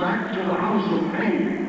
back to the house of Payne.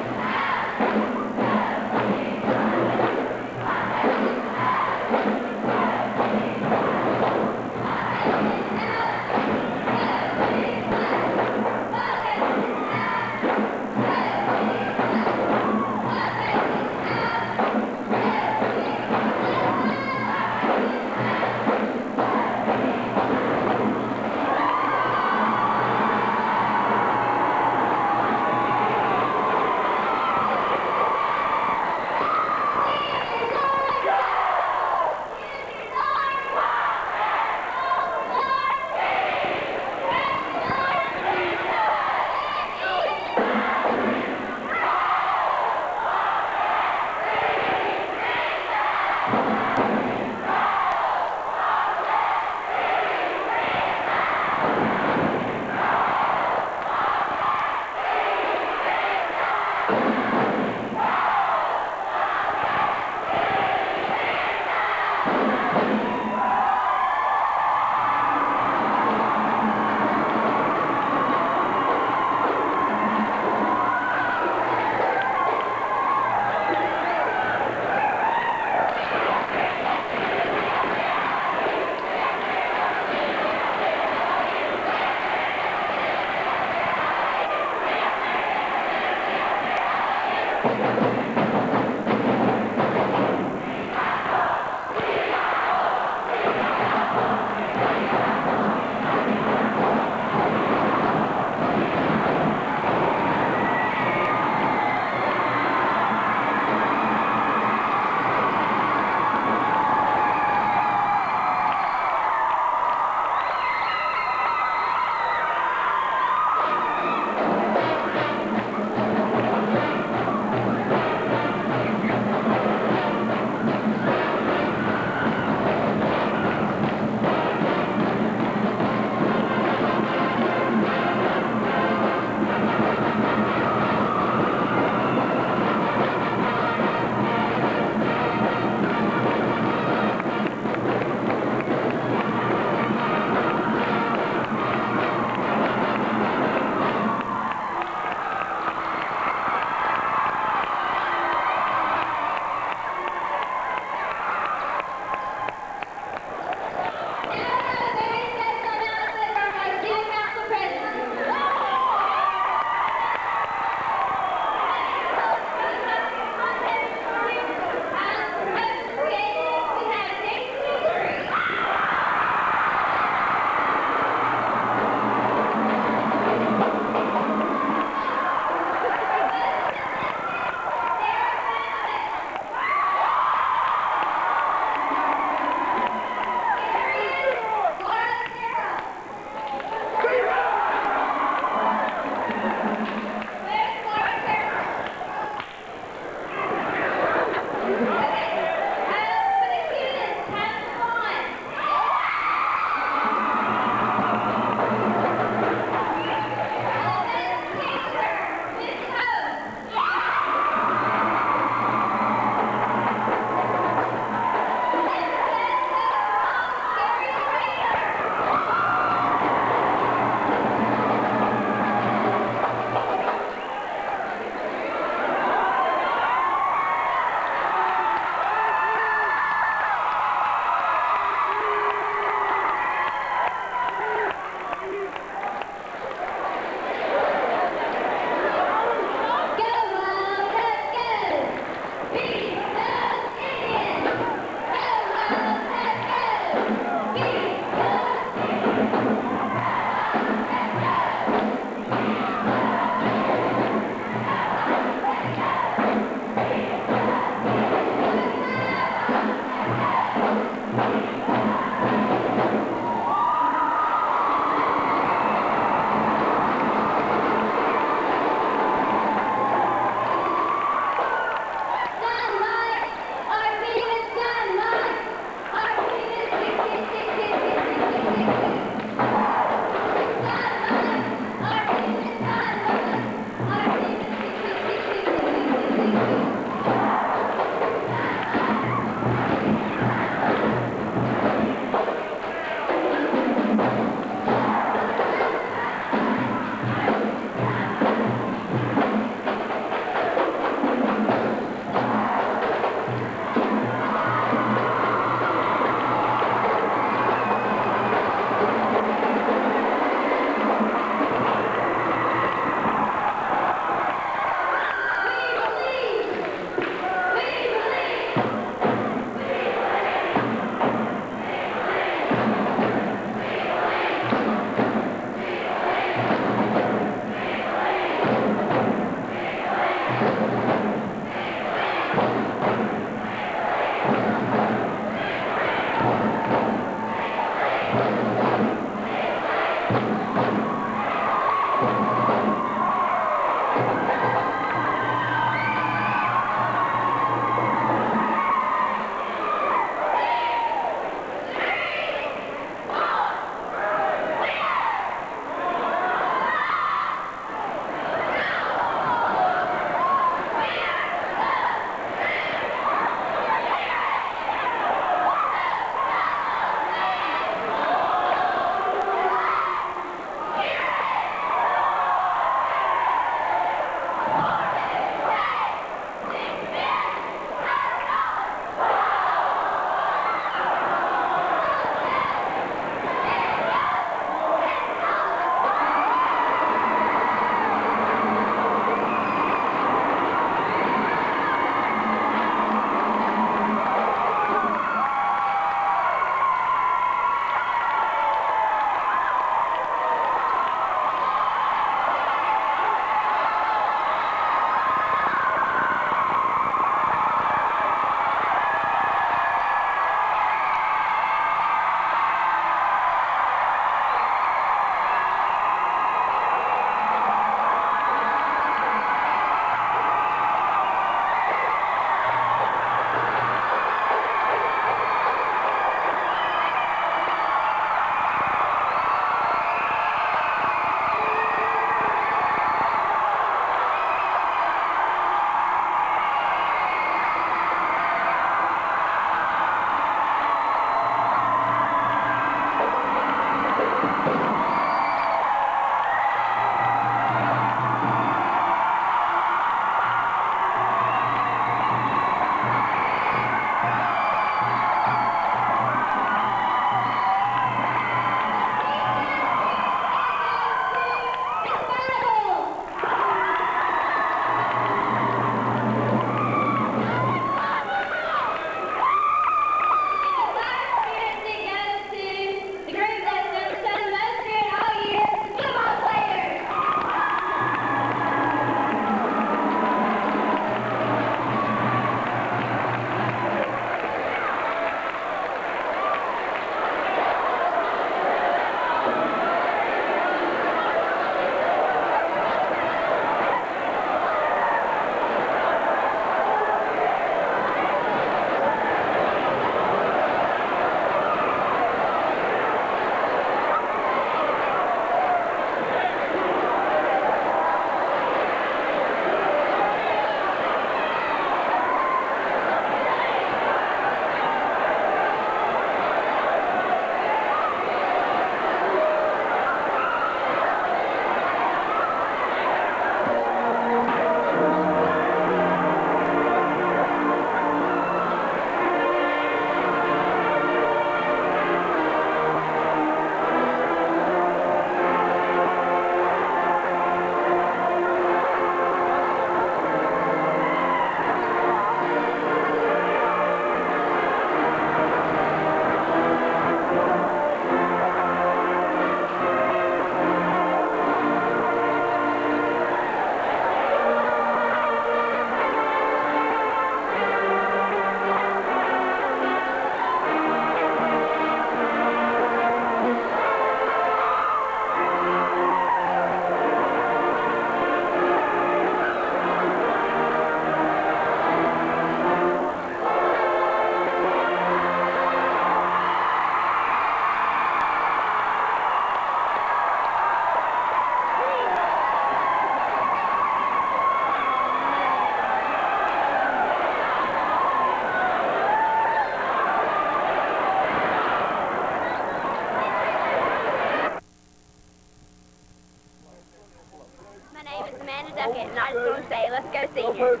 second, and I just want to say, let's go Seniors.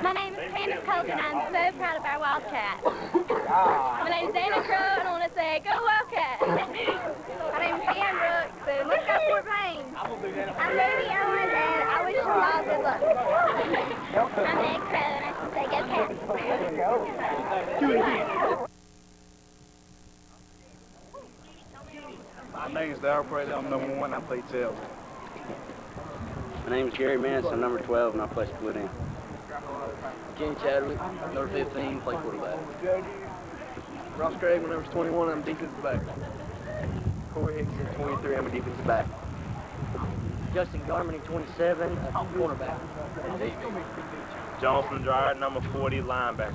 My name is Candace Colton. I'm so proud of our Wildcats. My name is Dana Crow, and I want to say, go Wildcats. My name is Ann Brooks, and let's go Fort Payne. I'm Ruby Owens, and I wish you all good luck. I'm Meg Crow, and I want to say, go Cats. My name's Darryl Prater. I'm number 1. I play tail. My name is Gary Manson. I'm number 12, and I play split end. Kenny Chadwick, number 15, play quarterback. Ross Craig, my number's 21, I'm defensive back. Corey Hickson, 23, I'm a defensive back. Justin Garmany, 27, cornerback. Johnson Dryden, number 40, linebacker.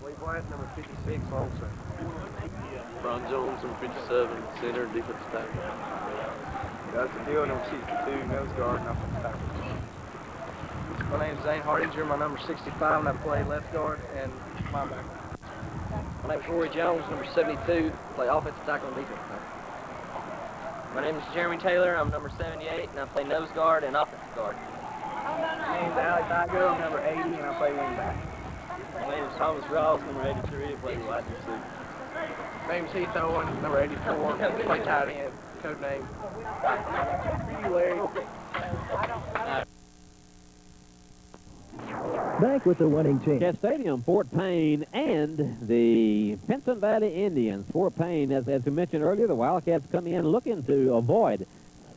Lee Blatt, number 56, long center. Ron Jones, number 57, center, defensive back. Dustin Hill, number 62, nose guard, and offensive tackle. My name's Zane Hardinger, my number's 65, and I play left guard and linebacker. My name's Rory Jones, number 72, play offensive tackle and defensive tackle. My name is Jeremy Taylor, I'm number 78, and I play nose guard and offensive guard. My name's Alex Igo, I'm number 80, and I play wingback. My name is Thomas Ross, number 83, I play wide receiver. My name's Heath Owen, number 84, play tight end, code name. You, Larry. Back with the winning team. Cat Stadium, Fort Payne, and the Pinson Valley Indians. Fort Payne, as we mentioned earlier, the Wildcats come in looking to avoid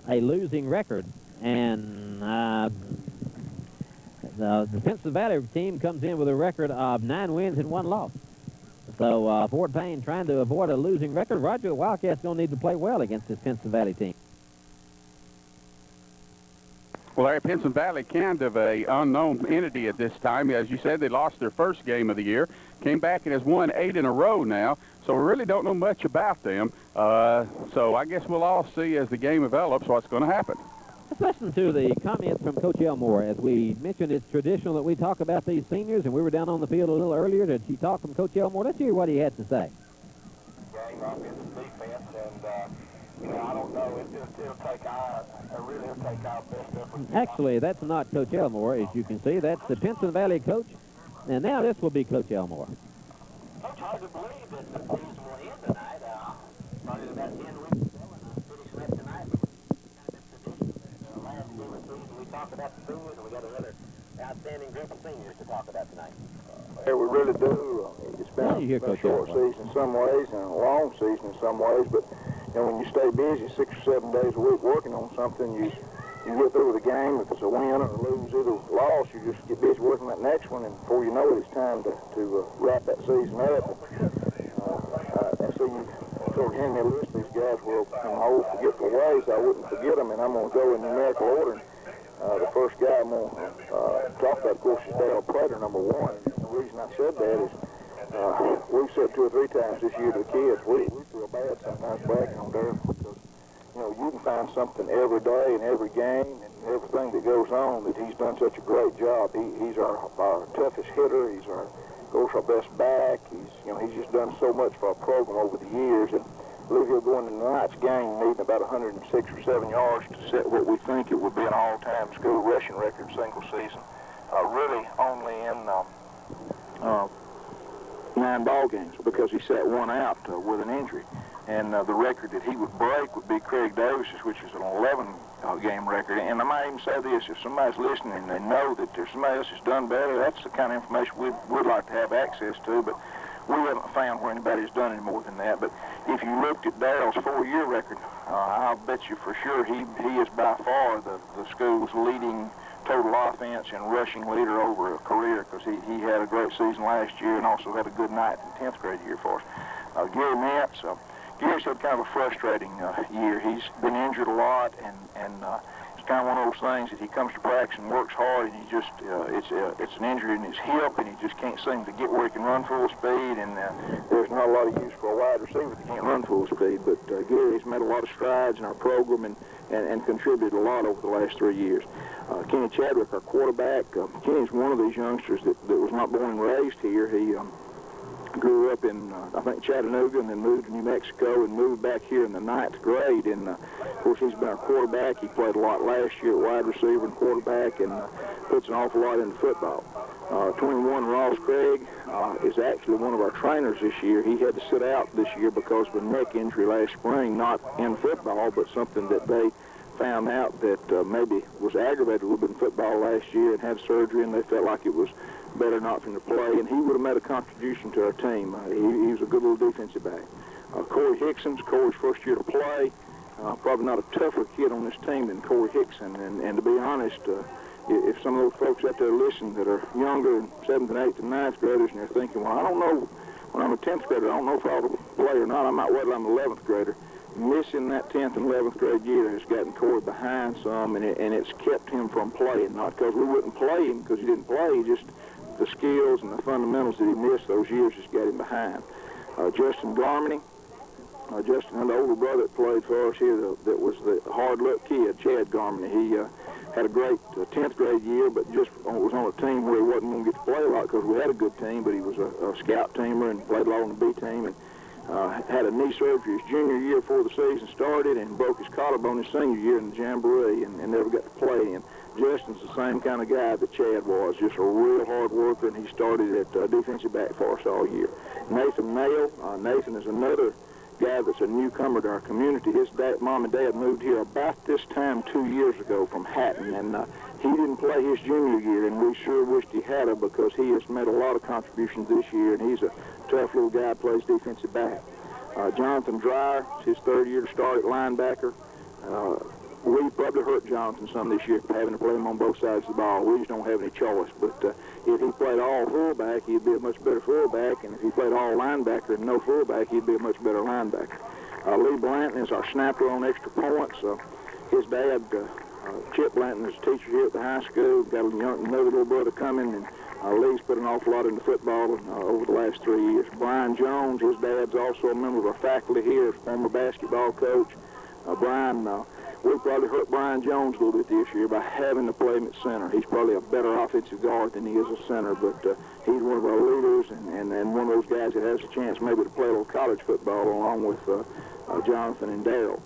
a losing record. And the Pinson Valley team comes in with a record of 9 wins and 1 loss. So Fort Payne trying to avoid a losing record. Roger, the Wildcats going to need to play well against this Pinson Valley team. Well, Larry, Pinson Valley kind of a unknown entity at this time. As you said, they lost their first game of the year, came back and has won 8 in a row now, so we really don't know much about them. So I guess we'll all see as the game develops what's going to happen. Let's listen to the comments from Coach Elmore. As we mentioned, it's traditional that we talk about these seniors, and we were down on the field a little earlier to talk from Coach Elmore. Let's hear what he had to say. Game offensive defense, and you know, I don't know. It'll take our best effort. Actually, that's not Coach Elmore, as you can see. That's the Pinson Valley coach, and now this will be Coach Elmore. Coach, hard to believe that the season will end tonight. Probably about 10 weeks ago, and the finish left tonight. But the last game of the season, we talked about the seniors, and we got another outstanding group of seniors to talk about tonight. Yeah, we really do. It's been a short season in some ways and a long season in some ways, but you know, when you stay busy 6 or 7 days a week working on something, you get through with the game. If it's a win or lose, either loss, you just get busy working that next one, and before you know it, it's time to wrap that season up. I see you sort of hand me a list of these guys where in old forgetful ways I wouldn't forget them, and I'm going to go in numerical order. The first guy I'm going to talk about, of course, is Darryl Prater, number 1. And the reason I said that is we've said 2 or 3 times this year to the kids, we feel bad sometimes bragging on Darryl because, you know, you can find something every day in every game and everything that goes on that he's done such a great job. He's our toughest hitter. He's our best back. He's just done so much for our program over the years. And I believe he'll go into tonight's game needing about 106 or 7 yards to set what we think it would be an all-time school rushing record single season. Really only in 9 ball games because he sat 1 out with an injury. And the record that he would break would be Craig Davis's, which is an 11-game record. And I might even say this, if somebody's listening and they know that there's somebody else that's done better, that's the kind of information we'd like to have access to, but we haven't found where anybody's done any more than that. But if you looked at Darryl's 4-year record, I'll bet you for sure he is by far the school's leading total offense and rushing leader over a career because he had a great season last year and also had a good night in 10th grade year for us. Gary Mintz, Gary's had kind of a frustrating year. He's been injured a lot, and it's kind of one of those things that he comes to practice and works hard, and he just it's an injury in his hip, and he just can't seem to get where he can run full speed. And there's not a lot of use for a wide receiver that can't run full speed. But Gary's made a lot of strides in our program and contributed a lot over the last 3 years. Kenny Chadwick, our quarterback, Kenny's one of these youngsters that was not born and raised here. grew up in, I think, Chattanooga, and then moved to New Mexico and moved back here in the 9th grade. And, of course, he's been a quarterback. He played a lot last year at wide receiver and quarterback, and puts an awful lot into football. 21, Ross Craig, is actually one of our trainers this year. He had to sit out this year because of a neck injury last spring, not in football, but something that they found out that maybe was aggravated a little bit in football last year, and had surgery, and they felt like it was better not for him to play, and he would have made a contribution to our team. He was a good little defensive back. Corey Hickson's Corey's first year to play. Probably not a tougher kid on this team than Corey Hickson, and to be honest, if some of those folks out there listen that are younger, 7th and 8th and 9th graders, and they're thinking, well, I don't know, when I'm a 10th grader, I don't know if I ought to play or not. I might wait till I'm an 11th grader. Missing that 10th and 11th grade year has gotten Corey behind some, and it's kept him from playing. Not because we wouldn't play him because he didn't play, just the skills and the fundamentals that he missed those years just got him behind. Justin Garmany, Justin had an older brother that played for us here that was the hard-luck kid, Chad Garmany. He had a great 10th grade year, but just was on a team where he wasn't going to get to play a lot because we had a good team, but he was a scout teamer and played a lot on the B team, and had a knee surgery his junior year before the season started, and broke his collarbone his senior year in the Jamboree, and never got to play. And Justin's the same kind of guy that Chad was, just a real hard worker, and he started at defensive back for us all year. Nathan Nail, Nathan is another guy that's a newcomer to our community. His mom and dad moved here about this time 2 years ago from Hatton, and he didn't play his junior year, and we sure wished he had him because he has made a lot of contributions this year, and he's a tough little guy, plays defensive back. Jonathan Dreyer, it's his 3rd year to start at linebacker. We probably hurt Jonathan some this year having to play him on both sides of the ball. We just don't have any choice. But if he played all fullback, he'd be a much better fullback. And if he played all linebacker and no fullback, he'd be a much better linebacker. Lee Blanton is our snapper on extra points. His dad, Chip Blanton, is a teacher here at the high school. Got another little brother coming, and Lee's put an awful lot into football over the last 3 years. Brian Jones, his dad's also a member of our faculty here, former basketball coach. Brian, we probably hurt Brian Jones a little bit this year by having to play him at center. He's probably a better offensive guard than he is a center, but he's one of our leaders and one of those guys that has a chance maybe to play a little college football along with Jonathan and Darryl.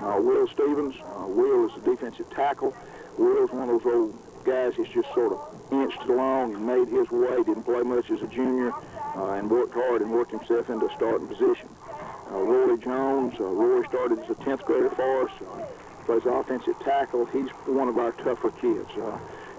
Will Stevens, Will is a defensive tackle. Will's one of those old guys that's just sort of inched along and made his way, didn't play much as a junior, and worked hard and worked himself into a starting position. Roy Jones, Roy started as a 10th grader for us, plays offensive tackle. He's one of our tougher kids.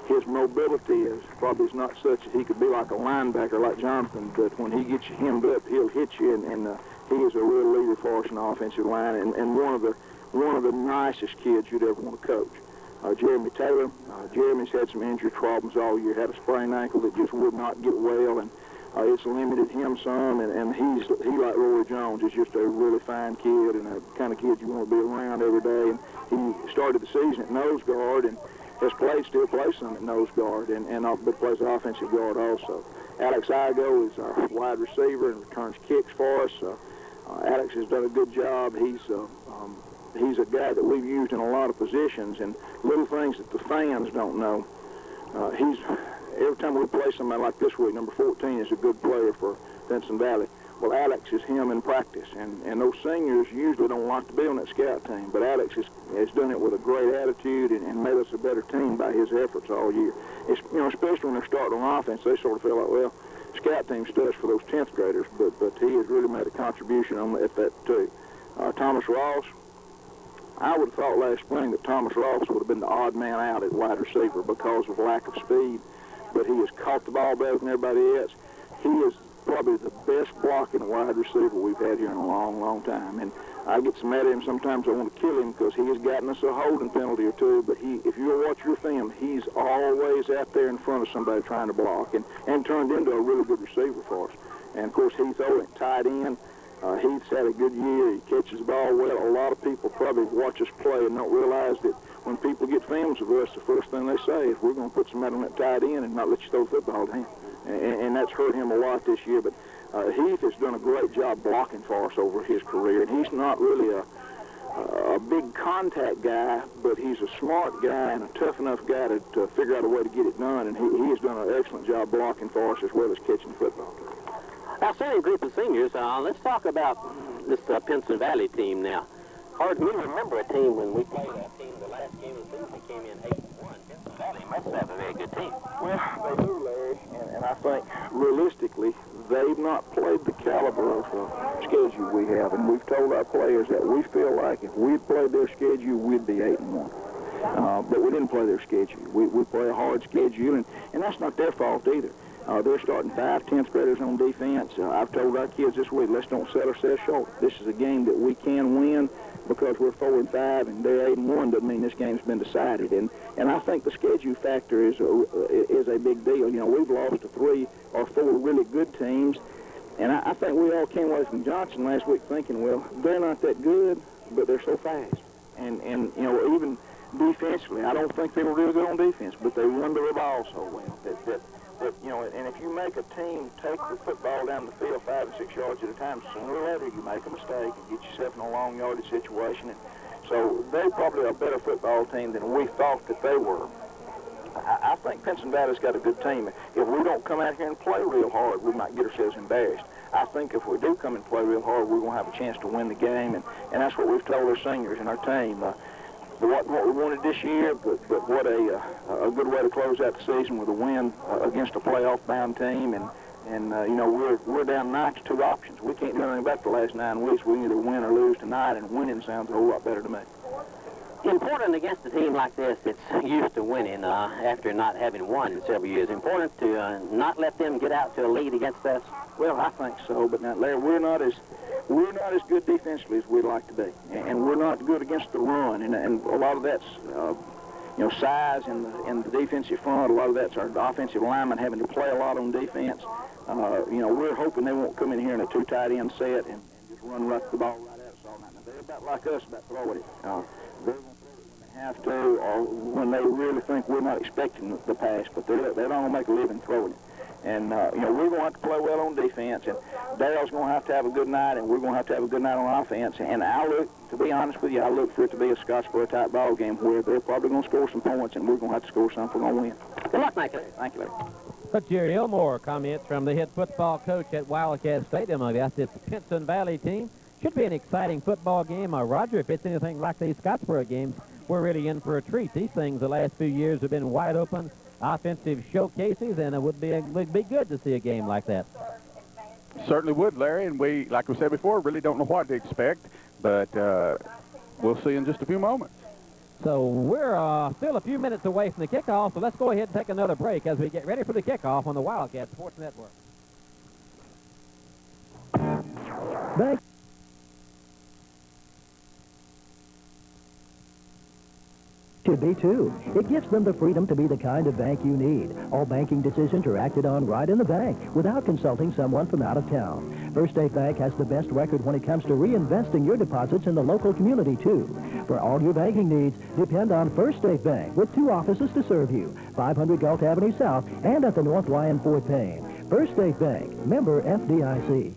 His mobility is probably not such that he could be like a linebacker like Jonathan, but when he gets you hemmed up, he'll hit you, and he is a real leader for us in the offensive line, and one of the nicest kids you'd ever want to coach. Jeremy Taylor, Jeremy's had some injury problems all year, had a sprained ankle that just would not get well, and it's limited him some, and he like Roy Jones is just a really fine kid and a kind of kid you want to be around every day. And he started the season at nose guard and has still plays some at nose guard, but plays offensive guard also. Alex Igo is our wide receiver and returns kicks for us. Alex has done a good job. He's a guy that we've used in a lot of positions and little things that the fans don't know. Every time we play somebody like this week, number 14 is a good player for Pinson Valley. Well, Alex is him in practice, and those seniors usually don't like to be on that scout team, but Alex has done it with a great attitude and made us a better team by his efforts all year. Especially when they're starting on offense, they sort of feel like, well, scout team stuff's for those 10th graders, but he has really made a contribution at that too. Thomas Ross, I would have thought last spring that Thomas Ross would have been the odd man out at wide receiver because of lack of speed, but he has caught the ball better than everybody else. He is probably the best blocking wide receiver we've had here in a long, long time. And I get so mad at him sometimes I want to kill him because he has gotten us a holding penalty or two, but if you watch your film, he's always out there in front of somebody trying to block and turned into a really good receiver for us. And, of course, Heath Owen, tight end. Heath's had a good year. He catches the ball well. A lot of people probably watch us play and don't realize that when people get films of us, the first thing they say is we're going to put somebody on that tight end and not let you throw the football to him. And that's hurt him a lot this year. But Heath has done a great job blocking for us over his career. And he's not really a big contact guy, but he's a smart guy and a tough enough guy to figure out a way to get it done. And he has done an excellent job blocking for us as well as catching the football. Outstanding group of seniors. Let's talk about this Pinson Valley team now. Hard for me to remember a team when we played a team the last game of the season. They came in 8-1. Pinson Valley must have a very good team. Well, they do, Larry, and I think realistically they've not played the caliber of schedule we have, and we've told our players that we feel like if we'd played their schedule, we'd be 8-1. But we didn't play their schedule. We play a hard schedule, and that's not their fault either. They're starting 5 10th graders on defense. I've told our kids this week, let's don't sell ourselves short. This is a game that we can win because we're 4-5 and they're 8-1 doesn't mean this game's been decided. And I think the schedule factor is a big deal. You know, we've lost to 3 or 4 really good teams, and I think we all came away from Johnson last week thinking, well, they're not that good, but they're so fast. And you know, even defensively, I don't think they were really good on defense, but they run the ball so well that you know, and if you make a team take the football down the field 5 or 6 yards at a time, sooner or later you make a mistake and get yourself in a long yardage situation. And so they're probably a better football team than we thought that they were. I think Pinson Valley's got a good team. If we don't come out here and play real hard, we might get ourselves embarrassed. I think if we do come and play real hard, we're going to have a chance to win the game, and that's what we've told our seniors and our team. What we wanted this year, but what a good way to close out the season with a win against a playoff-bound team, and you know, we're down 9 to 2 options. We can't do anything about the last 9 weeks. We can either win or lose tonight, and winning sounds a whole lot better to me. Important against a team like this that's used to winning after not having won in several years. Important to not let them get out to a lead against us. Well, I think so, but now, Larry, we're not as good defensively as we'd like to be, and we're not good against the run, and a lot of that's you know, size in the defensive front. A lot of that's our offensive linemen having to play a lot on defense. You know, we're hoping they won't come in here in a 2 tight end set and just run the ball right at us all night. Now, they're about like us about throwing it. They're going to throw it when they have to, or when they really think we're not expecting the pass, but they're not going to make a living throwing it. And, you know, we're going to have to play well on defense, and Dale's going to have a good night, and we're going to have a good night on offense. And I look, to be honest with you, I look for it to be a Scottsboro-type ball game where they're probably going to score some points, and we're going to have to score some if we're going to win. Good luck, Mike. Thank you, Larry. Coach Jerry Elmore comments from the head football coach at Wildcat Stadium. I guess it's the Pinson Valley team. Should be an exciting football game. Roger, if it's anything like these Scottsboro games, we're really in for a treat. These things the last few years have been wide open offensive showcases, and it would be good to see a game like that. Certainly would, Larry, and we, like we said before, really don't know what to expect, but we'll see in just a few moments. So we're still a few minutes away from the kickoff, so let's go ahead and take another break as we get ready for the kickoff on the Wildcat Sports Network. Should be too. It gives them the freedom to be the kind of bank you need. All banking decisions are acted on right in the bank without consulting someone from out of town. First State Bank has the best record when it comes to reinvesting your deposits in the local community too. For all your banking needs, depend on First State Bank with 2 offices to serve you, 500 Galt Avenue South and at the North Y in Fort Payne. First State Bank, member FDIC.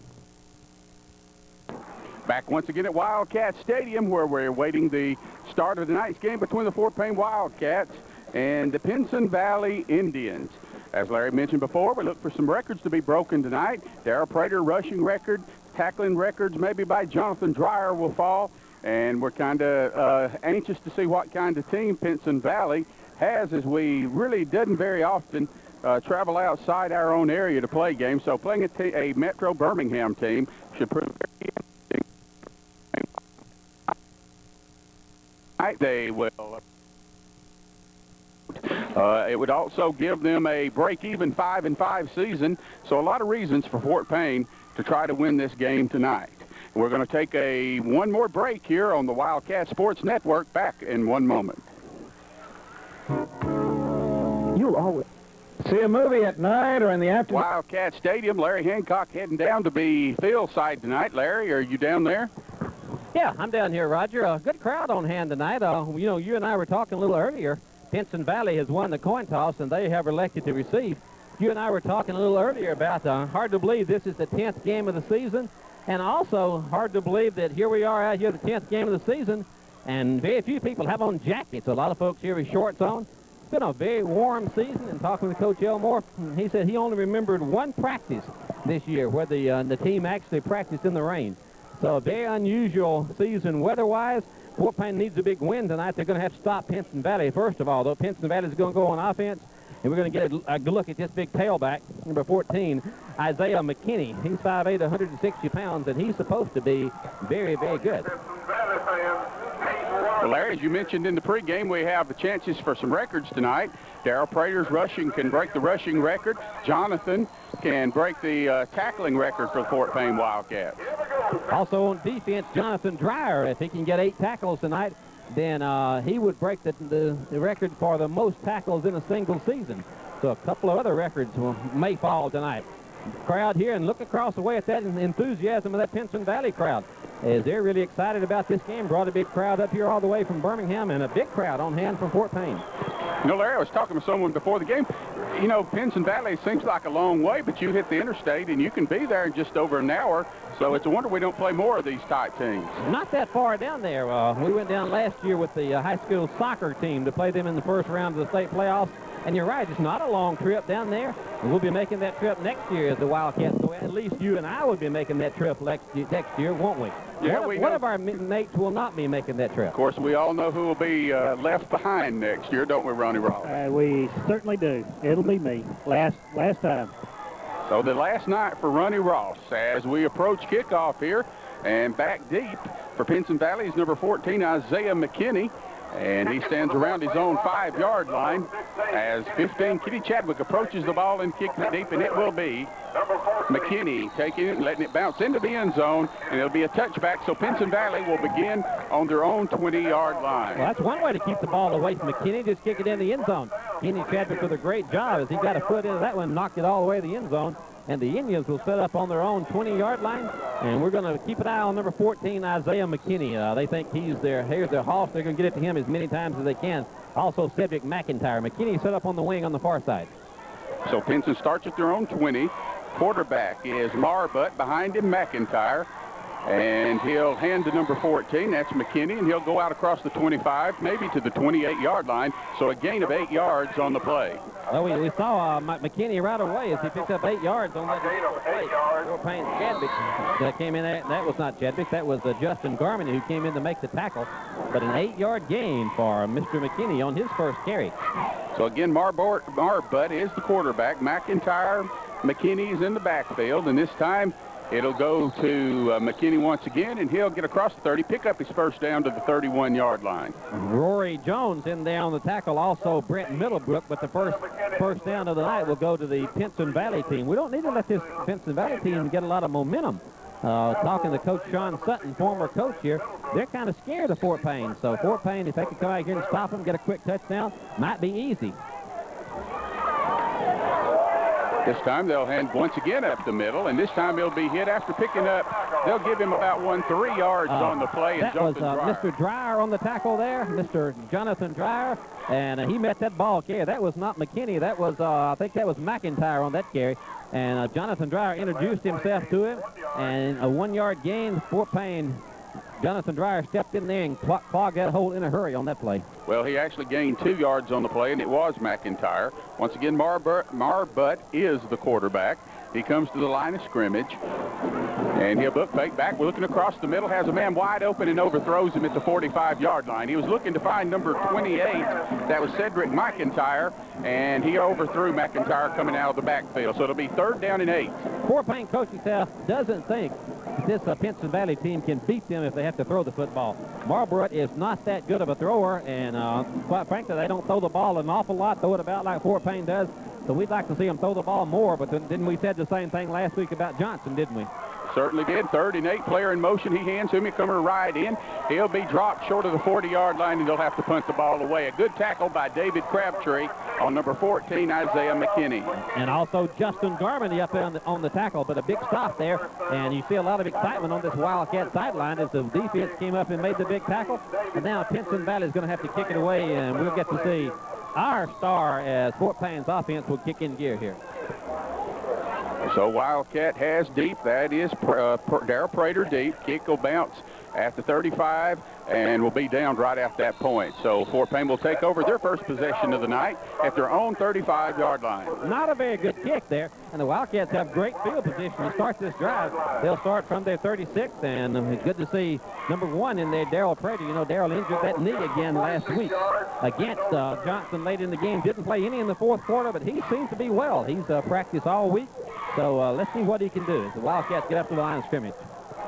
Back once again at Wildcat Stadium, where we're awaiting the start of tonight's game between the Fort Payne Wildcats and the Pinson Valley Indians. As Larry mentioned before, we look for some records to be broken tonight. Darryl Prater rushing record, tackling records maybe by Jonathan Dreyer will fall, and we're kind of anxious to see what kind of team Pinson Valley has, as we really didn't very often travel outside our own area to play games. So playing a Metro Birmingham team should prove very interesting. They will. It would also give them a break-even 5-5 season. So a lot of reasons for Fort Payne to try to win this game tonight. We're going to take one more break here on the Wildcat Sports Network. Back in 1 moment. You'll always see a movie at night or in the afternoon. Wildcat Stadium. Larry Hancock heading down to be field side tonight. Larry, are you down there? Yeah, I'm down here, Roger. A good crowd on hand tonight. You know, you and I were talking a little earlier. Pinson Valley has won the coin toss, and they have elected to receive. You and I were talking a little earlier about hard to believe this is the 10th game of the season, and also hard to believe that here we are out here, the 10th game of the season, and very few people have on jackets. A lot of folks here with shorts on. It's been a very warm season, and talking with Coach Elmore, he said he only remembered 1 practice this year, where the team actually practiced in the rain. So a very unusual season weather-wise. Fort Payne needs a big win tonight. They're going to have to stop Pinson Valley first of all, though. Pinson Valley is going to go on offense, and we're going to get a good look at this big tailback, number 14, Isaiah McKinney. He's 5'8", 160 pounds, and he's supposed to be very, very good. Well, Larry, as you mentioned in the pregame, we have the chances for some records tonight. Darrell Prater's rushing can break the rushing record. Jonathan can break the tackling record for the Fort Payne Wildcats. Also on defense, Jonathan Dreyer, if he can get 8 tackles tonight, then he would break the record for the most tackles in a single season. So a couple of other records may fall tonight. Crowd here, and look across the way at that enthusiasm of that Pinson Valley crowd, as they're really excited about this game. Brought a big crowd up here all the way from Birmingham, and a big crowd on hand from Fort Payne. You know, Larry, I was talking to someone before the game. You know, Pinson Valley seems like a long way, but you hit the interstate and you can be there in just over an hour. So it's a wonder we don't play more of these type teams. Not that far down there. We went down last year with the high school soccer team to play them in the first round of the state playoffs. And you're right, it's not a long trip down there. And we'll be making that trip next year as the Wildcats go. At least you and I will be making that trip next year, won't we? Yeah, one of our mates will not be making that trip. Of course, we all know who will be left behind next year, don't we, Ronnie Ross? We certainly do. It'll be me. Last time. So the last night for Ronnie Ross as we approach kickoff here, and back deep for Pinson Valley is number 14, Isaiah McKinney. And he stands around his own 5-yard line as 15, Kitty Chadwick approaches the ball and kicks it deep, and it will be McKinney taking it and letting it bounce into the end zone, and it'll be a touchback. So Pinson Valley will begin on their own 20-yard line. Well, that's one way to keep the ball away from McKinney, just kick it in the end zone. Kenny Chadwick with a great job as he got a foot into that one, knocked it all the way to the end zone. And the Indians will set up on their own 20-yard line. And we're going to keep an eye on number 14, Isaiah McKinney. They think here's their hoss. They're going to get it to him as many times as they can. Also, Cedric McIntyre. McKinney set up on the wing on the far side. So Pinson starts at their own 20. Quarterback is Marbutt. Behind him, McIntyre. And he'll hand to number 14. That's McKinney. And he'll go out across the 25, maybe to the 28-yard line. So a gain of 8 yards on the play. Well, we saw McKinney right away as he picked up 8 yards on that play. Fort Payne Chadwick that came in there. That was not Chadwick. That was Justin Garmany who came in to make the tackle. But an 8-yard gain for Mr. McKinney on his first carry. So again, Marbutt is the quarterback. McIntyre, McKinney's in the backfield. And this time it'll go to McKinney once again, and he'll get across the 30, pick up his first down to the 31-yard line. Rory Jones in there on the tackle, also Brent Middlebrook, but the first down of the night will go to the Pinson Valley team. We don't need to let this Pinson Valley team get a lot of momentum. Talking to Coach Sean Sutton, former coach here, they're kind of scared of Fort Payne. So Fort Payne, if they can come out here and stop them, get a quick touchdown, might be easy. This time they'll hand once again up the middle, and this time he'll be hit after picking up. They'll give him about 3 yards on the play. That was Mr. Dreyer on the tackle there, Mr. Jonathan Dreyer, and he met that ball carry. That was not McKinney. That was, I think that was McIntyre on that carry. And Jonathan Dreyer introduced himself to him, and a 1-yard gain. Fort Payne, Jonathan Dreyer stepped in there and clogged that hole in a hurry on that play. Well, he actually gained 2 yards on the play, and it was McIntyre. Once again, Marbutt is the quarterback. He comes to the line of scrimmage, and he'll book fake back. We're looking across the middle, has a man wide open and overthrows him at the 45-yard line. He was looking to find number 28. That was Cedric McIntyre, and he overthrew McIntyre coming out of the backfield. So it'll be 3rd down and 8. Fort Payne coaching staff doesn't think this Pinson Valley team can beat them if they have to throw the football. Marbutt is not that good of a thrower, and quite frankly, they don't throw the ball an awful lot, throw it about like Fort Payne does. So we'd like to see them throw the ball more, but didn't we said the same thing last week about Johnson, didn't we? Certainly did. 3rd and 8, player in motion. He hands him. He coming right in. He'll be dropped short of the 40-yard line, and they'll have to punt the ball away. A good tackle by David Crabtree on number 14, Isaiah McKinney. And also Justin Garmany up on the tackle, but a big stop there. And you see a lot of excitement on this Wildcat sideline as the defense came up and made the big tackle. And now Pinson Valley is going to have to kick it away, and we'll get to see our star as Fort Payne's offense will kick in gear here. So Wildcat has deep. That is Darrell Prater deep. Kick will bounce at the 35 and will be down right at that point. So Fort Payne will take over their first possession of the night at their own 35-yard line. Not a very good kick there, and the Wildcats have great field position to start this drive. They'll start from their 36, and it's good to see number 1 in there, Darrell Prater. You know, Darrell injured that knee again last week against Johnson late in the game. Didn't play any in the fourth quarter, but he seems to be well. He's practiced all week, so let's see what he can do as the Wildcats get up to the line of scrimmage.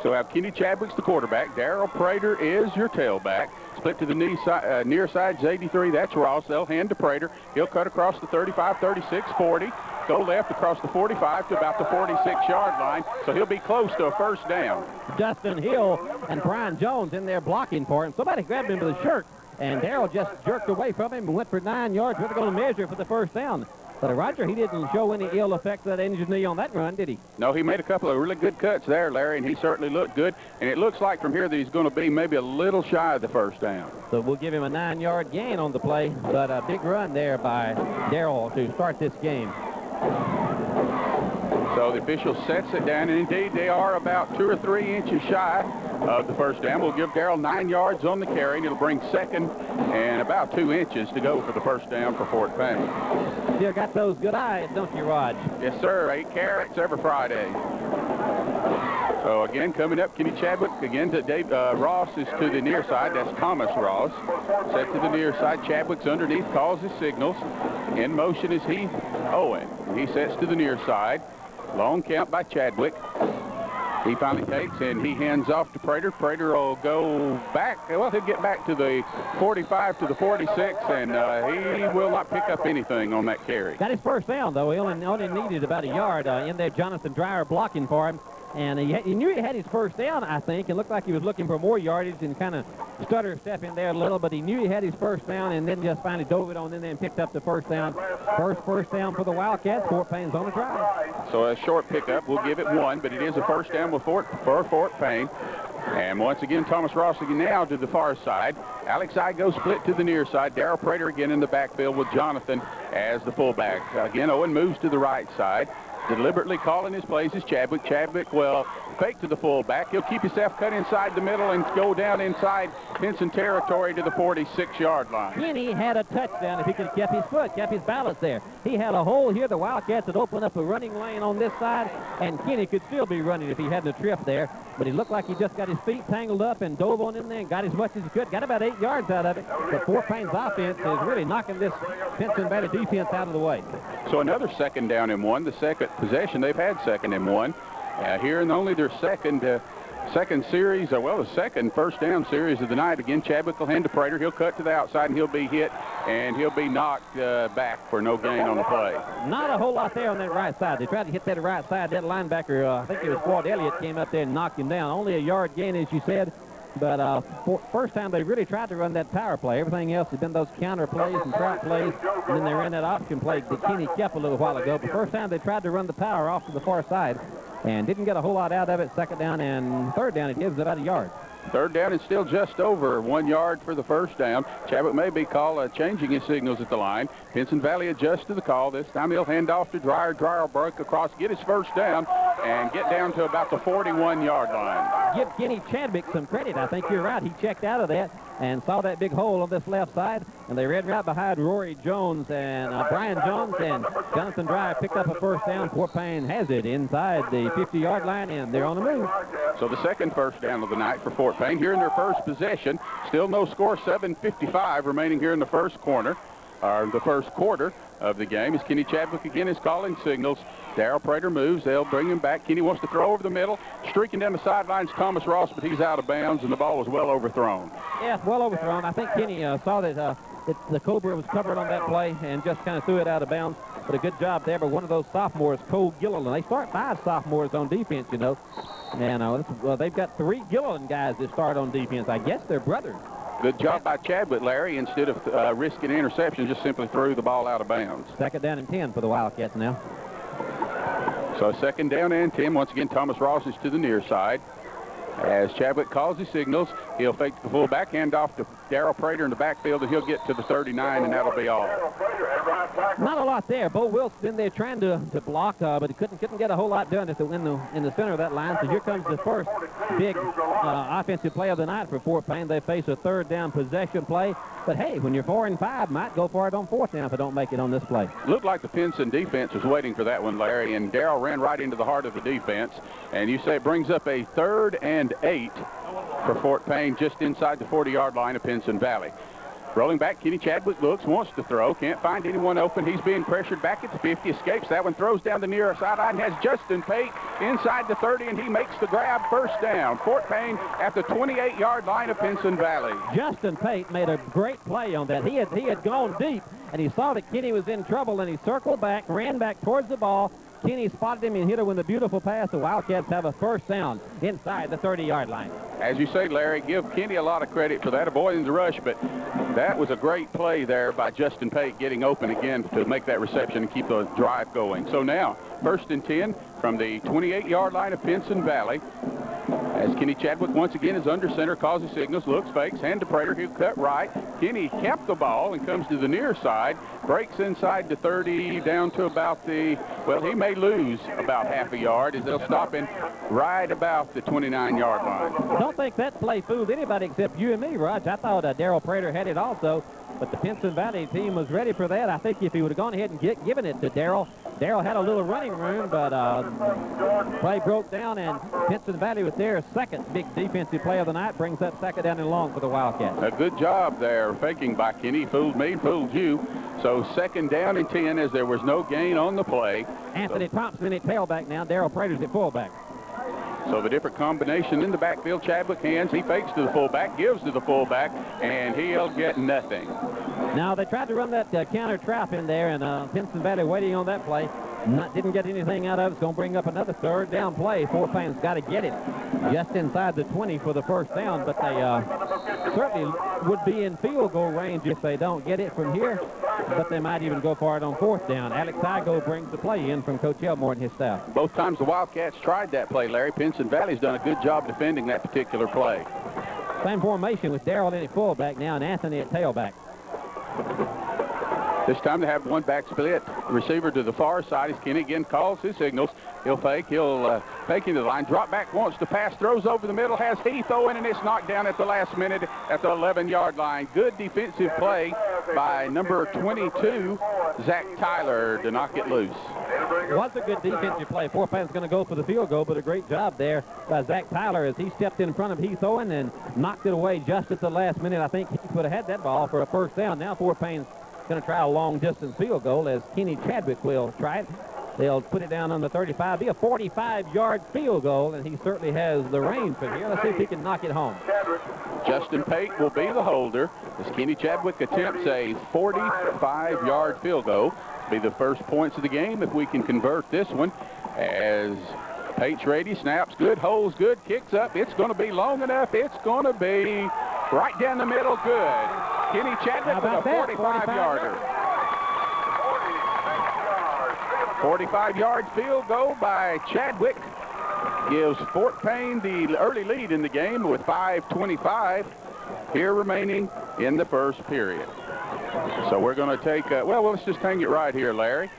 So have Kenny Chadwick's the quarterback. Darrell Prater is your tailback. Split to the near side's 83. That's Ross. They'll hand to Prater. He'll cut across the 35, 36, 40. Go left across the 45 to about the 46-yard line. So he'll be close to a first down. Dustin Hill and Brian Jones in there blocking for him. Somebody grabbed him by the shirt, and Darrell just jerked away from him and went for 9 yards. We're going to measure for the first down. But Roger, he didn't show any ill effect of that injured knee on that run, did he? No, he made a couple of really good cuts there, Larry, and he certainly looked good. And it looks like from here that he's going to be maybe a little shy of the first down. So we'll give him a 9-yard gain on the play, but a big run there by Darrell to start this game. So the official sets it down, and indeed they are about 2 or 3 inches shy of the first down. We'll give Darrell 9 yards on the carry, and it'll bring second and about 2 inches to go for the first down for Fort Payne. Still got those good eyes, don't you, Raj? Yes, sir. 8 carrots every Friday. So again, coming up, Kenny Chadwick again to Dave Ross is to the near side. That's Thomas Ross. Set to the near side. Chadwick's underneath, calls his signals. In motion is Heath Owen. He sets to the near side. Long count by Chadwick. He finally takes and he hands off to Prater. Prater will go back. Well, he'll get back to the 45 to the 46, and he will not pick up anything on that carry. Got his first down, though. He only needed about a yard in there. Jonathan Dreyer blocking for him. And he knew he had his first down, I think. It looked like he was looking for more yardage and kind of stutter step in there a little, but he knew he had his first down and then just finally dove it on in there and picked up the first down. First down for the Wildcats. Fort Payne's on the drive. So a short pickup. We'll give it 1, but it is a first down for Fort Payne. And once again, Thomas Ross again now to the far side. Alex Igo split to the near side. Darrell Prater again in the backfield with Jonathan as the fullback. Again, Owen moves to the right side. Deliberately calling his plays is Chadwick. Chadwick will fake to the fullback. He'll keep himself cut inside the middle and go down inside Pinson territory to the 46-yard line. Kenny had a touchdown if he could have kept his foot, kept his balance there. He had a hole here. The Wildcats had opened up a running lane on this side, and Kenny could still be running if he hadn't a trip there. But he looked like he just got his feet tangled up and dove on in there and got as much as he could. Got about 8 yards out of it. But Fort Payne's offense is really knocking this Pinson Valley defense out of the way. So another second down and 1. The second possession, they've had second and 1. Here in only their second series, the second first down series of the night. Again, Chadwick will hand to Prater. He'll cut to the outside, and he'll be hit, and he'll be knocked back for no gain on the play. Not a whole lot there on that right side. They tried to hit that right side. That linebacker, I think it was Ward Elliott, came up there and knocked him down. Only a yard gain, as you said. But first time they really tried to run that power play. Everything else has been those counter plays and trap plays. And then they ran that option play that Kenny kept a little while ago. But first time they tried to run the power off to the far side and didn't get a whole lot out of it. Second down and third down, it gives about a yard. Third down is still just over 1 yard for the first down. Chadwick may be called changing his signals at the line. Pinson Valley adjusts to the call. This time he'll hand off to Dreyer. Dreyer will break across, get his first down, and get down to about the 41-yard line. Give Kenny Chadwick some credit. I think you're right. He checked out of that and saw that big hole on this left side, and they ran right behind Rory Jones and Brian Jones, and Jonathan Dreyer picked up a first down. Fort Payne has it inside the 50-yard line, and they're on the move. So the second first down of the night for Fort Payne here in their first possession. Still no score, 7:55 remaining here in the first quarter of the game. As Kenny Chadwick again is calling signals. Darrell Prater moves. They'll bring him back. Kenny wants to throw over the middle. Streaking down the sidelines, Thomas Ross, but he's out of bounds, and the ball was well overthrown. Yeah, well overthrown. I think Kenny saw that the Cobra was covered on that play and just kind of threw it out of bounds. But a good job there by one of those sophomores, Cole Gilliland. They start 5 sophomores on defense, you know. And they've got 3 Gilliland guys that start on defense. I guess they're brothers. Good job by Chadwick, Larry. Instead of risking interception, just simply threw the ball out of bounds. Second down and 10 for the Wildcats now. So second down and 10. Once again, Thomas Ross is to the near side. As Chadwick calls his signals, he'll fake the fullback, hand off to Darrell Prater in the backfield, and he'll get to the 39, and that'll be all. Not a lot there. Bo Wilson in there trying to block, but he couldn't get a whole lot done in the center of that line. So here comes the first big offensive play of the night for Fort Payne. They face a third down possession play. But, hey, when you're 4 and 5, might go for it on fourth down if they don't make it on this play. Looked like the Pinson defense was waiting for that one, Larry, and Darrell ran right into the heart of the defense. And you say it brings up a 3rd and 8 for Fort Payne just inside the 40-yard line of Pinson Valley. Rolling back, Kenny Chadwick looks, wants to throw, can't find anyone open. He's being pressured back at the 50, escapes that one, throws down the near sideline, has Justin Pate inside the 30, and he makes the grab, first down. Fort Payne at the 28-yard line of Pinson Valley. Justin Pate made a great play on that. He had gone deep, and he saw that Kenny was in trouble, and he circled back, ran back towards the ball. Kenny spotted him and hit him with a beautiful pass. The Wildcats have a first down inside the 30-yard line. As you say, Larry, give Kenny a lot of credit for that, avoiding the rush, but that was a great play there by Justin Pate getting open again to make that reception and keep the drive going. So now, 1st and 10 from the 28-yard line of Pinson Valley. As Kenny Chadwick once again is under center, calls his signals, looks, fakes, hand to Prater, he'll cut right. Kenny kept the ball and comes to the near side, breaks inside the 30, down to about the, well, he may lose about half a yard as they'll stop him right about the 29-yard line. Don't think that play fooled anybody except you and me, Raj. I thought Darrell Prater had it also, but the Pinson Valley team was ready for that. I think if he would have gone ahead and given it to Darrell had a little running room, but play broke down, and Pinson Valley with their second big defensive play of the night brings up 2nd down and long for the Wildcats. A good job there, faking by Kenny. Fooled me, fooled you. So 2nd down and 10 as there was no gain on the play. Anthony Thompson at tailback now. Darrell Prater's at fullback. So the different combination in the backfield, Chadwick hands, he fakes to the fullback, gives to the fullback, and he'll get nothing. Now, they tried to run that counter trap in there, and Pinson Valley waiting on that play. Didn't get anything out of it. It's going to bring up another 3rd down play. Fort Payne's got to get it just inside the 20 for the first down, but they certainly would be in field goal range if they don't get it from here, but they might even go for it on 4th down. Alex Igo brings the play in from Coach Elmore and his staff. Both times the Wildcats tried that play, Larry. Pinson Valley's done a good job defending that particular play. Same formation with Darrell in at fullback now and Anthony at tailback. This time they have one back split. Receiver to the far side as Kenny again calls his signals. He'll fake. He'll fake into the line. Drop back, wants to pass. Throws over the middle. Has Heath Owen, and it's knocked down at the last minute at the 11-yard line. Good defensive play by number 22, Zach Tyler, to knock it loose. It was a good defensive play. Fort Payne's going to go for the field goal, but a great job there by Zach Tyler as he stepped in front of Heath Owen and knocked it away just at the last minute. I think Heath would have had that ball for a first down. Now Fort Payne's going to try a long-distance field goal as Kenny Chadwick will try it. They'll put it down on the 35. Be a 45-yard field goal, and he certainly has the range from here. Let's see if he can knock it home. Justin Pate will be the holder as Kenny Chadwick attempts a 45-yard field goal. Be the first points of the game if we can convert this one. As Pate's ready, snaps good, holds good, kicks up. It's going to be long enough. It's going to be right down the middle. Good. Kenny Chadwick with a 45-yarder. 45-yard field goal by Chadwick gives Fort Payne the early lead in the game with 5:25 here remaining in the first period. So we're going to take, well, let's just hang it right here, Larry.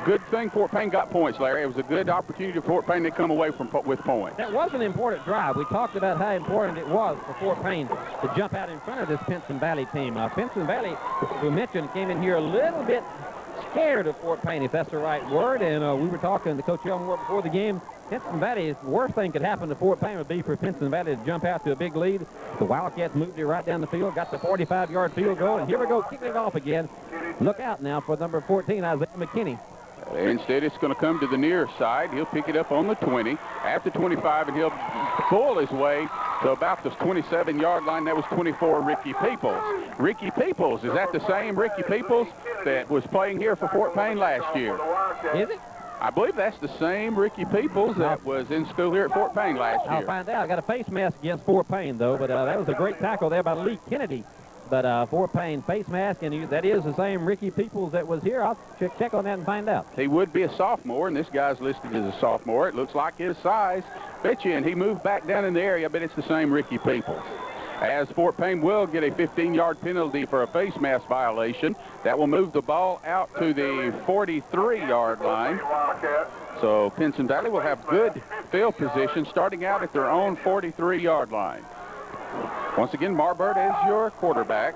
Good thing Fort Payne got points, Larry. It was a good opportunity for Fort Payne to come away with points. That was an important drive. We talked about how important it was for Fort Payne to jump out in front of this Pinson Valley team. Pinson Valley, we mentioned, came in here a little bit scared of Fort Payne, if that's the right word, and we were talking to Coach Elmore before the game. Pinson Valley's worst thing could happen to Fort Payne would be for Pinson Valley to jump out to a big lead. The Wildcats moved it right down the field, got the 45-yard field goal, and here we go, kicking it off again. Look out now for number 14, Isaiah McKinney. Instead, it's going to come to the near side. He'll pick it up on the 20, at the 25, and he'll pull his way to about the 27-yard line. That was 24, Ricky Peoples. Ricky Peoples, is that the same Ricky Peoples that was playing here for Fort Payne last year? Is it? I believe that's the same Ricky Peoples that was in school here at Fort Payne last year. I'll find out. I got a face mask against Fort Payne, though, but that was a great tackle there by Lee Kennedy. But Fort Payne face mask, and that is the same Ricky Peoples that was here. I'll check on that and find out. He would be a sophomore, and this guy's listed as a sophomore. It looks like his size Bet you, and he moved back down in the area, but it's the same Ricky Peoples. As Fort Payne will get a 15-yard penalty for a face mask violation. That will move the ball out to the 43-yard line. So Pinson Valley will have good field position starting out at their own 43-yard line. Once again, Marbert is your quarterback.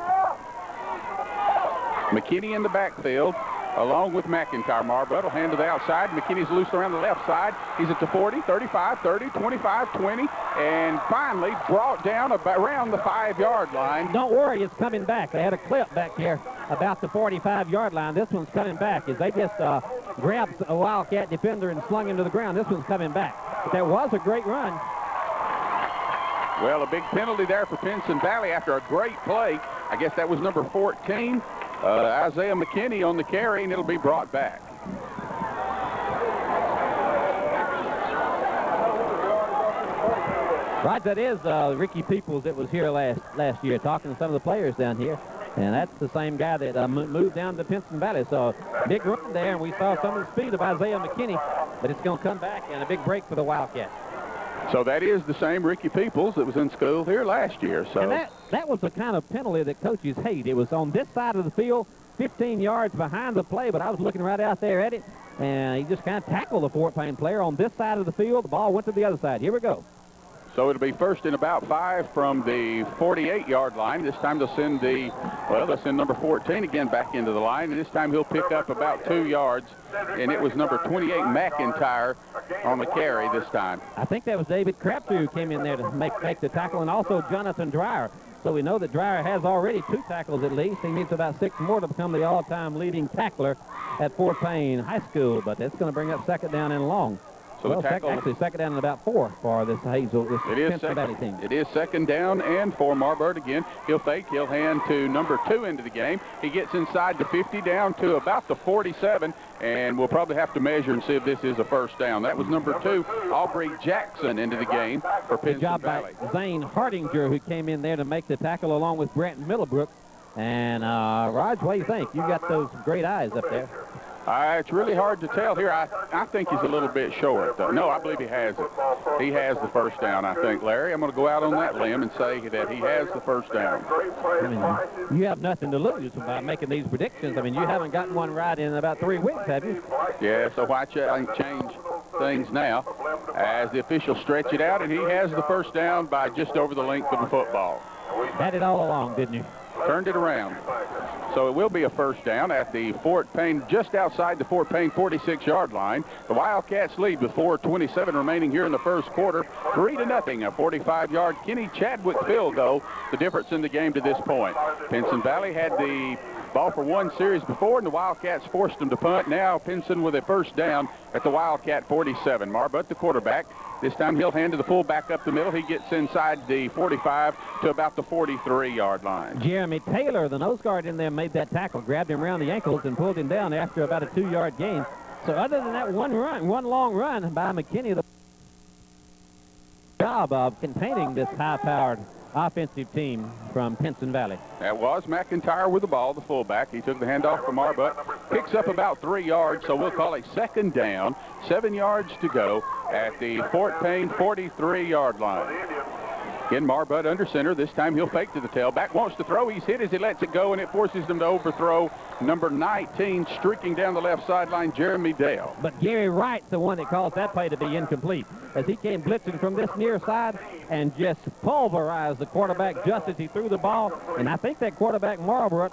McKinney in the backfield, along with McIntyre. Marbert will hand to the outside. McKinney's loose around the left side. He's at the 40, 35, 30, 25, 20, and finally brought down around the 5-yard line. Don't worry, it's coming back. They had a clip back here about the 45-yard line. This one's coming back as they just grabbed a Wildcat defender and slung him to the ground. This one's coming back. But that was a great run. Well, a big penalty there for Pinson Valley after a great play. I guess that was number 14. Isaiah McKinney on the carry, and it'll be brought back. Right, that is Ricky Peoples that was here last year talking to some of the players down here. And that's the same guy that moved down to Pinson Valley. So big run there, and we saw some of the speed of Isaiah McKinney, but it's going to come back, and a big break for the Wildcats. So that is the same Ricky Peoples that was in school here last year. So and that was the kind of penalty that coaches hate. It was on this side of the field, 15 yards behind the play, but I was looking right out there at it, and he just kind of tackled the Fort Payne player on this side of the field. The ball went to the other side. Here we go. So it'll be first and about 5 from the 48-yard line. This time they'll send they'll send number 14 again back into the line, and this time he'll pick up about 2 yards, and it was number 28, McIntyre, on the carry this time. I think that was David Crabtree who came in there to make the tackle, and also Jonathan Dreyer. So we know that Dreyer has already 2 tackles at least. He needs about 6 more to become the all-time leading tackler at Fort Payne High School, but that's going to bring up second down and long. So well, actually second down and about 4 for this Pinson Valley team. It is second down and 4. Marbert again. He'll fake. He'll hand to number 2 into the game. He gets inside the 50 down to about the 47, and we'll probably have to measure and see if this is a first down. That was number 2, Aubrey Jackson, into the game for Pinson Valley. Good job by Zane Hardinger, who came in there to make the tackle along with Brent Middlebrook. And Raj, what do you think? You got those great eyes up there. It's really hard to tell here. I think he's a little bit short, though. No, I believe he has it. He has the first down, I think, Larry. I'm going to go out on that limb and say that he has the first down. I mean, you have nothing to lose by making these predictions. I mean, you haven't gotten one right in about 3 weeks, have you? Yeah, so why change things now as the officials stretch it out, and he has the first down by just over the length of the football. Had it all along, didn't you? Turned it around. So it will be a first down at the Fort Payne, just outside the Fort Payne 46-yard line. The Wildcats lead with 4:27 remaining here in the first quarter. 3-0, a 45-yard Kenny Chadwick field goal, the difference in the game to this point. Pinson Valley had the ball for 1 series before, and the Wildcats forced them to punt. Now Pinson with a first down at the Wildcat 47. Marbut, the quarterback. This time he'll hand to the fullback up the middle. He gets inside the 45 to about the 43-yard line. Jeremy Taylor, the nose guard in there, made that tackle, grabbed him around the ankles and pulled him down after about a 2-yard gain. So other than that one long run by McKinney, the job of containing this high-powered offensive team from Pinson Valley. That was McIntyre with the ball, the fullback. He took the handoff from Marbut, picks up about 3 yards, so we'll call it second down. 7 yards to go at the Fort Payne 43-yard line. Again, Marbut under center. This time he'll fake to the tailback. Wants to throw. He's hit as he lets it go, and it forces them to overthrow number 19, streaking down the left sideline, Jeremy Dale. But Gary Wright's the one that caused that play to be incomplete, as he came blitzing from this near side and just pulverized the quarterback just as he threw the ball. And I think that quarterback, Marbut,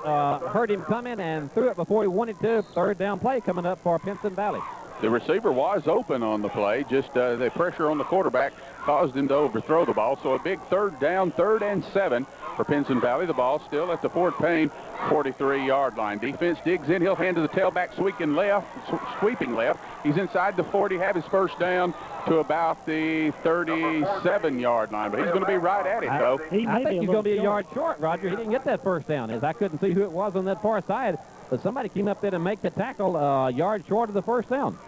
heard him coming and threw it before he wanted to. Third down play coming up for Pinson Valley. The receiver was open on the play. Just the pressure on the quarterback caused him to overthrow the ball. So a big third down, 3rd and 7 for Pinson Valley. The ball still at the Fort Payne 43-yard line. Defense digs in. He'll hand to the tailback, sweeping left. He's inside the 40, have his first down to about the 37-yard line. But he's going to be right at it, though. I think he's going to be a yard short, Roger. He didn't get that first down, as I couldn't see who it was on that far side. But somebody came up there to make the tackle a yard short of the first down.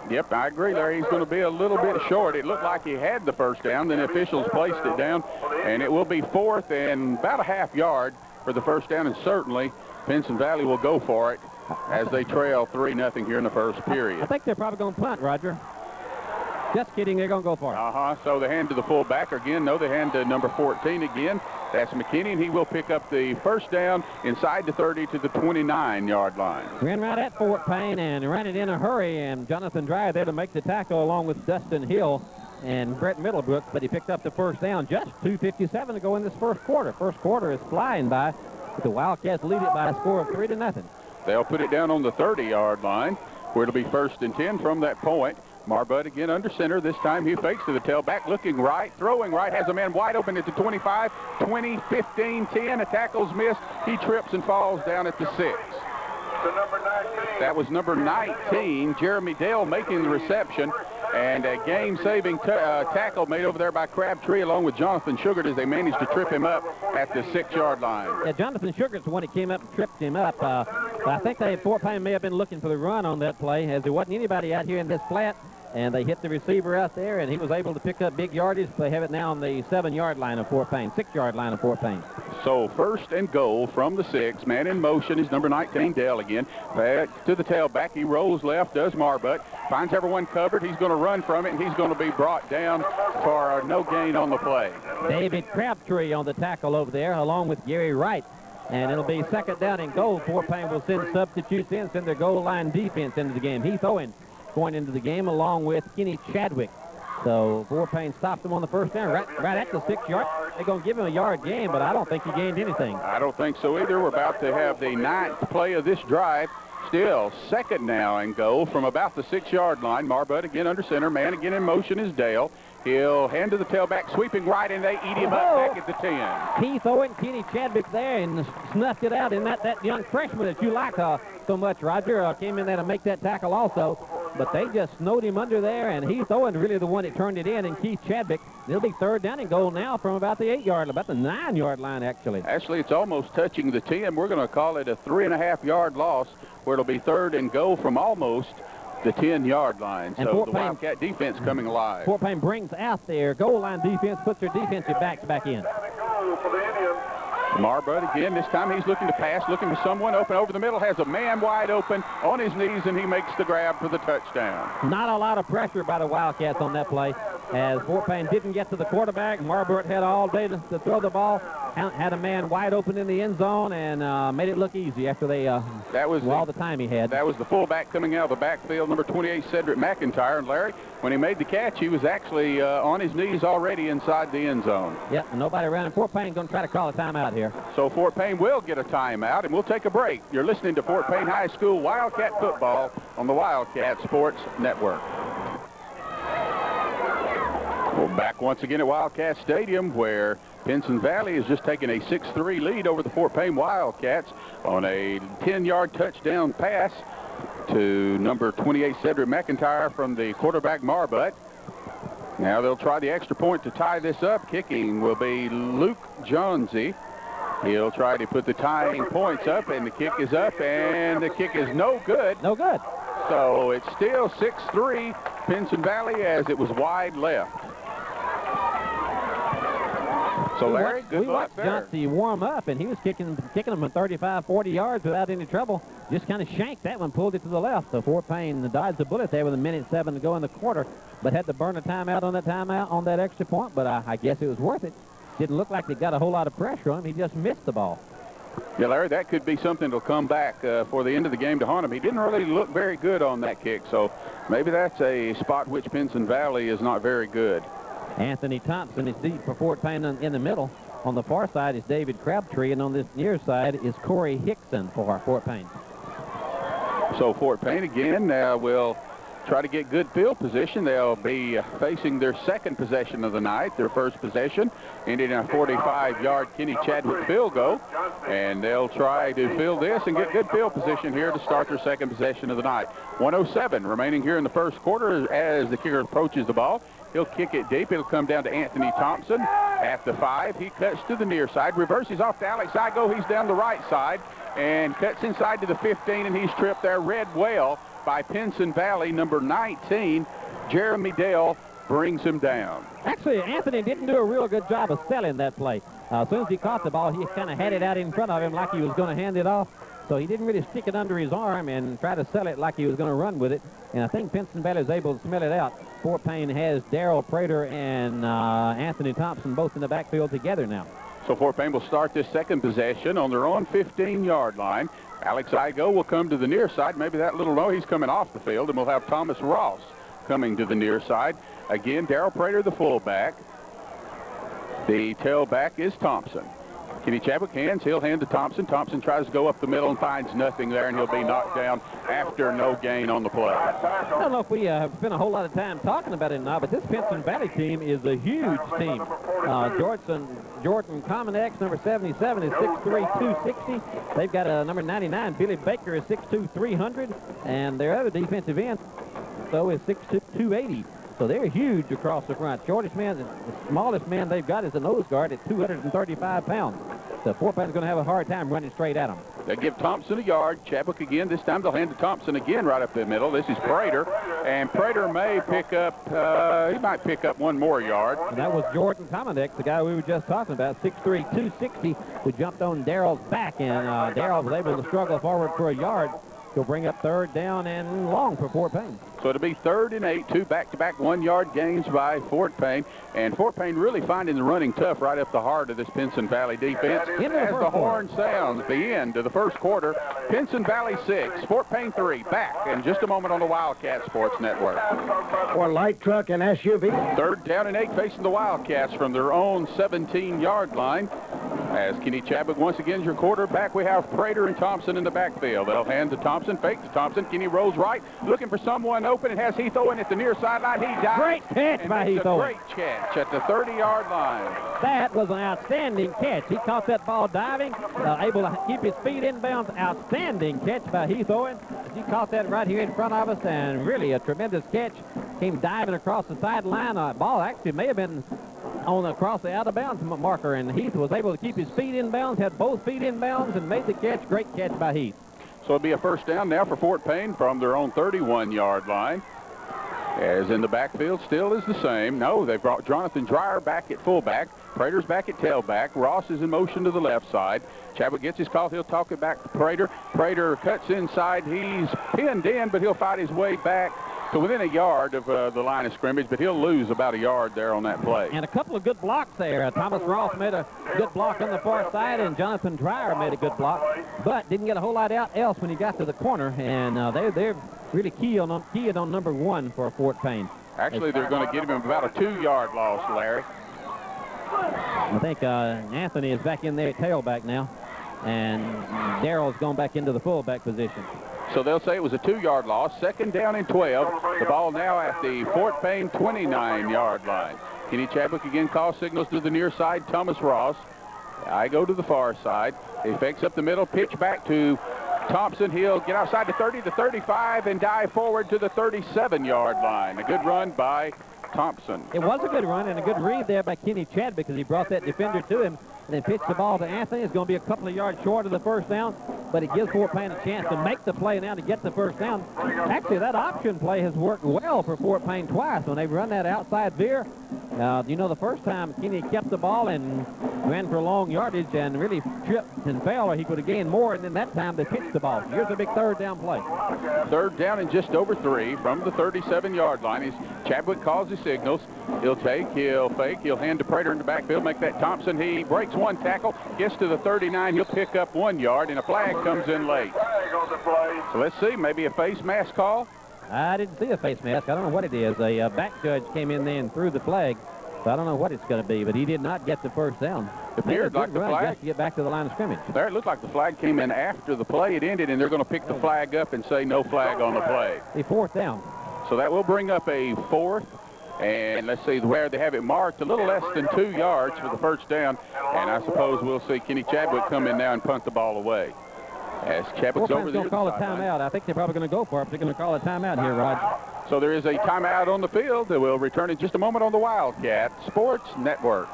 Yep, I agree, Larry. He's going to be a little bit short. It looked like he had the first down. Then the officials placed it down, and it will be 4th and about a half yard for the first down. And certainly Pinson Valley will go for it as they trail 3-0 here in the first period. I think they're probably going to punt, Roger. Just kidding, they're going to go for it. So they hand to the fullback again. No, they hand to number 14 again. That's McKinney, and he will pick up the first down inside the 30 to the 29-yard line. Ran right at Fort Payne and ran it in a hurry, and Jonathan Dreyer there to make the tackle along with Dustin Hill and Brett Middlebrook, but he picked up the first down. Just 2:57 to go in this first quarter. First quarter is flying by, but the Wildcats lead it by a score of 3-0. They'll put it down on the 30-yard line, where it'll be 1st and 10 from that point. Marbut again under center. This time he fakes to the tailback, looking right, throwing right, has a man wide open at the 25, 20, 15, 10. A tackle's missed. He trips and falls down at the 6. That was number 19, Jeremy Dale, making the reception. And a game-saving tackle made over there by Crabtree along with Jonathan Sugar as they managed to trip him up at the 6-yard line. Yeah, Jonathan Sugar's the one that came up and tripped him up. But I think Fort Payne may have been looking for the run on that play, as there wasn't anybody out here in this flat. And they hit the receiver out there, and he was able to pick up big yardage. They have it now on the 7-yard line of Fort Payne, 6-yard line of Fort Payne. So 1st and goal from the 6. Man in motion is number 19, Dale again. Back to the tailback. He rolls left, does Marbut. Finds everyone covered. He's going to run from it, and he's going to be brought down for no gain on the play. David Crabtree on the tackle over there, along with Gary Wright. And it'll be 2nd down and goal. Fort Payne will send substitutes in, send their goal line defense into the game. Heath Owen going into the game along with Kenny Chadwick. So Fort Payne stopped him on the first down right at the 6-yard. They're going to give him a yard gain, but I don't think he gained anything. I don't think so either. We're about to have the 9th play of this drive. Still 2nd now and goal from about the 6-yard line. Marbut again under center. Man again in motion is Dale. He'll hand to the tailback, sweeping right, and they eat him up back at the 10. Keith Owen, Kenny Chadwick there, and snuffed it out. And that young freshman that you like so much, Roger, came in there to make that tackle also. But they just snowed him under there, and Heath Owen really the one that turned it in, and Keith Chadwick. It'll be 3rd down and goal now from about the 8-yard, about the 9-yard line, actually. Actually, it's almost touching the 10. We're going to call it a 3.5-yard loss, where it'll be 3rd and goal from almost the 10-yard line. And so the Wildcat defense coming alive. Fort Payne brings out their goal line defense, puts their defensive backs back in. Marbut again. This time he's looking to pass, looking for someone open over the middle. Has a man wide open on his knees, and he makes the grab for the touchdown. Not a lot of pressure by the Wildcats on that play, as Fort Payne didn't get to the quarterback. Marbut had all day to throw the ball. Had a man wide open in the end zone and made it look easy after they all the time he had. That was the fullback coming out of the backfield, number 28, Cedric McIntyre. And Larry, when he made the catch, he was actually on his knees already inside the end zone. Yep, nobody around. And Fort Payne going to try to call a timeout here. So Fort Payne will get a timeout, and we'll take a break. You're listening to Fort Payne High School Wildcat football on the Wildcat Sports Network. We're back once again at Wildcat Stadium, where Pinson Valley has just taken a 6-3 lead over the Fort Payne Wildcats on a 10-yard touchdown pass to number 28, Cedric McIntyre, from the quarterback Marbut. Now they'll try the extra point to tie this up. Kicking will be Luke Jonesy. He'll try to put the tying points up, and the kick is up, and the kick is no good. No good. So it's still 6-3 Pinson Valley, as it was wide left. So Larry, good luck there. Johnson warm up, and he was kicking them at 35, 40 yards without any trouble. Just kind of shanked that one, pulled it to the left. So Fort Payne dodged the bullet there with 1:07 to go in the quarter, but had to burn a timeout on that extra point. But I guess it was worth it. Didn't look like they got a whole lot of pressure on him. He just missed the ball. Yeah, Larry, that could be something that'll come back for the end of the game to haunt him. He didn't really look very good on that kick, so maybe that's a spot which Pinson Valley is not very good. Anthony Thompson is deep for Fort Payne in the middle. On the far side is David Crabtree, and on this near side is Corey Hickson for Fort Payne. So Fort Payne again will try to get good field position. They'll be facing their second possession of the night. Their first possession ended in a 45-yard Kenny Chadwick field goal. And they'll try to fill this and get good field position here to start their second possession of the night. 1:07 remaining here in the first quarter as the kicker approaches the ball. He'll kick it deep. It'll come down to Anthony Thompson at the 5. He cuts to the near side, reverses off to Alex Igo. He's down the right side and cuts inside to the 15, and he's tripped there red well by Pinson Valley. Number 19, Jeremy Dale, brings him down. Actually, Anthony didn't do a real good job of selling that play. As soon as he caught the ball, he kind of had it out in front of him like he was going to hand it off. So he didn't really stick it under his arm and try to sell it like he was going to run with it. And I think Pinson Valley is able to smell it out. Fort Payne has Darrell Prater and Anthony Thompson both in the backfield together now. So Fort Payne will start this second possession on their own 15-yard line. Alex Igo will come to the near side. Maybe that little low, he's coming off the field, and we'll have Thomas Ross coming to the near side. Again, Darrell Prater, the fullback. The tailback is Thompson. Kenny Chadwick hands. He'll hand to Thompson. Thompson tries to go up the middle and finds nothing there, and he'll be knocked down after no gain on the play. I don't know if we have spent a whole lot of time talking about it now, but this Pinson Valley team is a huge team. Jordan Cominex, number 77, is 6'3", 260. They've got a number 99, Billy Baker, is 6'2", 300. And their other defensive end, though, is 6'2", 280. So they're huge across the front. Shortest man, the smallest man they've got is a nose guard at 235 pounds. So Fort Payne's going to have a hard time running straight at them. They give Thompson a yard. Chadwick again. This time they'll hand to Thompson again right up the middle. This is Prater. And Prater may pick up, he might pick up one more yard. And that was Jordan Cominex, the guy we were just talking about, 6'3", 260, who jumped on Darrell's back. And Darrell was able to struggle forward for a yard. He'll bring up third down and long for Fort Payne. So it'll be 3rd and 8, 2 back-to-back 1-yard gains by Fort Payne. And Fort Payne really finding the running tough right up the heart of this Pinson Valley defense. As the horn sounds, the end of the first quarter, Pinson Valley 6, Fort Payne 3. Back in just a moment on the Wildcat Sports Network. For light truck and SUV. 3rd down and 8 facing the Wildcats from their own 17-yard line. As Kenny Chadwick once again is your quarterback, we have Prater and Thompson in the backfield. They'll hand to Thompson, fake to Thompson. Kenny rolls right, looking for someone open. It has Heath Owen at the near sideline. He dives. Great catch by Heath Owen. Great catch at the 30-yard line. That was an outstanding catch. He caught that ball diving, able to keep his feet in bounds. Outstanding catch by Heath Owen. He caught that right here in front of us, and really a tremendous catch. Came diving across the sideline. Ball actually may have been across the out-of-bounds marker, and Heath was able to keep his feet in bounds, had both feet in bounds, and made the catch. Great catch by Heath. So it'll be a first down now for Fort Payne from their own 31-yard line. As in the backfield still is the same. No, they've brought Jonathan Dreyer back at fullback. Prater's back at tailback. Ross is in motion to the left side. Chadwick gets his call. He'll talk it back to Prater. Prater cuts inside. He's pinned in, but he'll fight his way back to within a yard of the line of scrimmage, but he'll lose about a yard there on that play. And a couple of good blocks there. Thomas Ross made a good block on the far side, and Jonathan Dreyer made a good block, but didn't get a whole lot else when he got to the corner, and they're really keying on number 1 for Fort Payne. Actually, they're going to get him about a 2-yard loss, Larry. I think Anthony is back in there at tailback now, and Darrell's gone back into the fullback position. So they'll say it was a 2-yard loss. 2nd down and 12. The ball now at the Fort Payne 29-yard line. Kenny Chadwick again calls signals to the near side. Thomas Ross. I go to the far side. He fakes up the middle. Pitch back to Thompson. He'll get outside the 30, the 35, and dive forward to the 37-yard line. A good run by Thompson. It was a good run and a good read there by Kenny Chadwick because he brought that defender to him and then pitched the ball to Anthony. It's going to be a couple of yards short of the first down, but it gives Fort Payne a chance to make the play now to get the first down. Actually, that option play has worked well for Fort Payne twice when they've run that outside veer. You know, the first time Kenny kept the ball and ran for long yardage and really tripped and fell, or he could have gained more, and then that time they pitched the ball. Here's a big 3rd down play. 3rd down and just over 3 from the 37-yard line. As Chadwick calls his signals, he'll take, he'll fake, he'll hand to Prater in the backfield, make that Thompson. He breaks 1 tackle, gets to the 39, he'll pick up 1 yard, and a flag comes in late. So let's see, maybe a face mask call? I didn't see a face mask. I don't know what it is. A back judge came in there and threw the flag. So I don't know what it's going to be, but he did not get the first down. It appeared like the flag. Just to get back to the line of scrimmage. There, it looked like the flag came in after the play had ended, and they're going to pick the flag up and say no flag on the play. The 4th down. So that will bring up a 4th. And let's see where they have it marked, a little less than 2 yards for the first down. And I suppose we'll see Kenny Chadwick come in now and punt the ball away. As Chadwick's over there. Going to call a timeout. I think they're probably going to go for it. They're going to call a timeout here, Rod. So there is a timeout on the field that will return in just a moment on the Wildcat Sports Network.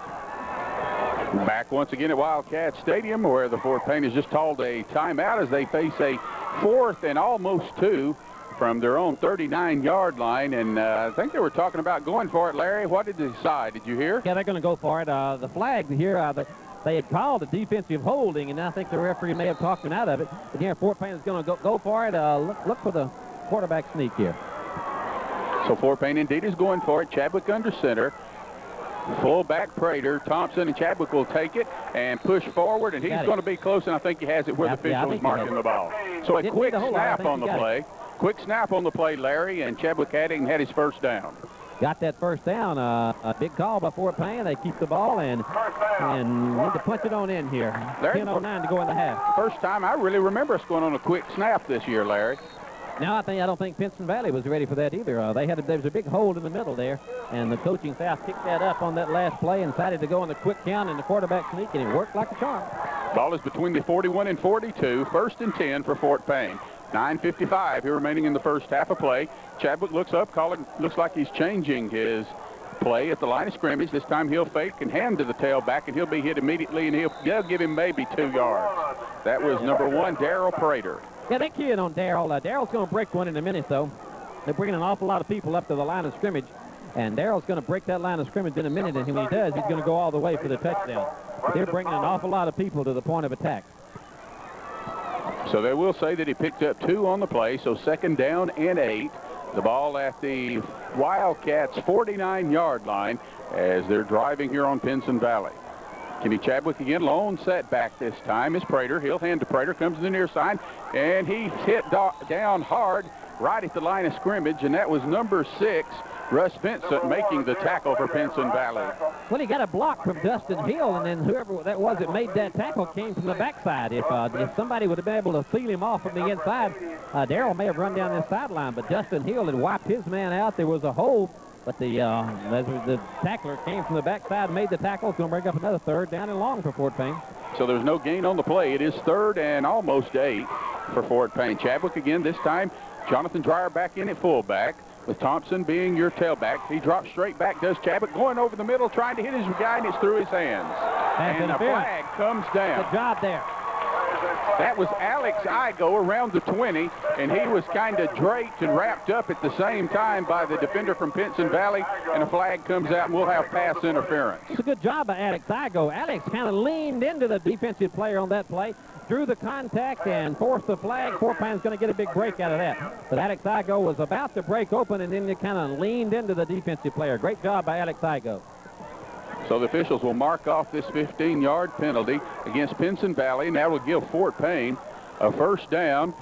Back once again at Wildcat Stadium, where the Fort Payne has just called a timeout as they face a 4th and almost 2 from their own 39-yard line. And I think they were talking about going for it, Larry. What did they decide? Did you hear? Yeah, they're going to go for it. The flag here, they had called a defensive holding, and I think the referee may have talked him out of it. But here, Fort Payne is going to go for it. Look for the quarterback sneak here. So Fort Payne indeed is going for it. Chadwick under center. Fullback Prater, Thompson, and Chadwick will take it and push forward, and he's going to be close, and I think he has it where the official is marking the ball. So a quick snap on the play. Quick snap on the play, Larry, and Chadwick had his first down. Got that first down. A big call by Fort Payne. They keep the ball and need to punch it on in here. 10:09 to go in the half. First time I really remember us going on a quick snap this year, Larry. Now I don't think Pinson Valley was ready for that either. There was a big hole in the middle there, and the coaching staff picked that up on that last play and decided to go on the quick count and the quarterback sneak, and it worked like a charm. Ball is between the 41 and 42. 1st and 10 for Fort Payne. 9:55 here remaining in the first half of play. Chadwick looks up, looks like he's changing his play at the line of scrimmage. This time he'll fake and hand to the tailback, and he'll be hit immediately, and they'll give him maybe 2 yards. That was number 1, Darrell Prater. Yeah, that kid on Darrell. Darrell's going to break one in a minute, though. They're bringing an awful lot of people up to the line of scrimmage, and Darrell's going to break that line of scrimmage in a minute, and when he does, he's going to go all the way for the touchdown. They're bringing an awful lot of people to the point of attack. So they will say that he picked up 2 on the play, so 2nd down and 8. The ball at the Wildcats' 49-yard line as they're driving here on Pinson Valley. Kenny Chadwick again, lone setback this time is Prater. He'll hand to Prater, comes to the near side, and he's hit down hard right at the line of scrimmage, and that was number 6, Russ Vincent, making the tackle for Pinson Valley. Well, he got a block from Dustin Hill, and then whoever that was that made that tackle came from the backside. If somebody would have been able to feel him off from the inside, Darrell may have run down this sideline, but Dustin Hill had wiped his man out. There was a hole, but the tackler came from the backside, made the tackle. It's going to bring up another 3rd down and long for Fort Payne. So there's no gain on the play. It is 3rd and almost 8 for Fort Payne. Chadwick again, this time Jonathan Dreyer back in at fullback, with Thompson being your tailback. He drops straight back, does Chadwick, going over the middle, trying to hit his guy, and it's through his hands. And the flag comes down. Good job there. That was Alex Igo around the 20, and he was kind of draped and wrapped up at the same time by the defender from Pinson Valley, and a flag comes out, and we'll have pass interference. It's a good job by Alex Igo. Alex kind of leaned into the defensive player on that play, drew the contact, and forced the flag. Fort Payne's going to get a big break out of that. But Alex Igo was about to break open, and then he kind of leaned into the defensive player. Great job by Alex Igo. So the officials will mark off this 15-yard penalty against Pinson Valley, and that will give Fort Payne a 1st down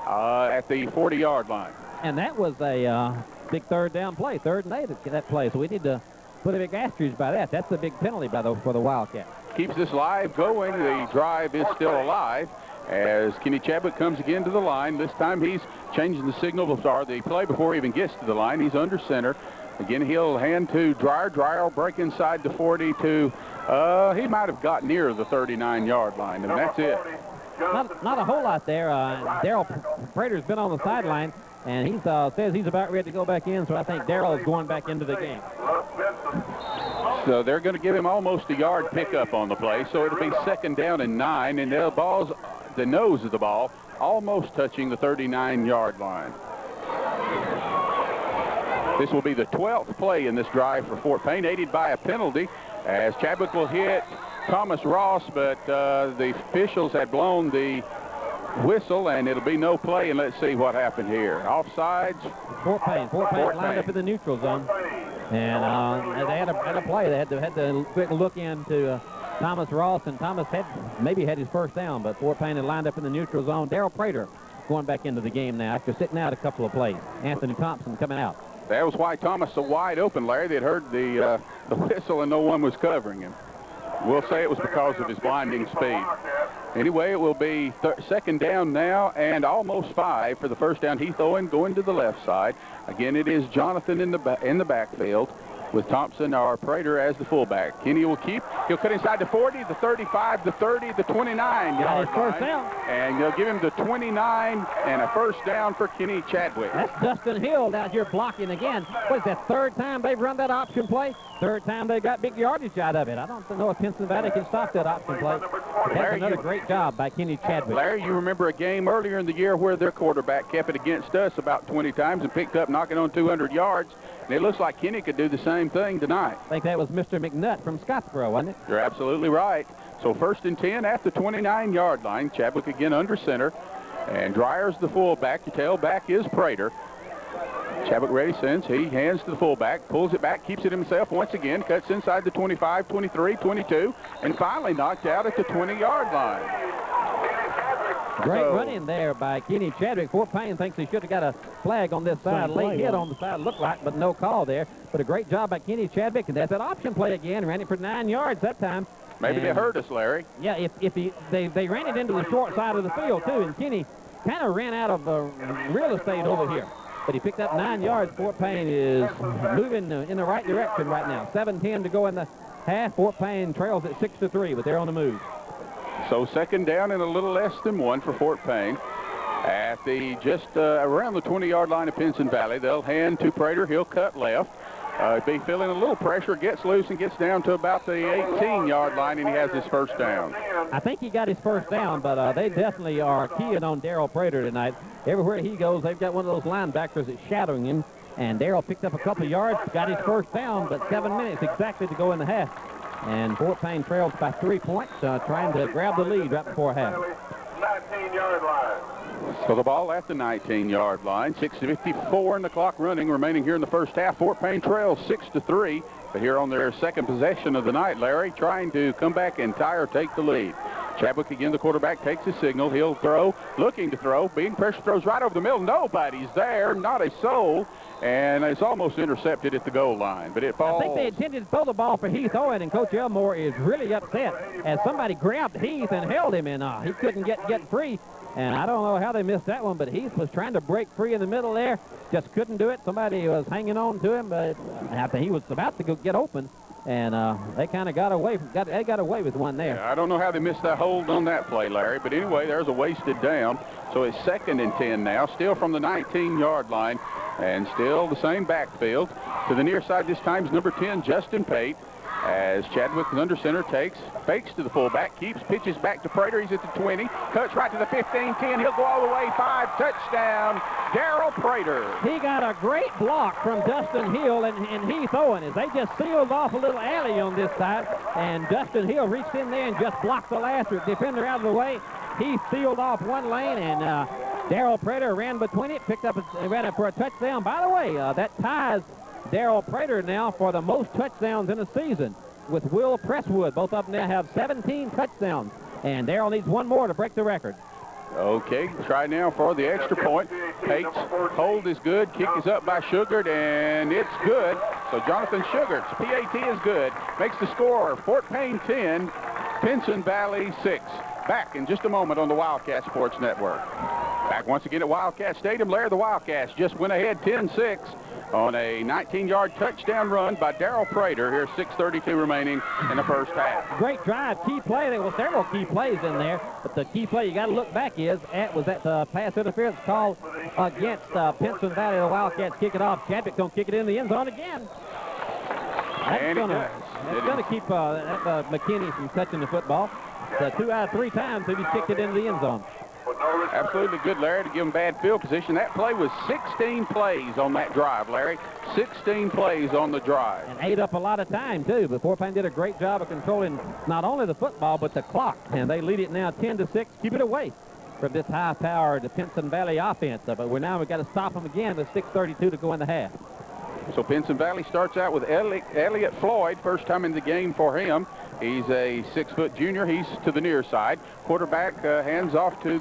at the 40-yard line. And that was a big 3rd down play, 3rd and 8 at that play. So we need to put a big asterisk by that. That's a big penalty for the Wildcats. Keeps this live going. The drive is still alive as Kenny Chadwick comes again to the line. This time he's changing the signal or the play before he even gets to the line. He's under center. Again, he'll hand to Dreyer. Dreyer will break inside the 42. He might have got near the 39-yard line, and that's it. Not a whole lot there. Darrell Prater's been on the sideline, and he says he's about ready to go back in, so I think Darrell's going back into the game. So they're going to give him almost a yard pickup on the play, so it'll be 2nd down and 9, and the nose of the ball almost touching the 39-yard line. This will be the 12th play in this drive for Fort Payne, aided by a penalty, as Chadwick will hit Thomas Ross, but the officials had blown the whistle, and it'll be no play, and let's see what happened here. Offsides. Fort Payne lined up in the neutral zone, and they had a play. They had to quick look into Thomas Ross, and Thomas maybe had his 1st down, but Fort Payne had lined up in the neutral zone. Darrell Prater going back into the game now after sitting out a couple of plays. Anthony Thompson coming out. That was why Thomas so wide open, Larry. They'd heard the whistle and no one was covering him. We'll say it was because of his blinding speed. Anyway, it will be 2nd down now and almost 5 for the 1st down. Heath Owen going to the left side. Again, it is Jonathan in the backfield with Thompson or Prater as the fullback. Kenny will keep. He'll cut inside the 40, the 35, the 30, the 29-yard line. Down. And they'll give him the 29 and a 1st down for Kenny Chadwick. That's Dustin Hill down here blocking again. What is that, 3rd time they've run that option play? 3rd time they got big yardage out of it. I don't know if Pinson Valley can stop that option play. That's another great job by Kenny Chadwick. Larry, you remember a game earlier in the year where their quarterback kept it against us about 20 times and picked up knocking on 200 yards. And it looks like Kenny could do the same thing tonight. I think that was Mr. McNutt from Scottsboro, wasn't it? You're absolutely right. So 1st and 10 at the 29-yard line. Chadwick again under center. And Dryer's the fullback. Your tailback is Prater. Chadwick ready sends. He hands to the fullback, pulls it back, keeps it himself once again, cuts inside the 25, 23, 22, and finally knocked out at the 20-yard line. Great running there by Kenny Chadwick. Fort Payne thinks he should have got a flag on this side. Late hit on the side, looked like, but no call there. But a great job by Kenny Chadwick, and that's that option play again. Ran it for 9 yards that time. Maybe they hurt us, Larry. Yeah, they ran it into the short side of the field, too, and Kenny kind of ran out of real estate over here. But he picked up 9 yards. Fort Payne is moving in the right direction right now. 7:10 to go in the half. Fort Payne trails at 6-3, but they're on the move. So 2nd down and a little less than 1 for Fort Payne. At the just around the 20-yard line of Pinson Valley, they'll hand to Prater. He'll cut left. Be feeling a little pressure, gets loose and gets down to about the 18-yard line, and he has his first down. I think he got his first down, but they definitely are keying on Darrell Prater tonight. Everywhere he goes, they've got one of those linebackers that's shadowing him, and Darrell picked up a couple of yards, got his first down, but 7 minutes exactly to go in the half. And Fort Payne trails by 3 points, trying to grab the lead right before half. 19-yard line. So the ball at the 19-yard line. 6:54 in the clock running remaining here in the first half. Fort Payne trails 6-3. But here on their second possession of the night, Larry, trying to come back and tie or take the lead. Chadwick again, the quarterback, takes his signal. He'll throw, looking to throw. Being pressure, throws right over the middle. Nobody's there, not a soul. And it's almost intercepted at the goal line, but it falls. I think they intended to throw the ball for Heath Owen, and Coach Elmore is really upset as somebody grabbed Heath and held him, and he couldn't get free. And I don't know how they missed that one, but Heath was trying to break free in the middle there. Just couldn't do it. Somebody was hanging on to him, but after he was about to go get open, and they kind of got away with one there. Yeah, I don't know how they missed that hold on that play, Larry, but anyway, there's a wasted down. So it's 2nd and 10 now, still from the 19-yard line, and still the same backfield. To the near side this time is number 10, Justin Pate. As Chadwick under center fakes to the fullback, pitches back to Prater. He's at the 20, cuts right to the 15, 10. He'll go all the way, 5, touchdown, Darrell Prater. He got a great block from Dustin Hill and Heath Owen as they just sealed off a little alley on this side, and Dustin Hill reached in there and just blocked the last defender out of the way. He sealed off one lane, and Darrell Prater ran between it, ran up for a touchdown. By the way, that ties Darrell Prater now for the most touchdowns in a season with Will Presswood. Both of them now have 17 touchdowns, and Darrell needs one more to break the record. Okay, try now for the extra point. Pate's hold is good. Kick is up by Sugart, and it's good. So Jonathan Sugart's PAT is good. Makes the score Fort Payne 10, Pinson Valley 6. Back in just a moment on the Wildcat Sports Network. Back once again at Wildcat Stadium. Larry, the Wildcats just went ahead 10-6 on a 19-yard touchdown run by Darrell Prater. Here's 6:32 remaining in the first half. Great drive, key play. There were several key plays in there, but the key play you got to look back was that pass interference call against Pinson Valley. The Wildcats kick it off. Chadwick going to kick it in the end zone again. That's going to keep McKinney from touching the football. 2 out of 3 times he kicked it into the end zone. Absolutely good, Larry, to give him bad field position. That play was 16 plays on that drive, Larry. 16 plays on the drive. And ate up a lot of time, too. But Fort Payne did a great job of controlling not only the football, but the clock. And they lead it now 10-6. Keep it away from this high-powered Pinson Valley offense. But we've got to stop them again with 6:32 to go in the half. So Pinson Valley starts out with Elliott Floyd, first time in the game for him. He's a 6-foot junior. He's to the near side. Quarterback hands off to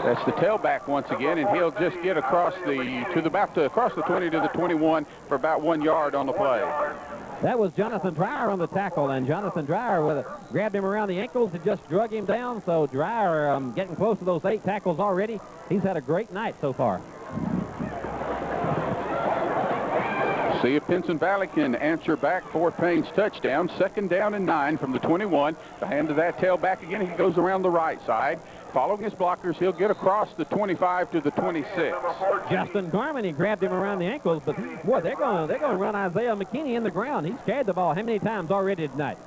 that's the tailback once again, and he'll just get across across the 20 to the 21 for about 1 yard on the play. That was Jonathan Dreyer on the tackle, and Jonathan Dreyer grabbed him around the ankles and just drug him down. So Dreyer getting close to those 8 tackles already. He's had a great night so far. See if Pinson Valley can answer back Fort Payne's touchdown. 2nd down and 9 from the 21. The hand of that tailback again. He goes around the right side. Following his blockers, he'll get across the 25 to the 26. Justin Garman, he grabbed him around the ankles, but boy, they're going to run Isaiah McKinney in the ground. He's carried the ball how many times already tonight?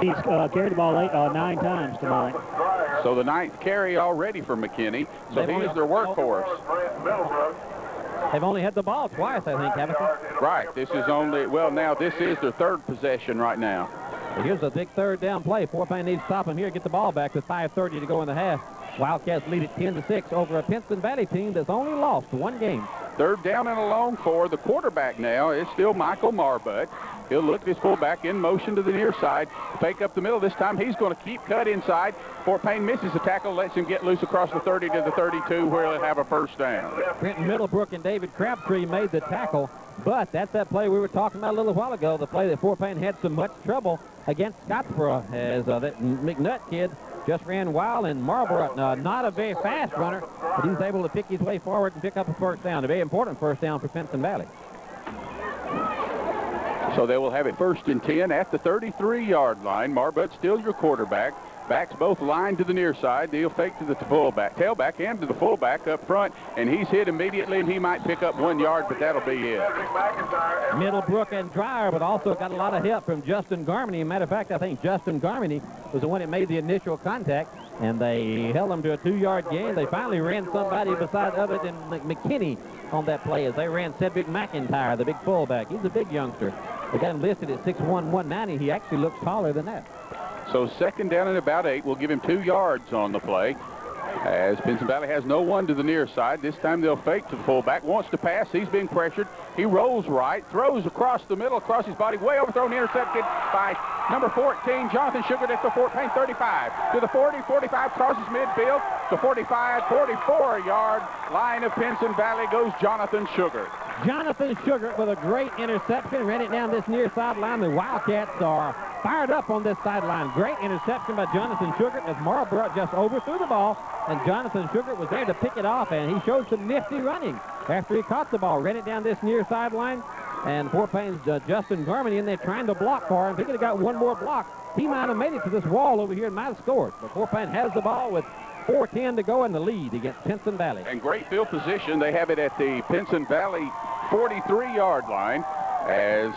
He's carried the ball 9 times tonight. So the 9th carry already for McKinney. So he's their workhorse. They've only had the ball twice, I think, haven't they? Right. This is now this is their 3rd possession right now. But here's a big third down play. Fort Payne needs to stop him here, get the ball back with 5:30 to go in the half. Wildcats lead it 10-6 over a Pinson Valley team that's only lost one game. Third down and a long for the quarterback now is still Michael Marbutt. He'll look at his fullback in motion to the near side. Fake up the middle. This time he's going to keep cut inside. Fort Payne misses the tackle, lets him get loose across the 30 to the 32 where he'll have a first down. Brenton Middlebrook and David Crabtree made the tackle, but that's that play we were talking about a little while ago, the play that Fort Payne had so much trouble against Scottsboro, as that McNutt kid just ran wild, and Marlborough, not a very fast runner, but he's able to pick his way forward and pick up a first down, a very important first down for Pinson Valley. So they will have it 1st and 10 at the 33-yard line. Marbutt still your quarterback. Backs both lined to the near side. They'll fake to the fullback, tailback, and to the fullback up front, and he's hit immediately, and he might pick up 1 yard, but that'll be it. Middlebrook and Dreyer, but also got a lot of help from Justin Garmany. Matter of fact, I think Justin Garmany was the one that made the initial contact, and they held him to a 2-yard gain. They finally ran somebody beside other than McKinney on that play as they ran Cedric McIntyre, the big fullback. He's a big youngster. They got him listed at 6'1", 190. He actually looks taller than that. So 2nd down and about 8. We'll give him 2 yards on the play. As Pinson Valley has no one to the near side. This time they'll fake to the fullback. Wants to pass. He's being pressured. He rolls right. Throws across the middle, across his body. Way overthrown, intercepted by number 14, Jonathan Sugar at the Fort Payne 35. To the 40, 45, crosses midfield. To 45, 44-yard line of Pinson Valley goes Jonathan Sugar. Jonathan Sugar with a great interception. Ran it down this near sideline. The Wildcats are fired up on this sideline. Great interception by Jonathan Sugar as Marlborough just overthrew the ball, and Jonathan Sugar was there to pick it off, and he showed some nifty running after he caught the ball. Ran it down this near sideline, and Fort Payne's Justin Garmany in there trying to block for him. If he could have got one more block, he might have made it to this wall over here and might have scored. But Fort Payne has the ball with 4:10 to go in the lead against Pinson Valley. And great field position. They have it at the Pinson Valley 43-yard line as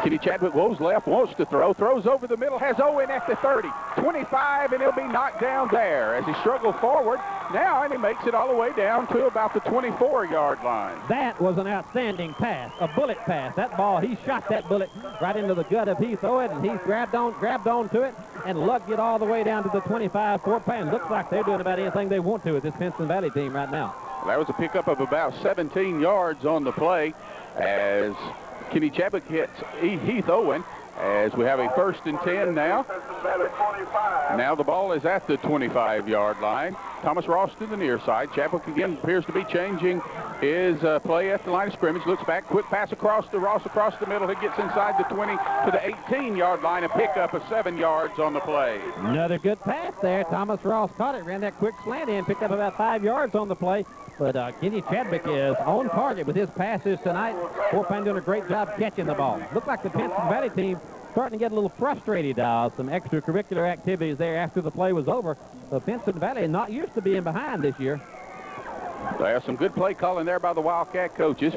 Kenny Chadwick goes left, wants to throw, throws over the middle, has Owen at the 30, 25, and he'll be knocked down there as he struggles forward now, and he makes it all the way down to about the 24-yard line. That was an outstanding pass, a bullet pass. That ball, he shot that bullet right into the gut of Heath Owen, and he grabbed on to it and lugged it all the way down to the 25. Fort Payne looks like they're doing about anything they want to with this Pinson Valley team right now. Well, that was a pickup of about 17 yards on the play as Kenny Chadwick hits Heath Owen as we have a 1st and 10 now. Now the ball is at the 25-yard line. Thomas Ross to the near side. Chadwick again appears to be changing his play at the line of scrimmage. Looks back, quick pass across to Ross across the middle. He gets inside the 20 to the 18-yard line and pick up a 7 yards on the play. Another good pass there. Thomas Ross caught it, ran that quick slant in, picked up about 5 yards on the play. But Kenny Chadwick is on target with his passes tonight. Fort Payne doing a great job catching the ball. Looked like the Pinson Valley team starting to get a little frustrated. Some extracurricular activities there after the play was over. Pinson Valley not used to being behind this year. There's some good play calling there by the Wildcat coaches.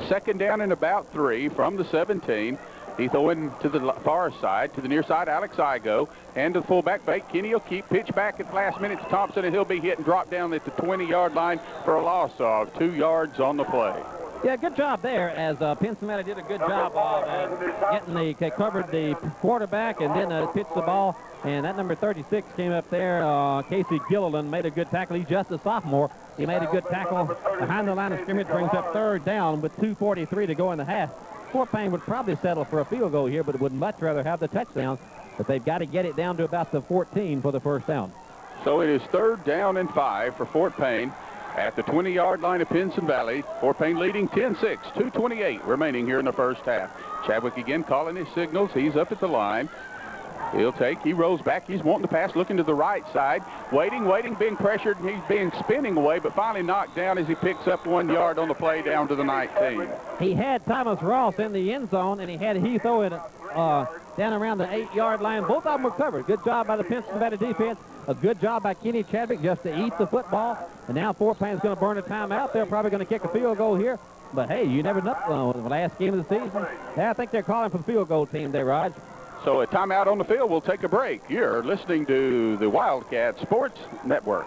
2nd down and about 3 from the 17. Heath Owen to the far side, to the near side, Alex Igo, and to the fullback fake. Kenny will keep pitch back at the last minute to Thompson, and he'll be hit and dropped down at the 20-yard line for a loss of 2 yards on the play. Yeah, good job there as Pinson Valley did a good job of they covered the quarterback and then pitched the ball. And that number 36 came up there. Casey Gilliland made a good tackle. He's just a sophomore. He made a good tackle behind the line of scrimmage, brings up 3rd down with 2:43 to go in the half. Fort Payne would probably settle for a field goal here, but would much rather have the touchdown. But they've got to get it down to about the 14 for the first down. So it is 3rd down and 5 for Fort Payne at the 20-yard line of Pinson Valley. Fort Payne leading 10-6, 2:28 remaining here in the first half. Chadwick again calling his signals. He's up at the line. He'll take, he rolls back, he's wanting to pass, looking to the right side, waiting, being pressured, and he's being spinning away, but finally knocked down as he picks up 1 yard on the play down to the 19. He had Thomas Ross in the end zone, and he had Heath Owen down around the 8-yard line. Both of them were covered. Good job by the Pinson Valley defense. A good job by Kenny Chadwick just to eat the football. And now Fort Payne's going to burn a timeout. They're probably going to kick a field goal here. But, hey, you never know. The last game of the season, I think they're calling for the field goal team there, Raj. So a timeout on the field. We'll take a break. You're listening to the Wildcat Sports Network.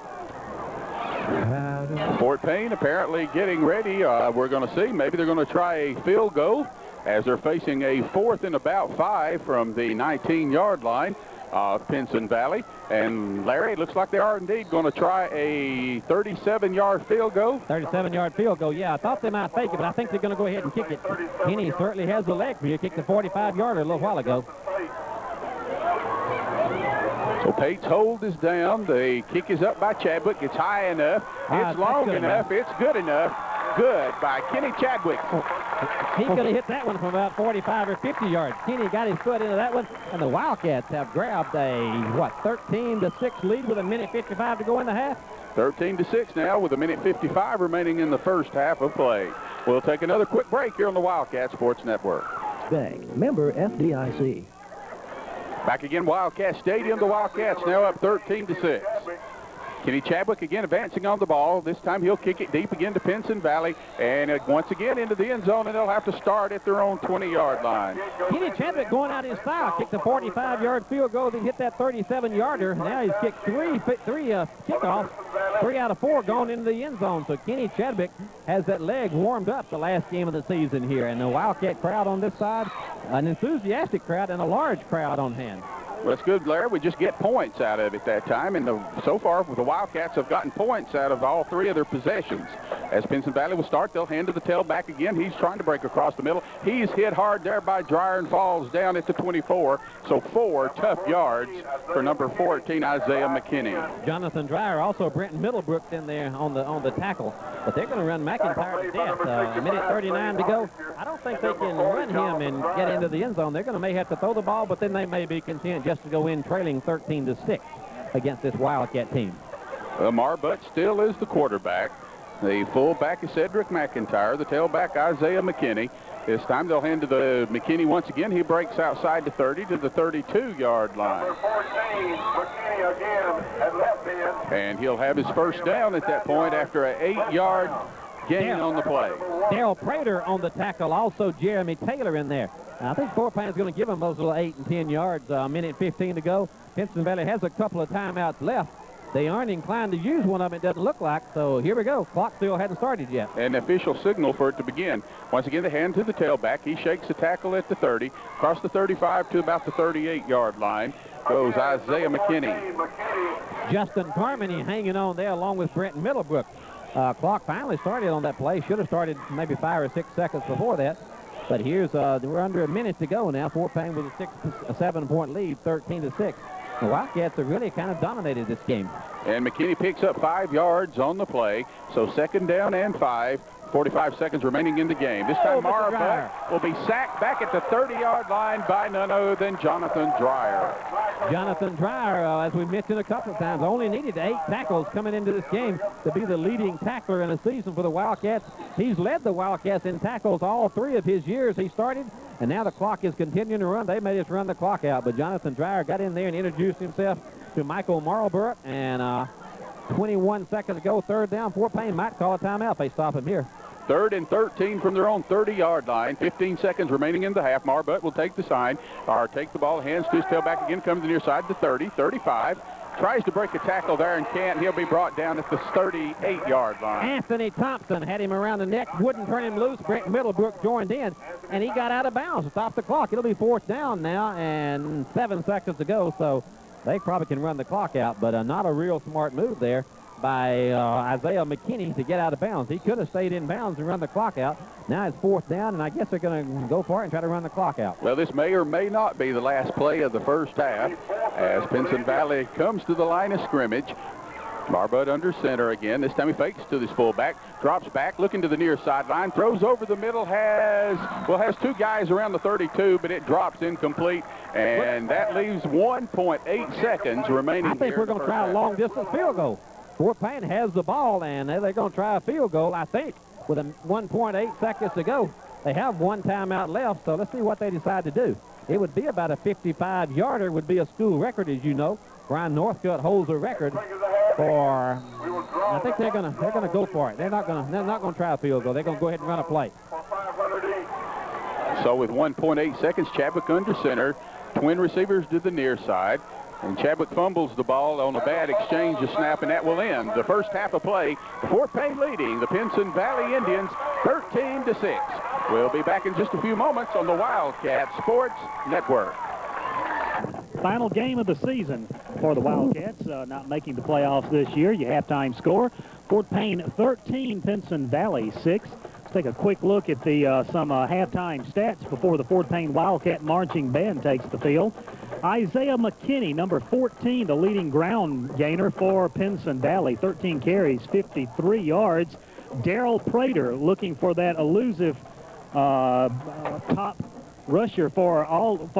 Fort Payne apparently getting ready. We're going to see. Maybe they're going to try a field goal as they're facing a 4th and about 5 from the 19-yard line of Pinson Valley. And Larry, it looks like they are indeed going to try a 37-yard field goal. 37-yard field goal, yeah. I thought they might fake it, but I think they're going to go ahead and kick it. Kenny certainly has the leg for you. Kicked the 45-yarder a little while ago. So Pate's hold is down. The kick is up by Chadwick. It's high enough. It's long enough. It's good enough. Good by Kenny Chadwick. He could have hit that one from about 45 or 50 yards. Kenny got his foot into that one, and the Wildcats have grabbed a, 13-6 lead with 1:55 to go in the half? 13-6 now with 1:55 remaining in the first half of play. We'll take another quick break here on the Wildcat Sports Network. Bank, member FDIC. Back again, Wildcat Stadium. The Wildcats now up 13-6. Kenny Chadwick again advancing on the ball. This time he'll kick it deep again to Pinson Valley. And once again into the end zone, and they'll have to start at their own 20-yard line. Kenny Chadwick going out in style. Kicked a 45-yard field goal, then hit that 37-yarder. Now he's kicked three kickoffs. 3 out of 4 going into the end zone. So Kenny Chadwick has that leg warmed up the last game of the season here. And the Wildcat crowd on this side, an enthusiastic crowd and a large crowd on hand. Well, that's good, Larry. We just get points out of it that time. And so far, the Wildcats have gotten points out of all 3 of their possessions. As Pinson Valley will start, they'll hand to the tailback again. He's trying to break across the middle. He's hit hard there by Dreyer and falls down at the 24. So 4 tough yards for number 14, Isaiah McKinney. Jonathan Dreyer, also Brenton Middlebrook in there on the tackle. But they're going to run McIntyre to death. 1:39 to go. I don't think they can run him and get into the end zone. They're going to may have to throw the ball, but then they may be content just to go in trailing 13-6 against this Wildcat team. Marbutt still is the quarterback. The fullback is Cedric McIntyre. The tailback, Isaiah McKinney. This time they'll hand to the McKinney once again. He breaks outside the 30 to the 32-yard line. And he'll have his first down at that point after an 8-yard gain on the play. Daryl Prater on the tackle, also Jeremy Taylor in there. I think Fort Payne's going to give them those little 8 and 10 yards. 1:15 to go. Pinson Valley has a couple of timeouts left. They aren't inclined to use one of them, it doesn't look like. So here we go. Clock still hadn't started yet. An official signal for it to begin. Once again, the hand to the tailback. He shakes the tackle at the 30. Across the 35 to about the 38-yard line goes Isaiah McKinney. Justin Carmody hanging on there along with Brenton Middlebrook. Clock finally started on that play. Should have started maybe 5 or 6 seconds before that. But here's, we're under a minute to go now. Fort Payne with a 7-point lead, 13-6. The Wildcats have really kind of dominated this game. And McKinney picks up 5 yards on the play. So 2nd down and 5. 45 seconds remaining in the game. This time Marbutt will be sacked back at the 30-yard line by none other than Jonathan Dreyer. Jonathan Dreyer, as we mentioned a couple of times, only needed 8 tackles coming into this game to be the leading tackler in the season for the Wildcats. He's led the Wildcats in tackles all 3 of his years he started, and now the clock is continuing to run. They may just run the clock out, but Jonathan Dreyer got in there and introduced himself to Michael Marlborough, and 21 seconds to go, 3rd down. Fort Payne might call a timeout if they stop him here. 3rd and 13 from their own 30-yard line. 15 seconds remaining in the half. Marbutt will take the sign, or take the ball, hands to his tailback again, comes to the near side to 30, 35. Tries to break a tackle there and can't. He'll be brought down at the 38-yard line. Anthony Thompson had him around the neck, wouldn't turn him loose. Brent Middlebrook joined in, and he got out of bounds to stop the clock. It'll be 4th down now and 7 seconds to go, so they probably can run the clock out, but not a real smart move there by Isaiah McKinney to get out of bounds. He could have stayed in bounds and run the clock out. Now it's 4th down, and I guess they're going to go for it and try to run the clock out. Well, this may or may not be the last play of the first half as Pinson Valley comes to the line of scrimmage. Marbutt under center again. This time he fakes to this fullback, drops back, looking to the near sideline, throws over the middle, has 2 guys around the 32, but it drops incomplete, and that leaves 1.8 seconds remaining. I think we're going to try a long-distance field goal. Fort Payne has the ball, and they're going to try a field goal, I think, with 1.8 seconds to go. They have 1 timeout left, so let's see what they decide to do. It would be about a 55-yarder, would be a school record, as you know. Brian Northcutt holds a record for. I think they're going to go for it. They're not going to try a field goal. They're going to go ahead and run a play. So with 1.8 seconds, Chadwick under center, twin receivers to the near side. And Chadwick fumbles the ball on a bad exchange of snap, and that will end the first half of play. Fort Payne leading the Pinson Valley Indians 13-6. We'll be back in just a few moments on the Wildcat Sports Network. Final game of the season for the Wildcats, not making the playoffs this year. Your halftime score, Fort Payne 13, Pinson Valley 6. Let's take a quick look at the some halftime stats before the Fort Payne Wildcat Marching Band takes the field. Isaiah McKinney, number 14, the leading ground gainer for Pinson Valley, 13 carries, 53 yards. Daryl Prater looking for that elusive top rusher for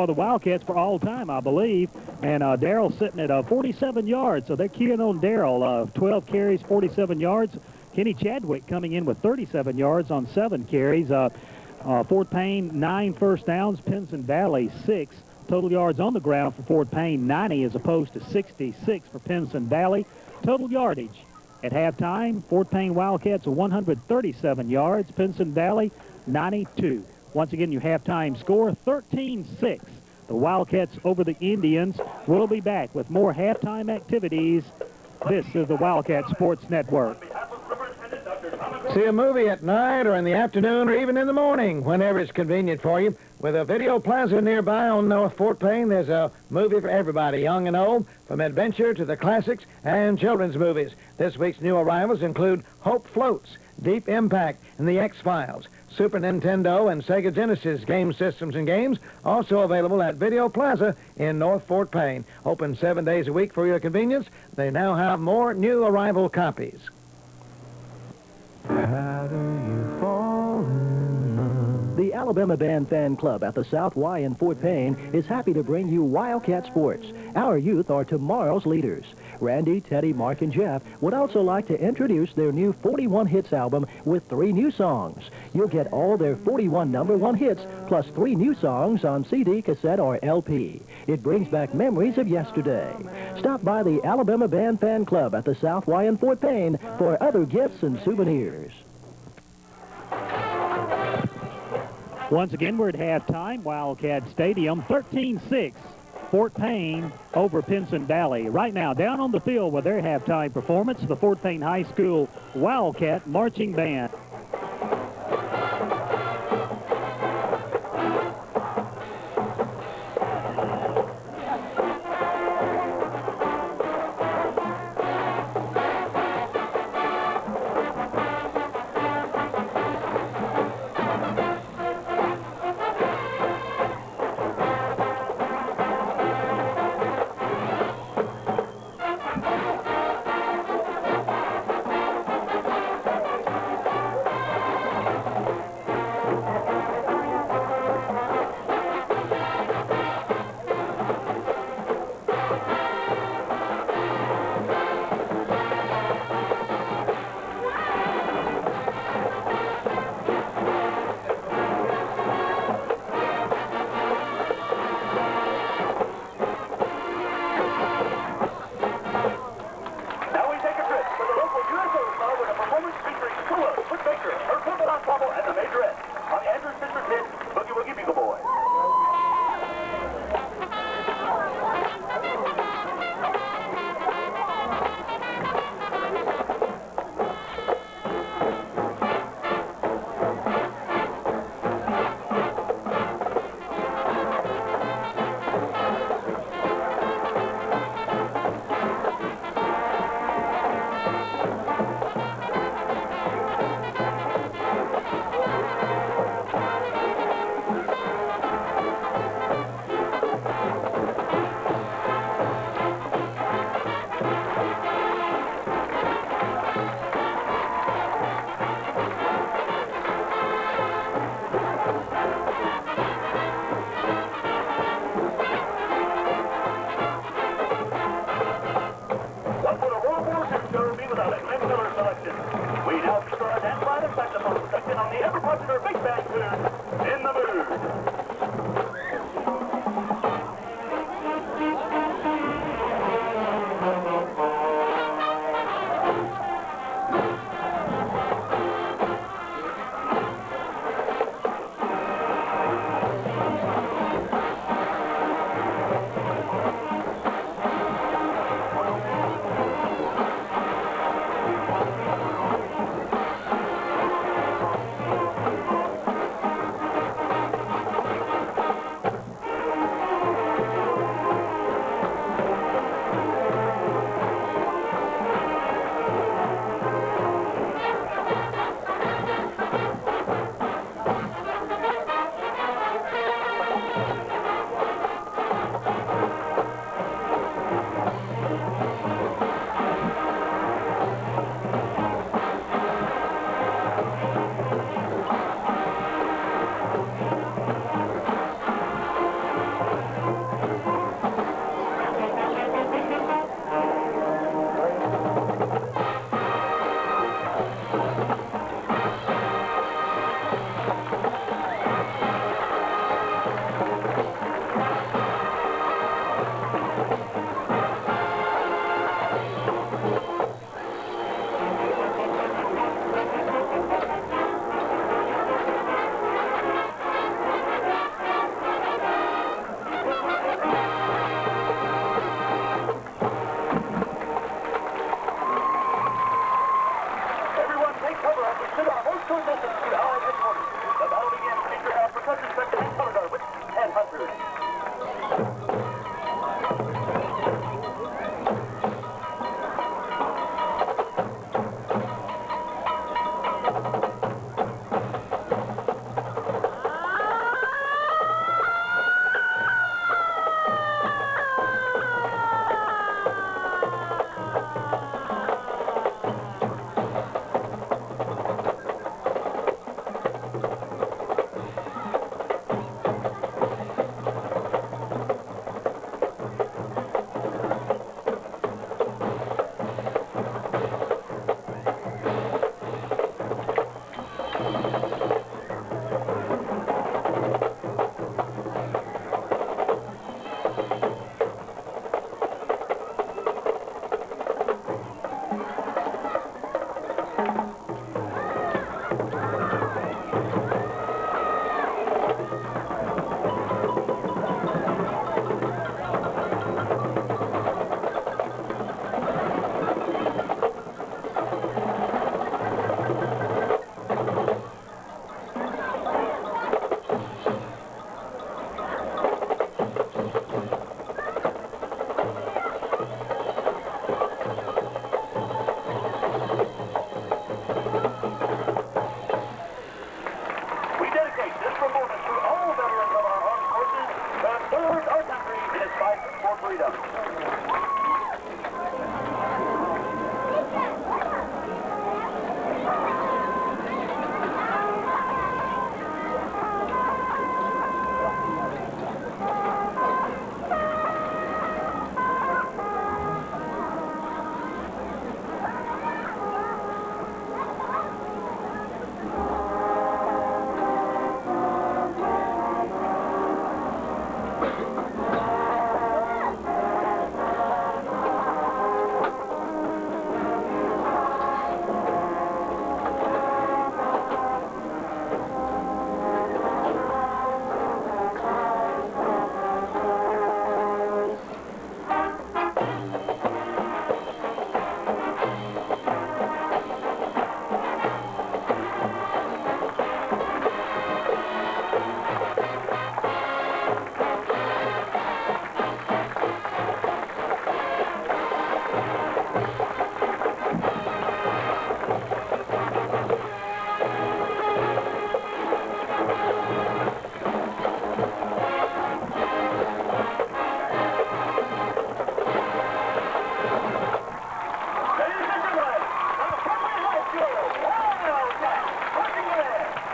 the Wildcats for all time, I believe. And Daryl sitting at 47 yards, so they're keying on Daryl. 12 carries, 47 yards. Kenny Chadwick coming in with 37 yards on 7 carries. Fort Payne, 9 first downs. Pinson Valley, 6. Total yards on the ground for Fort Payne, 90 as opposed to 66 for Pinson Valley. Total yardage at halftime, Fort Payne Wildcats 137 yards. Pinson Valley, 92. Once again, your halftime score, 13-6. The Wildcats over the Indians. We'll be back with more halftime activities. This is the Wildcat Sports Network. See a movie at night or in the afternoon or even in the morning, whenever it's convenient for you. With a video plaza nearby on North Fort Payne, there's a movie for everybody, young and old, from adventure to the classics and children's movies. This week's new arrivals include Hope Floats, Deep Impact, and The X-Files. Super Nintendo and Sega Genesis game systems and games also available at Video Plaza in North Fort Payne. Open 7 days a week for your convenience. They now have more new arrival copies. How do you fall in love? The Alabama Band Fan Club at the South Y in Fort Payne is happy to bring you Wildcat Sports. Our youth are tomorrow's leaders. Randy, Teddy, Mark, and Jeff would also like to introduce their new 41 Hits album with 3 new songs. You'll get all their 41 #1 hits plus 3 new songs on CD, cassette, or LP. It brings back memories of yesterday. Stop by the Alabama Band Fan Club at the South Y in Fort Payne for other gifts and souvenirs. Once again, we're at halftime. Wildcat Stadium, 13-6. Fort Payne over Pinson Valley. Right now, down on the field with their halftime performance, the Fort Payne High School Wildcat Marching Band.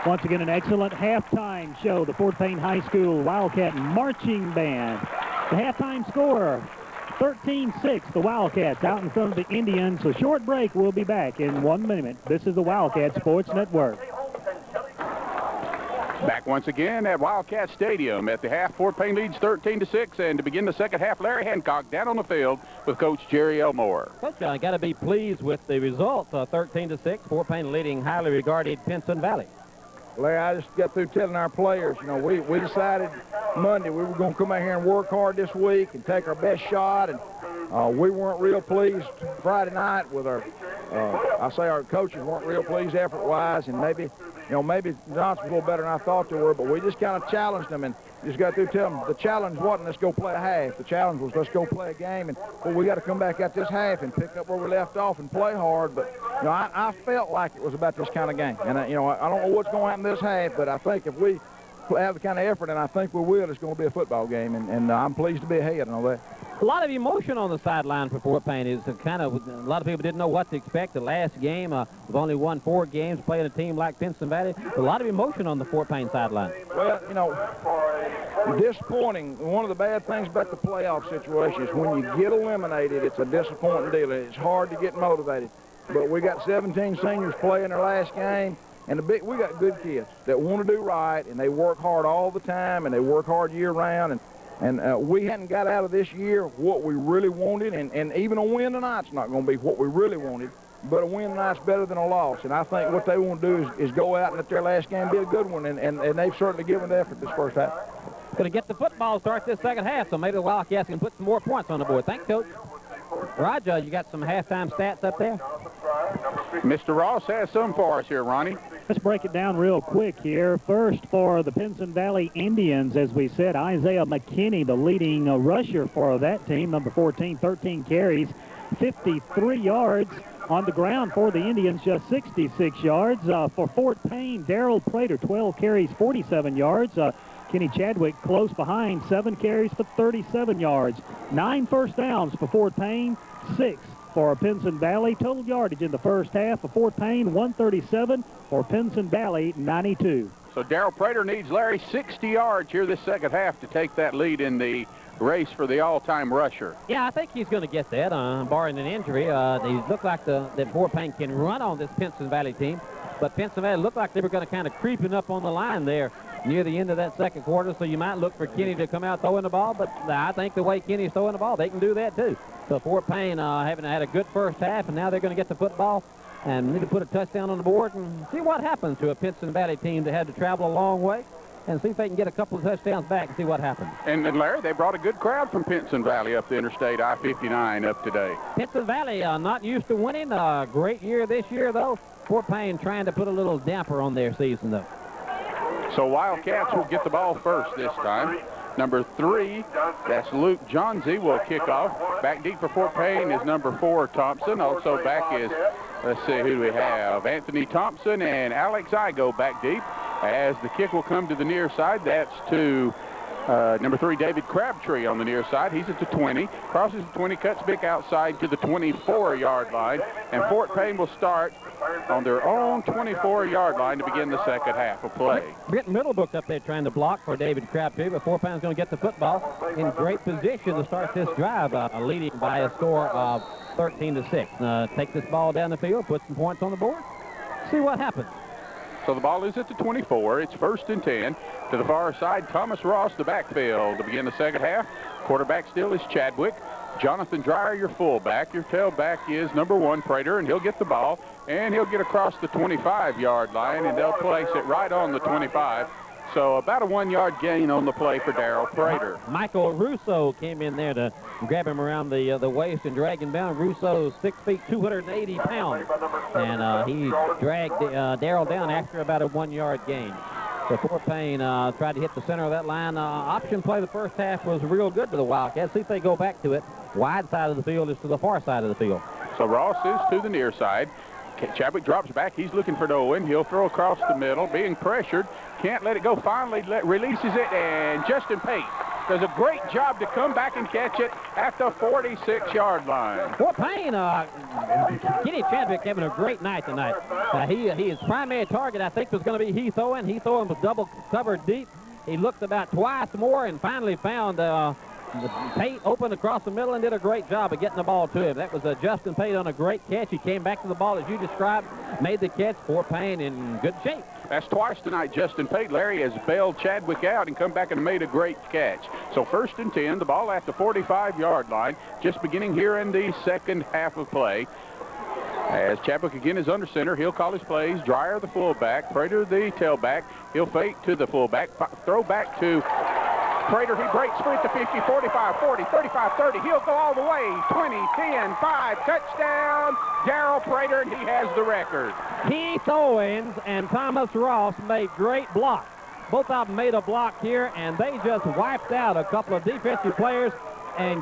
Once again, an excellent halftime show. The Fort Payne High School Wildcat Marching Band. The halftime score, 13-6. The Wildcats out in front of the Indians. A short break. We'll be back in 1 minute. This is the Wildcat Sports Network. Back once again at Wildcat Stadium. At the half, Fort Payne leads 13-6, and to begin the second half, Larry Hancock down on the field with Coach Jerry Elmore. Coach, I got to be pleased with the result, 13-6. Fort Payne leading highly regarded Pinson Valley. Larry, I just got through telling our players, you know, we decided Monday we were going to come out here and work hard this week and take our best shot, and we weren't real pleased Friday night with our, I say our coaches weren't real pleased effort-wise, and maybe Johnson was a little better than I thought they were, but we just kind of challenged them and just got through telling them the challenge wasn't let's go play a half. The challenge was let's go play a game, and we got to come back at this half and pick up where we left off and play hard. But I felt like it was about this kind of game, and I don't know what's going to happen this half, but I think if we have the kind of effort, and I think we will, it's going to be a football game, and I'm pleased to be ahead and all that. A lot of emotion on the sideline for Fort Payne. Is kind of a lot of people didn't know what to expect. The last game, we've only won 4 games playing a team like Pinson Valley. A lot of emotion on the Fort Payne sideline. Well, disappointing. One of the bad things about the playoff situation is when you get eliminated, it's a disappointing deal. It's hard to get motivated. But we got 17 seniors playing their last game, and we got good kids that want to do right, and they work hard all the time, and they work hard year-round. And we hadn't got out of this year what we really wanted, and even a win tonight's not going to be what we really wanted, but a win tonight's better than a loss. And I think what they want to do is go out and let their last game be a good one, and they've certainly given the effort this first half. Going to get the football start this second half, so maybe the Wildcats can put some more points on the board. Thanks, Coach. Roger, you got some halftime stats up there? Mr. Ross has some for us here, Ronnie. Let's break it down real quick here. First, for the Pinson Valley Indians, as we said, Isaiah McKinney, the leading rusher for that team, number 14, 13 carries, 53 yards. On the ground for the Indians, just 66 yards. For Fort Payne, Darrell Prater, 12 carries, 47 yards. Kenny Chadwick close behind, 7 carries for 37 yards. 9 first downs for Fort Payne, 6 for Pinson Valley. Total yardage in the first half for Fort Payne, 137. For Pinson Valley, 92. So Darrell Prater needs, Larry, 60 yards here this second half to take that lead in the race for the all-time rusher. Yeah, I think he's going to get that, barring an injury. They look like that Fort Payne can run on this Pinson Valley team, but Pinson Valley looked like they were going to kind of creeping up on the line there near the end of that second quarter, so you might look for Kenny to come out throwing the ball, but I think the way Kenny's throwing the ball, they can do that too. So Fort Payne having had a good first half, and now they're going to get the football and need to put a touchdown on the board and see what happens to a Pinson Valley team that had to travel a long way, and see if they can get a couple of touchdowns back and see what happens. And Larry, they brought a good crowd from Pinson Valley up the Interstate I-59 up today. Pinson Valley not used to winning. Great year this year, though. Fort Payne trying to put a little damper on their season, though. So Wildcats will get the ball first this time. Number 3, that's Luke Johnsey, will kick off. Back deep for Fort Payne is number 4, Thompson. Also back is, let's see, who do we have? Anthony Thompson and Alex Igo back deep. As the kick will come to the near side, that's to number 3, David Crabtree on the near side. He's at the 20, crosses the 20, cuts back outside to the 24-yard line. And Fort Payne will start on their own 24-yard line to begin the second half of play. Britt Middlebrook up there trying to block for David Crabtree, but Fort Payne's going to get the football in great position to start this drive, leading by a score of 13-6. Take this ball down the field, put some points on the board, see what happens. So the ball is at the 24. It's 1st and 10. To the far side, Thomas Ross, the backfield to begin the second half. Quarterback still is Chadwick. Jonathan Dreyer, your fullback. Your tailback is number 1, Prater, and he'll get the ball, and he'll get across the 25-yard line, and they'll place it right on the 25. So about a 1-yard gain on the play for Darrell Prater. Michael Russo came in there to grab him around the waist and drag him down. Russo's 6 feet, 280 pounds, and he dragged Darrell down after about a 1-yard gain. So Fort Payne tried to hit the center of that line. Option play the first half was real good to the Wildcats. See if they go back to it. Wide side of the field is to the far side of the field. So Ross is to the near side. Chadwick drops back. He's looking for Owen. He'll throw across the middle, being pressured. Can't let it go. Finally releases it, and Justin Pate does a great job to come back and catch it at the 46-yard line. Fort Payne, Kenny Chadwick having a great night tonight. His primary target, I think, was going to be Heath Owen. Heath Owen was double covered deep. He looked about twice more and finally found Pate open across the middle and did a great job of getting the ball to him. That was Justin Pate on a great catch. He came back to the ball as you described, made the catch. Fort Payne in good shape. That's twice tonight. Justin Pate, Larry, has bailed Chadwick out and come back and made a great catch. So 1st and 10, the ball at the 45-yard line, just beginning here in the second half of play. As Chadwick again is under center, he'll call his plays. Dreyer the fullback, Prater the tailback. He'll fake to the fullback, throw back to Prater. He breaks free at the 50, 45, 40, 35, 30. He'll go all the way. 20, 10, 5, touchdown. Darrell Prater, and he has the record. Heath Owens and Thomas Ross made great blocks. Both of them made a block here, and they just wiped out a couple of defensive players. And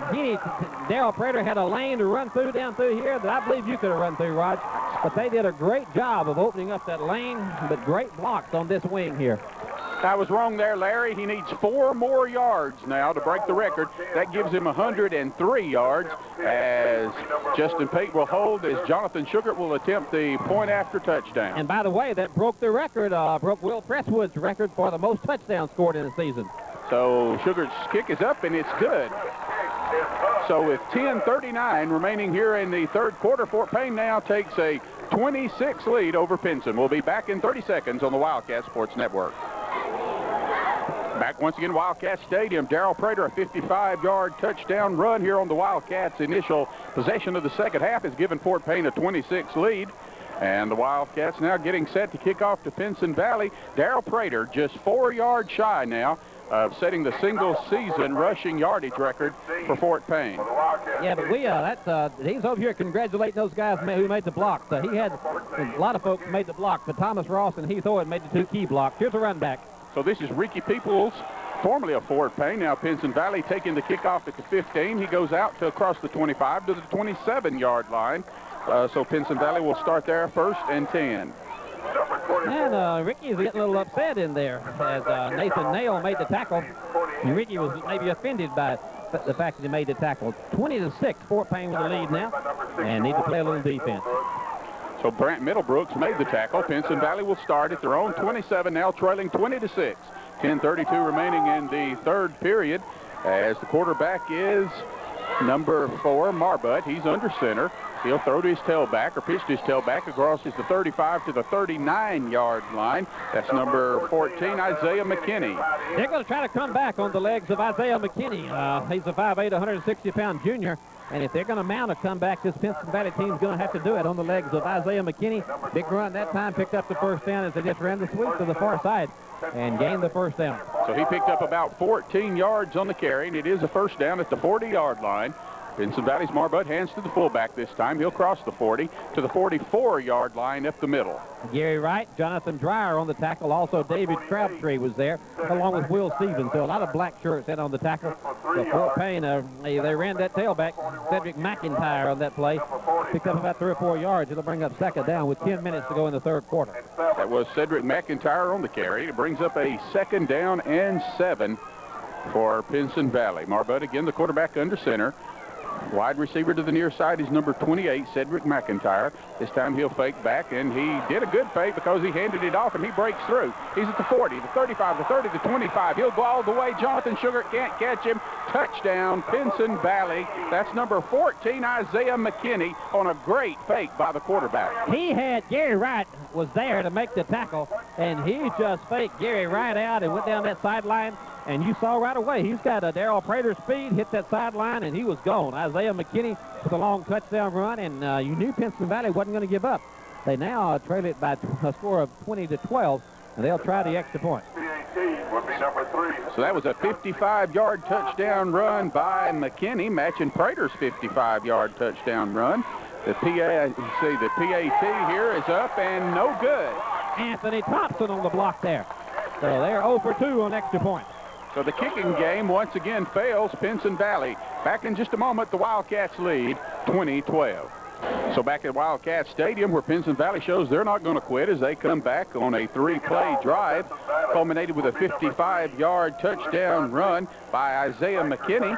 Darrell Prater had a lane to run through down through here that I believe you could have run through, Rod. But they did a great job of opening up that lane, but great blocks on this wing here. I was wrong there, Larry. He needs 4 more yards now to break the record. That gives him 103 yards as Justin Pate will hold as Jonathan Sugar will attempt the point after touchdown. And by the way, that broke the record, broke Will Presswood's record for the most touchdowns scored in a season. So Sugar's kick is up and it's good. So with 10:39 remaining here in the third quarter, Fort Payne now takes a 26 lead over Pinson. We'll be back in 30 seconds on the Wildcat Sports Network. Back once again, Wildcat Stadium. Darrell Prater, a 55-yard touchdown run here on the Wildcats. Initial possession of the second half has given Fort Payne a 26 lead. And the Wildcats now getting set to kick off to Pinson Valley. Darrell Prater just 4 yards shy now of setting the single-season rushing yardage record for Fort Payne. Yeah, but he's over here congratulating those guys who made the blocks. He had a lot of folks made the block, but Thomas Ross and Heath Owen made the 2 key blocks. Here's a run back. So this is Ricky Peoples, formerly of Fort Payne, now Pinson Valley, taking the kickoff at the 15. He goes out to across the 25 to the 27-yard line. So Pinson Valley will start there 1st and 10. And Ricky's getting a little upset in there as Nathan Nail made the tackle. And Ricky was maybe offended by the fact that he made the tackle. 20-6, Fort Payne with the lead now, and need to play a little defense. So Brant Middlebrooks made the tackle. Pinson Valley will start at their own 27, now trailing 20-6. 10:32 remaining in the third period as the quarterback is number 4, Marbutt. He's under center. He'll throw to his tailback, or pitch to his tailback, across the 35 to the 39-yard line. That's number 14, Isaiah McKinney. They're going to try to come back on the legs of Isaiah McKinney. He's a 5'8", 160-pound junior. And if they're going to mount a comeback, this Pinson Valley team's going to have to do it on the legs of Isaiah McKinney. Big run that time, picked up the first down as they just ran the sweep to the far side and gained the first down. So he picked up about 14 yards on the carry, and it is a first down at the 40-yard line. Pinson Valley's Marbutt hands to the fullback this time. He'll cross the 40 to the 44-yard line up the middle. Gary Wright, Jonathan Dreyer on the tackle. Also, David Crabtree was there, along with Will Stevens. So a lot of black shirts had on the tackle. So Fort Payne, they ran that tailback, Cedric McIntyre, on that play. Picked up about 3 or 4 yards. It'll bring up second down with 10 minutes to go in the third quarter. That was Cedric McIntyre on the carry. It brings up a 2nd down and 7 for Pinson Valley. Marbutt again, the quarterback under center. Wide receiver to the near side is number 28, Cedric McIntyre. This time he'll fake back, and he did a good fake because he handed it off, and he breaks through. He's at the 40, the 35, the 30, the 25. He'll go all the way. Jonathan Sugar can't catch him. Touchdown, Pinson Valley. That's number 14, Isaiah McKinney, on a great fake by the quarterback. Gary Wright was there to make the tackle, and he just faked Gary Wright out and went down that sideline. And you saw right away, he's got a Darrell Prater speed, hit that sideline, and he was gone. Isaiah McKinney with a long touchdown run, and you knew Pinson Valley wasn't going to give up. They now trail it by a score of 20-12, and they'll try the extra point. So that was a 55-yard touchdown run by McKinney, matching Prater's 55-yard touchdown run. The PAT here is up and no good. Anthony Thompson on the block there. So they're 0 for 2 on extra point. So the kicking game once again fails Pinson Valley. Back in just a moment, the Wildcats lead 20-12. So back at Wildcat Stadium, where Pinson Valley shows they're not going to quit as they come back on a 3-play drive, culminated with a 55-yard touchdown run by Isaiah McKinney.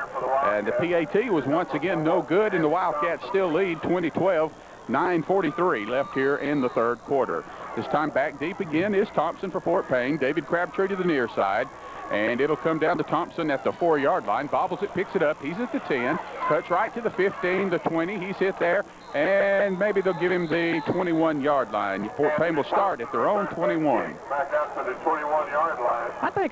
And the PAT was once again no good, and the Wildcats still lead 20-12, 9:43 left here in the third quarter. This time back deep again is Thompson for Fort Payne. David Crabtree to the near side. And it'll come down to Thompson at the 4-yard line. Bobbles it, picks it up. He's at the 10. Cuts right to the 15, the 20. He's hit there. And maybe they'll give him the 21-yard line. Fort Payne will start at their own 21. Back out to the 21-yard line. I think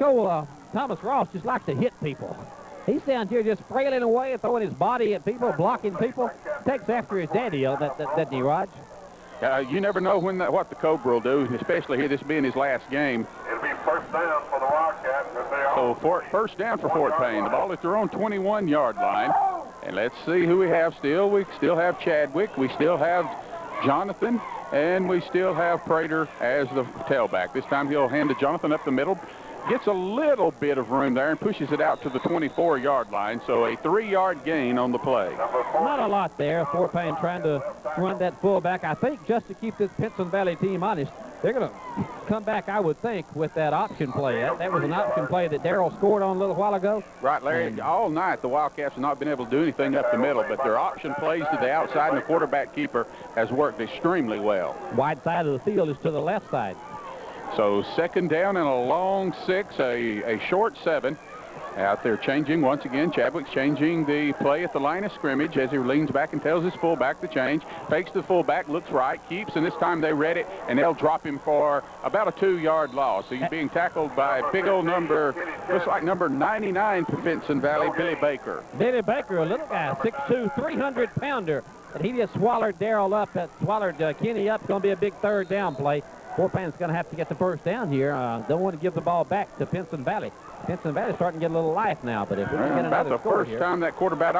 Thomas Ross just likes to hit people. He's down here just frailing away, throwing his body at people, blocking people. Takes after his daddy, doesn't he, Raj? You never know what the Cobra will do, especially here, this being his last game. It'll be first down for the Wildcats. So first down for Fort Payne. The ball at their own 21-yard line. And let's see who we have still. We still have Chadwick. We still have Jonathan. And we still have Prater as the tailback. This time he'll hand to Jonathan up the middle. Gets a little bit of room there and pushes it out to the 24-yard line. So a 3-yard gain on the play. Not a lot there. Fort Payne trying to run that fullback. I think just to keep this Pinson Valley team honest, they're going to come back, I would think, with that option play. That was an option play that Darrell scored on a little while ago. Right, Larry. All night, the Wildcats have not been able to do anything up the middle, but their option plays to the outside, and the quarterback keeper has worked extremely well. Wide side of the field is to the left side. So second down and a long 6, a short 7. Out there changing once again. Chadwick's changing the play at the line of scrimmage as he leans back and tells his fullback to change. Fakes the fullback, looks right, keeps, and this time they read it, and they'll drop him for about a 2-yard loss. So he's being tackled by a big old looks like number 99 for Pinson Valley, Billy Baker. Billy Baker, a little guy, 6'2", 300-pounder. And he just swallowed Darrell up, swallowed Kenny up. It's going to be a big third down play. Fort Payne's going to have to get the first down here. Don't want to give the ball back to Pinson Valley. Pinson Valley's starting to get a little life now, but if we can get another about the first time that quarterback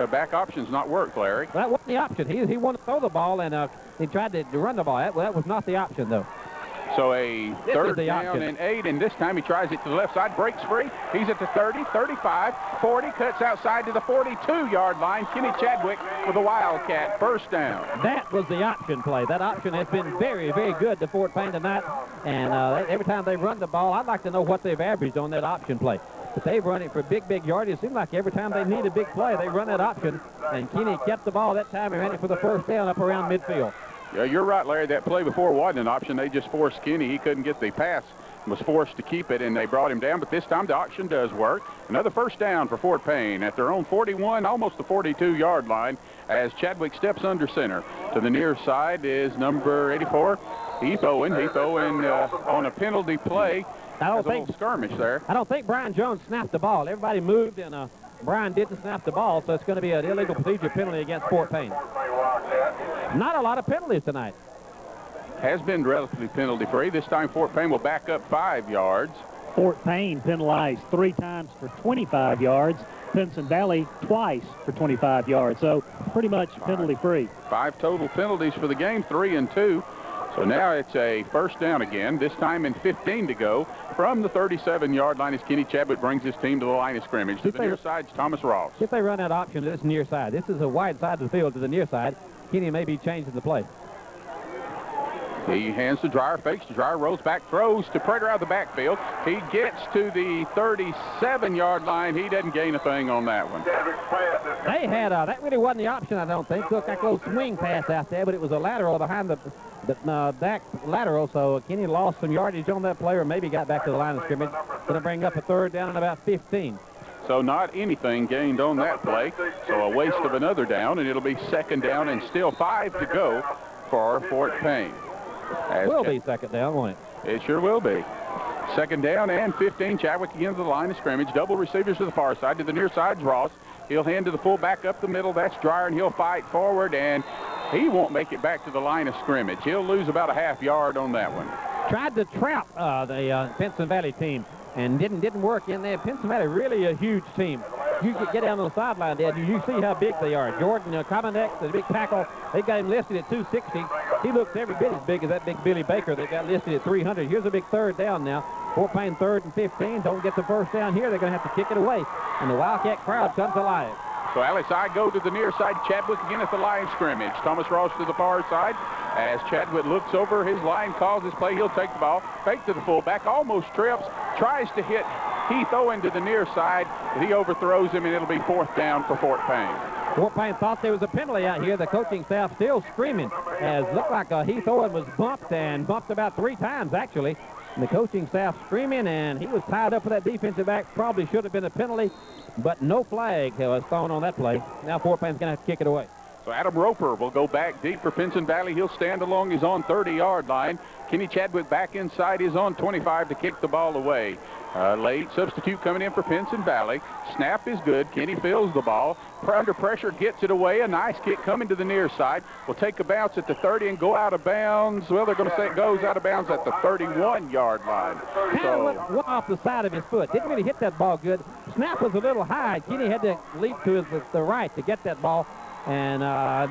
back option's not worked, Larry. That wasn't the option. He wanted to throw the ball, and he tried to run the ball. That was not the option, though. So a third down and 8, and this time he tries it to the left side, breaks free. He's at the 30, 35, 40, cuts outside to the 42-yard line. Kenny Chadwick with a Wildcat first down. That was the option play. That option has been very, very good to Fort Payne tonight, and every time they run the ball, I'd like to know what they've averaged on that option play. But they've run it for big yardage. It seems like every time they need a big play, they run that option, and Kenny kept the ball that time and ran it for the first down up around midfield. Yeah, you're right, Larry. That play before wasn't an option. They just forced Kenny. He couldn't get the pass, was forced to keep it, and they brought him down. But this time the option does work. Another first down for Fort Payne at their own 41, almost the 42-yard line, as Chadwick steps under center. To the near side is number 84, Heath Owen. Heath Owen on a penalty play. I don't think skirmish there. I don't think Brian Jones snapped the ball. Everybody moved, and Brian didn't snap the ball, so it's going to be an illegal procedure penalty against Fort Payne. Not a lot of penalties tonight. Has been relatively penalty-free. This time Fort Payne will back up 5 yards. Fort Payne penalized 3 times for 25 yards. Pinson Valley twice for 25 yards. So pretty much penalty-free. 5 total penalties for the game, 3 and 2. So now it's a first down again, this time in 15 to go from the 37-yard line as Kenny Chadwick brings his team to the line of scrimmage. To the near side's Thomas Ross. If they run that option to this near side, this is a wide side of the field to the near side, Kenny may be changing the play. He hands to Dreyer, fakes to Dreyer, rolls back, throws to Prater out of the backfield. He gets to the 37-yard line. He doesn't gain a thing on that one. They had that really wasn't the option, I don't think. Looked like a little swing pass out there, but it was a lateral behind the back lateral, so Kenny lost some yardage on that play, or maybe got back to the line of scrimmage. Going to bring up a third down and about 15. So not anything gained on that play. So a waste of another down, and it'll be second down and still 5 to go for Fort Payne. Will be second down, won't it? It sure will be. Second down and 15. Chadwick again to the line of scrimmage. Double receivers to the far side. To the near side's Ross. He'll hand to the fullback up the middle. That's Dreyer, and he'll fight forward, and he won't make it back to the line of scrimmage. He'll lose about a half yard on that one. Tried to trap the Pinson Valley team, and didn't work in there. Pinson Valley really a huge team. You could get down on the sideline there. You see how big they are. Jordan Comandex, the big tackle, they got him listed at 260. He looks every bit as big as that big Billy Baker. They got listed at 300. Here's a big third down now. Fort Payne 3rd and 15. Don't get the first down here. They're going to have to kick it away. And the Wildcat crowd comes alive. So LSI go to the near side. Chadwick again at the line scrimmage. Thomas Ross to the far side. As Chadwick looks over his line, calls his play, he'll take the ball. Fake to the fullback, almost trips, tries to hit Heath Owen to the near side, but he overthrows him, and it'll be 4th down for Fort Payne. Fort Payne thought there was a penalty out here. The coaching staff still screaming, as looked like Heath Owen was bumped, and bumped about 3 times, actually. And the coaching staff screaming, and he was tied up with that defensive back. Probably should have been a penalty, but no flag was thrown on that play. Now Fort Payne's going to have to kick it away. So Adam Roper will go back deep for Pinson Valley. He'll stand along his own 30-yard line. Kenny Chadwick back inside his own 25 to kick the ball away. Late substitute coming in for Pinson Valley. Snap is good. Kenny fills the ball. Under pressure, gets it away. A nice kick coming to the near side. Will take a bounce at the 30 and go out of bounds. Well, they're going to say it goes out of bounds at the 31-yard line. Kind of went off the side of his foot. Didn't really hit that ball good. Snap was a little high. Kenny had to leap to the right to get that ball. And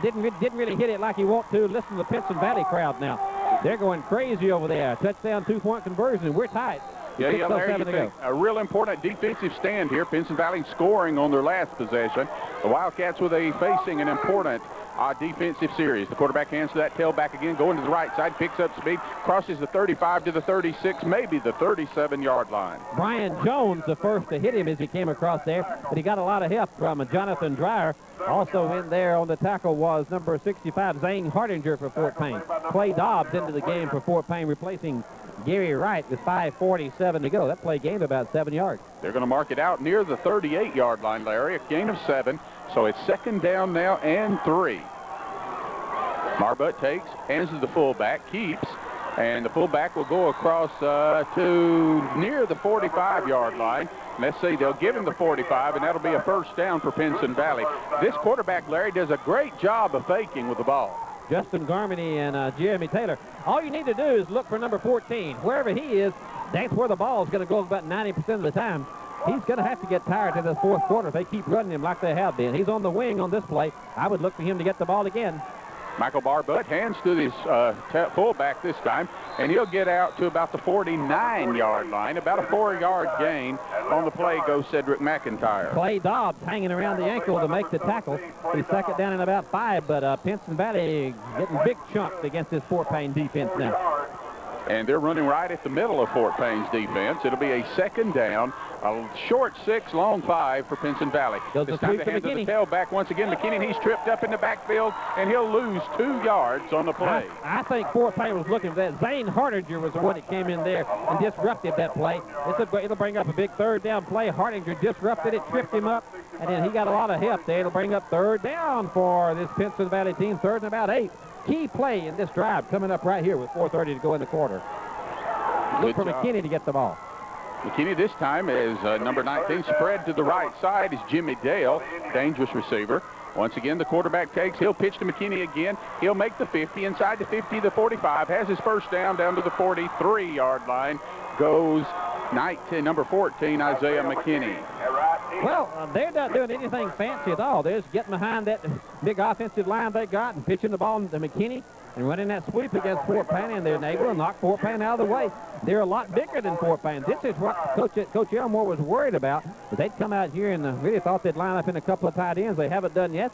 didn't really hit it like he wanted to. Listen to the Pinson Valley crowd now. They're going crazy over there. Touchdown, 2-point conversion. We're tight. Yeah, Larry, you think a real important defensive stand here. Pinson Valley scoring on their last possession. The Wildcats facing an important defensive series. The quarterback hands to that tailback again, going to the right side, picks up speed, crosses the 35 to the 36, maybe the 37-yard line. Brian Jones, the first to hit him as he came across there, but he got a lot of help from Jonathan Dreyer. Also in there on the tackle was number 65, Zane Hardinger for Fort Payne. Clay Dobbs into the game for Fort Payne, replacing Gary Wright with 5:47 to go. That play gained about 7 yards. They're going to mark it out near the 38-yard line, Larry. A gain of 7. So it's 2nd down now and 3. Marbutt takes, hands to the fullback, keeps, and the fullback will go across to near the 45-yard line. Let's see, they'll give him the 45, and that'll be a 1st down for Pinson Valley. This quarterback, Larry, does a great job of faking with the ball. Justin Garmany and Jeremy Taylor. All you need to do is look for number 14. Wherever he is, that's where the ball is going to go about 90% of the time. He's going to have to get tired in the 4th quarter if they keep running him like they have been. He's on the wing on this play. I would look for him to get the ball again. Michael Barbutt hands to his fullback this time, and he'll get out to about the 49-yard line. About a 4-yard gain on the play goes Cedric McIntyre. Clay Dobbs hanging around the ankle to make the tackle. He's 2nd down in about 5, but Pinson Valley getting big chunks against this Fort Payne defense now. And they're running right at the middle of Fort Payne's defense. It'll be a 2nd down, a short 6, long 5 for Pinson Valley. This time they hand to the tailback once again. McKinney, he's tripped up in the backfield, and he'll lose 2 yards on the play. I think Fort Payne was looking for that. Zane Hardinger was the one that came in there and disrupted that play. It'll bring up a big 3rd down play. Hardinger disrupted it, tripped him up, and then he got a lot of help there. It'll bring up 3rd down for this Pinson Valley team, 3rd and about 8. Key play in this drive coming up right here with 4:30 to go in the quarter. Look for McKinney to get the ball. McKinney this time is number 19, spread to the right side is Jimmy Dale, dangerous receiver. Once again, the quarterback takes. He'll pitch to McKinney again. He'll make the 50, inside the 50, the 45, has his 1st down to the 43-yard line. Goes number 14, Isaiah McKinney. Well, they're not doing anything fancy at all. They're just getting behind that big offensive line they got and pitching the ball to McKinney and running that sweep against Fort Payne, and they're able to knock Fort Payne out of the way. They're a lot bigger than Fort Payne. This is what Coach Elmore was worried about. But they'd come out here and really thought they'd line up in a couple of tight ends. They haven't done yet,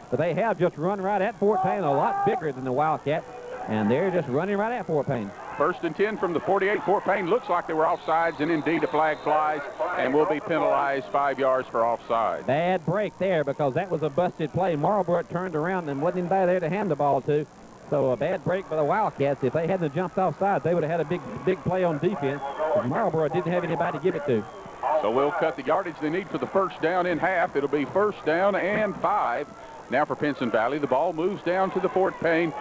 but they have just run right at Fort Payne, a lot bigger than the Wildcats, and they're just running right at Fort Payne. 1st and 10 from the 48. Fort Payne looks like they were offsides, and indeed a flag flies and will be penalized 5 yards for offside. Bad break there because that was a busted play. Marlborough turned around and wasn't anybody there to hand the ball to. So a bad break by the Wildcats. If they hadn't jumped offside, they would have had a big play on defense. Marlborough didn't have anybody to give it to. So we'll cut the yardage they need for the 1st down in half. It'll be 1st down and 5. Now for Pinson Valley, the ball moves down to the Fort Payne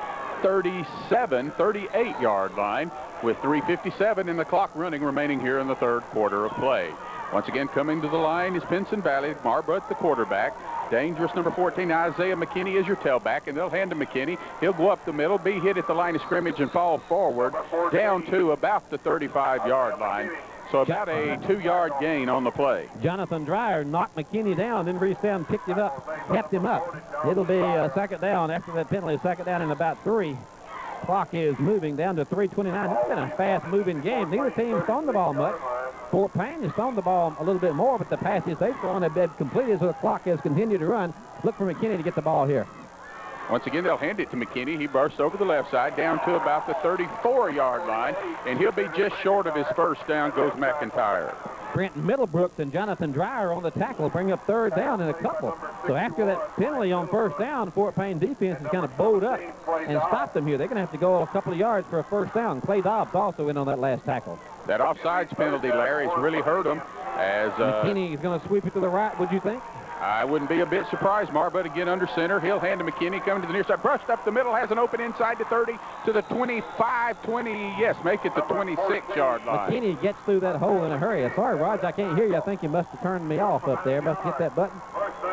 38-yard line with 3:57 in the clock running remaining here in the 3rd quarter of play. Once again, coming to the line is Pinson Valley. Marbutt, the quarterback. Dangerous number 14, Isaiah McKinney, is your tailback, and they'll hand to McKinney. He'll go up the middle, be hit at the line of scrimmage, and fall forward down to about the 35-yard line. So about a 2-yard gain on the play. Jonathan Dreyer knocked McKinney down, then reached down and picked him up, kept him up. It'll be a 2nd down after that penalty, 2nd down in about 3. Clock is moving down to 3:29. It's been a fast-moving game. Neither team's thrown the ball much. Fort Payne has thrown the ball a little bit more, but the passes they've thrown have been completed, so the clock has continued to run. Look for McKinney to get the ball here. Once again, they'll hand it to McKinney. He bursts over the left side down to about the 34-yard line, and he'll be just short of his first down, goes McIntyre. Brent Middlebrooks and Jonathan Dreyer on the tackle bring up third down in a couple. So after that penalty on first down, Fort Payne defense has kind of bowed up and stopped them here. They're going to have to go a couple of yards for a first down. Clay Dobbs also in on that last tackle. That offsides penalty, Larry, has really hurt them. As McKinney is going to sweep it to the right, would you think? I wouldn't be a bit surprised. Marbut again under center. He'll hand to McKinney, coming to the near side. Brushed up the middle, has an open inside to 30, to the 25, 20, yes, make it the 26-yard line. McKinney gets through that hole in a hurry. Sorry, Raj, I can't hear you. I think you must have turned me off up there. Must hit that button.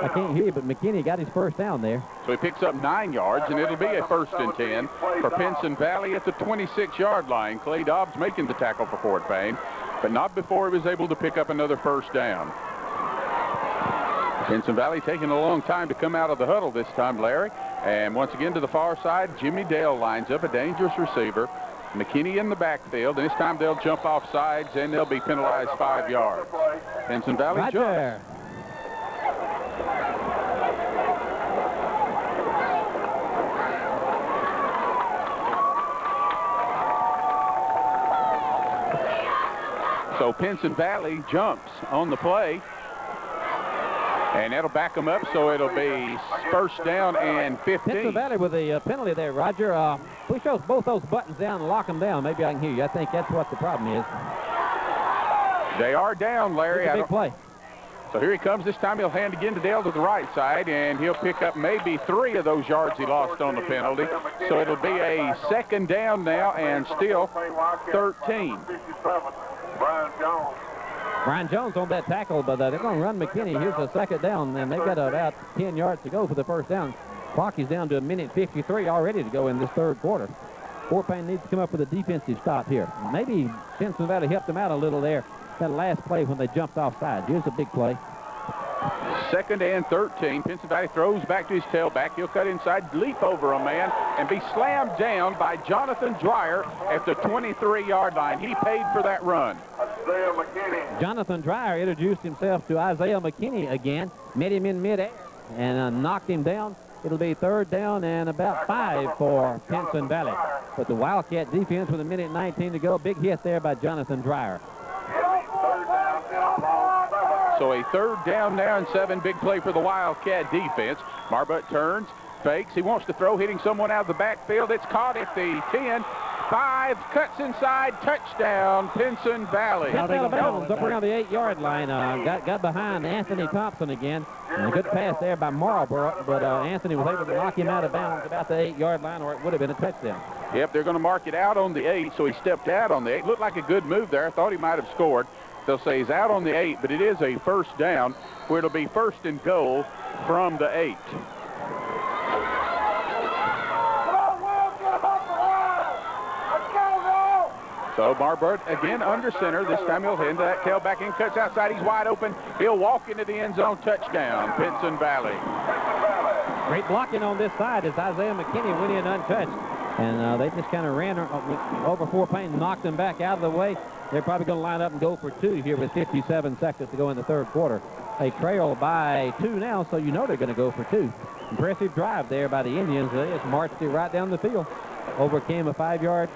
I can't hear you, but McKinney got his first down there. So he picks up 9 yards, and it'll be a 1st and 10 for Pinson Valley at the 26-yard line. Clay Dobbs making the tackle for Fort Payne, but not before he was able to pick up another first down. Pinson Valley taking a long time to come out of the huddle this time, Larry. And once again to the far side, Jimmy Dale lines up, a dangerous receiver. McKinney in the backfield, and this time they'll jump off sides, and they'll be penalized 5 yards. Pinson Valley right jumps. There. So Pinson Valley jumps on the play. And that'll back them up, so it'll be first down and 15. Pinson Valley with a penalty there, Roger. Push both those buttons down and lock them down. Maybe I can hear you. I think that's what the problem is. They are down, Larry. It's a big play. So here he comes. This time he'll hand again to Dale to the right side, and he'll pick up maybe 3 of those yards he lost on the penalty. So it'll be a 2nd down now and still 13. Brian Jones on that tackle, but they're going to run McKinney. Here's a 2nd down, and they've got about 10 yards to go for the first down. Clock is down to 1:53 already to go in this 3rd quarter. Fort Payne needs to come up with a defensive stop here. Maybe Pinson Valley helped them out a little there. That last play when they jumped offside. Here's a big play. 2nd and 13. Pinson Valley throws back to his tailback. He'll cut inside, leap over a man, and be slammed down by Jonathan Dreyer at the 23-yard line. He paid for that run. Jonathan Dreyer introduced himself to Isaiah McKinney again, met him in midair, and knocked him down. It'll be 3rd down and about 5 for Pinson Valley. But the Wildcat defense with 1:19 to go. Big hit there by Jonathan Dreyer. So a 3rd down now and 7. Big play for the Wildcat defense. Marbut turns, fakes. He wants to throw, hitting someone out of the backfield. It's caught at the 10. 5, cuts inside, touchdown, Pinson Valley. Got out of bounds up around the 8-yard line. Got behind Anthony Thompson again. And a good pass there by Marlborough, but Anthony was able to knock him out of bounds about the 8-yard line, or it would have been a touchdown. Yep, they're going to mark it out on the 8, so he stepped out on the 8. Looked like a good move there. I thought he might have scored. They'll say he's out on the 8, but it is a 1st down, where it'll be 1st and goal from the 8. So Marbut again under center. This time he'll hand that tailback in, cuts outside. He's wide open. He'll walk into the end zone. Touchdown, Pinson Valley. Great blocking on this side as Isaiah McKinney went in untouched. And they just kind of ran over Fort Payne, knocked them back out of the way. They're probably going to line up and go for 2 here with 57 seconds to go in the 3rd quarter. They trail by 2 now, so you know they're going to go for 2. Impressive drive there by the Indians. They just marched it right down the field. Overcame a 5-yard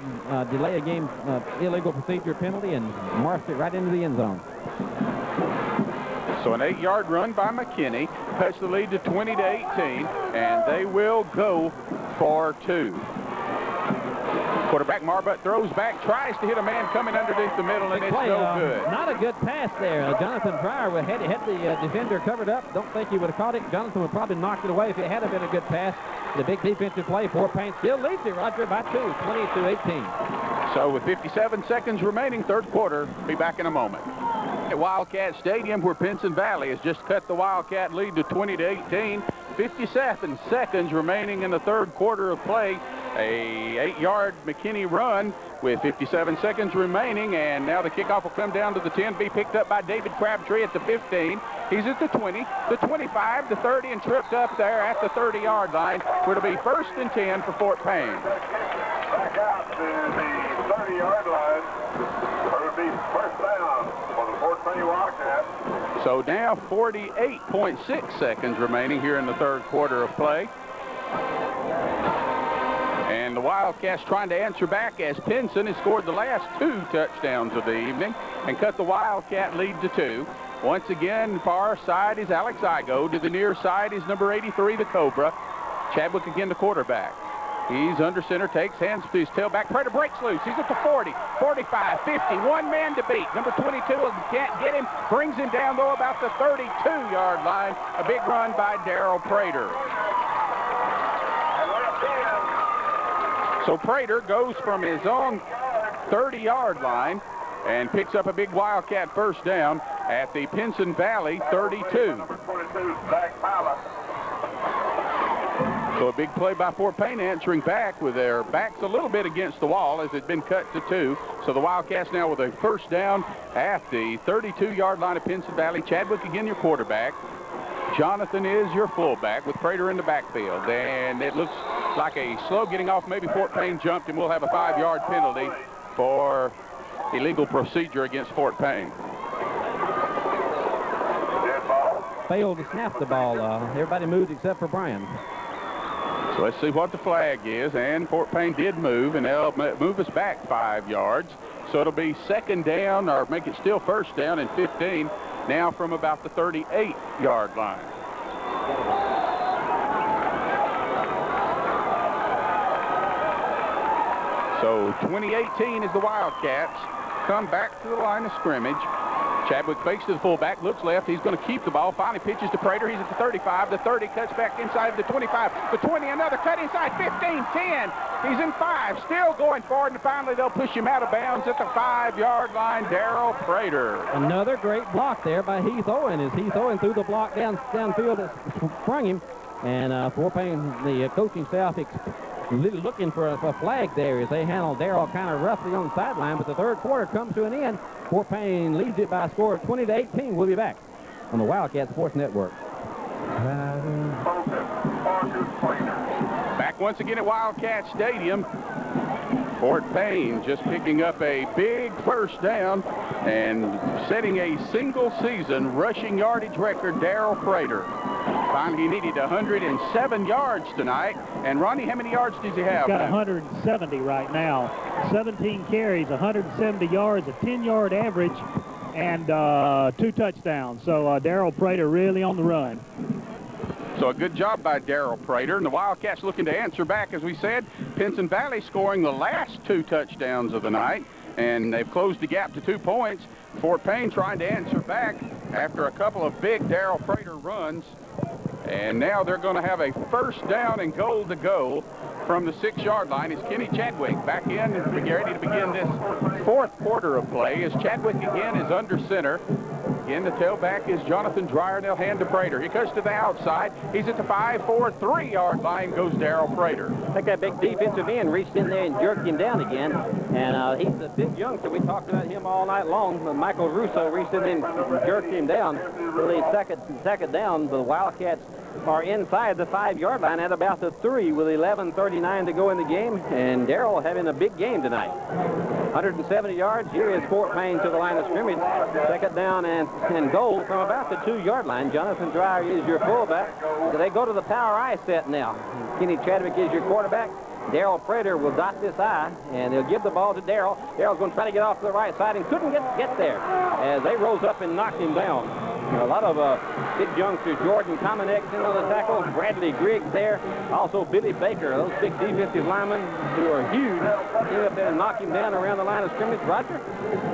delay of game illegal procedure penalty and marched it right into the end zone. So an 8-yard run by McKinney cuts the lead to 20-18, and they will go for 2. Quarterback Marbut throws back, tries to hit a man coming underneath the middle, and it's no good. Not a good pass there. Jonathan Dreyer had the defender covered up. Don't think he would have caught it. Jonathan would probably knocked it away if it had been a good pass. The big defensive play. Fort Payne still leads it, Roger, by 2, 22-18. So with 57 seconds remaining, 3rd quarter, be back in a moment. At Wildcat Stadium, where Pinson Valley has just cut the Wildcat lead to 20-18. 57 seconds remaining in the 3rd quarter of play. A 8-yard McKinney run with 57 seconds remaining, and now the kickoff will come down to the 10, be picked up by David Crabtree at the 15. He's at the 20, the 25, the 30, and tripped up there at the 30-yard line, where it'll be 1st and 10 for Fort Payne. Back out to the 30-yard line, where it'll be 1st down for the So now 48.6 seconds remaining here in the third quarter of play. And the Wildcats trying to answer back as Pinson has scored the last 2 touchdowns of the evening and cut the Wildcat lead to 2. Once again, far side is Alex Igo. To the near side is number 83, the Cobra. Chadwick again, the quarterback. He's under center, takes hands to his tailback. Prater breaks loose. He's at the 40, 45, 50. One man to beat. Number 22 can't get him. Brings him down, though, about the 32-yard line. A big run by Darryl Prater. So Prater goes from his own 30-yard line and picks up a big Wildcat first down at the Pinson Valley 32. So a big play by Fort Payne, answering back with their backs a little bit against the wall as it's been cut to 2. So the Wildcats now with a first down at the 32-yard line of Pinson Valley. Chadwick again your quarterback. Jonathan is your fullback with Prater in the backfield. And it looks like a slow getting off. Maybe Fort Payne jumped, and we'll have a 5-yard penalty for illegal procedure against Fort Payne. Failed to snap the ball. Everybody moved except for Brian. So let's see what the flag is. And Fort Payne did move, and they'll move us back 5 yards. So it'll be second down, or make it still first down and 15, now from about the 38-yard line. So 2018 is the Wildcats come back to the line of scrimmage. Chadwick fakes to the fullback, looks left. He's going to keep the ball. Finally pitches to Prater. He's at the 35. The 30 cuts back inside the 25. The 20, another cut inside. 15, 10. He's in 5. Still going forward, and finally they'll push him out of bounds at the 5-yard line. Darryl Prater. Another great block there by Heath Owen as Heath Owen threw the block downfield that sprung him. And Fort Payne, the coaching staff, looking for a flag there as they handled Darryl kind of roughly on the sideline. But the third quarter comes to an end. Fort Payne leads it by a score of 20-18. We'll be back on the Wildcat Sports Network. Back once again at Wildcat Stadium. Fort Payne just picking up a big first down and setting a single-season rushing yardage record, Darryl Prater. Finally, he needed 107 yards tonight. And, Ronnie, how many yards does he have? He's got 170 right now. 17 carries, 170 yards, a 10-yard average, and 2 touchdowns. So Darryl Prater really on the run. So a good job by Darryl Prater. And the Wildcats looking to answer back, as we said. Pinson Valley scoring the last 2 touchdowns of the night. And they've closed the gap to 2 points. Fort Payne trying to answer back after a couple of big Darryl Prater runs. And now they're going to have a first down and goal to go from the 6-yard line. Is Kenny Chadwick back in and ready to begin this fourth quarter of play as Chadwick again is under center. Again, the tailback is Jonathan Dreyer. They'll hand to Prater. He goes to the outside. He's at the 5-4, 3-yard line. Goes Darryl Prater. I think that big defensive end reached in there and jerked him down again. And he's a big youngster. We talked about him all night long. Michael Russo reached in and jerked him down. For the second down, the Wildcats are inside the 5-yard line at about the 3 with 11:39 to go in the game. And Darryl having a big game tonight. 170 yards. Here is Fort Payne to the line of scrimmage. Second down and goal from about the 2-yard line. Jonathan Dreyer is your fullback. They go to the power I set now. Kenny Chadwick is your quarterback. Darryl Prater will dot this I, and they'll give the ball to Darryl. Darryl's going to try to get off to the right side and couldn't get there as they rose up and knocked him down. A lot of big youngsters. Jordan Cominex in on the tackle. Bradley Griggs there. Also Billy Baker. Those big defensive linemen who are huge. Came up there and knocked him down around the line of scrimmage. Roger,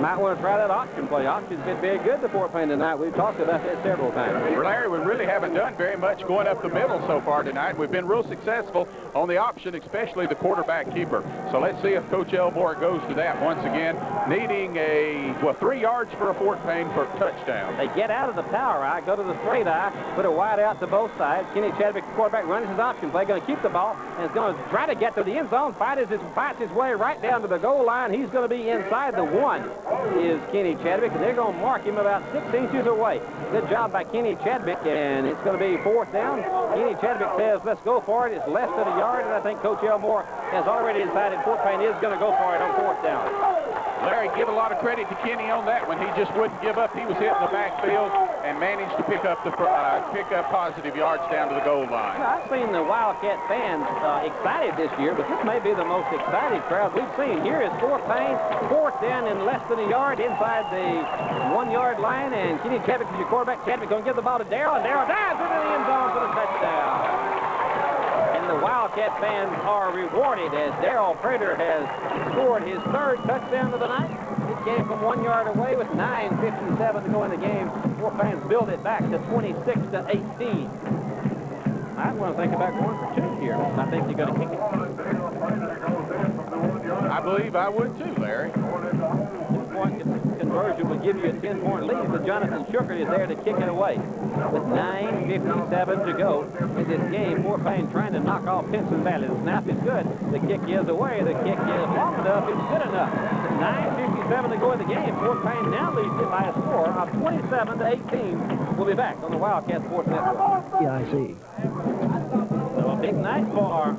might want to try that option play. Option's been very good to Fort Payne tonight. We've talked about that several times. Larry, we really haven't done very much going up the middle so far tonight. We've been real successful on the option, especially the quarterback keeper. So let's see if Coach Elmore goes to that once again, needing 3 yards for a Fort Payne for a touchdown. They get out of the power I, go to the straight I, put it wide out to both sides. Kenny Chadwick, the quarterback, runs his option play, going to keep the ball, and is going to try to get to the end zone, fights his way right down to the goal line. He's going to be inside the 1, is Kenny Chadwick, and they're going to mark him about 6 inches away. Good job by Kenny Chadwick, and it's going to be 4th down. Kenny Chadwick says, let's go for it. It's less than a yard, and I think Coach Elmore has already decided Fort Payne is going to go for it on 4th down. Larry, give a lot of credit to Kenny on that one. He just wouldn't give up. He was hitting the backfield and managed to pick up positive yards down to the goal line. Well, I've seen the Wildcat fans excited this year, but this may be the most excited crowd we've seen. Here is Fort Payne, fourth down in less than a yard inside the 1-yard line, and Kenny Chadwick is your quarterback. Chadwick going to give the ball to Darrell, and Darrell dives into the end zone for the touchdown. And the Wildcat fans are rewarded as Darrell Prater has scored his third touchdown of the night. It came from 1 yard away with 9:57 to go in the game. Fort Payne's built it back to 26-18. I want to think about going for 2 here. I think you're going to kick it. I believe I would too, Larry. 2-point conversion would give you a 10-point lead, but Jonathan Shukert is there to kick it away. With 9:57 to go in this game, Fort Payne trying to knock off Pinson Valley. The snap is good. The kick is away. The kick is long enough. It's good enough. 9:57 to go in the game. Fort Payne now leads it by a score of 27-18. We'll be back on the Wildcat Sports Network. Yeah, I see. So a big night for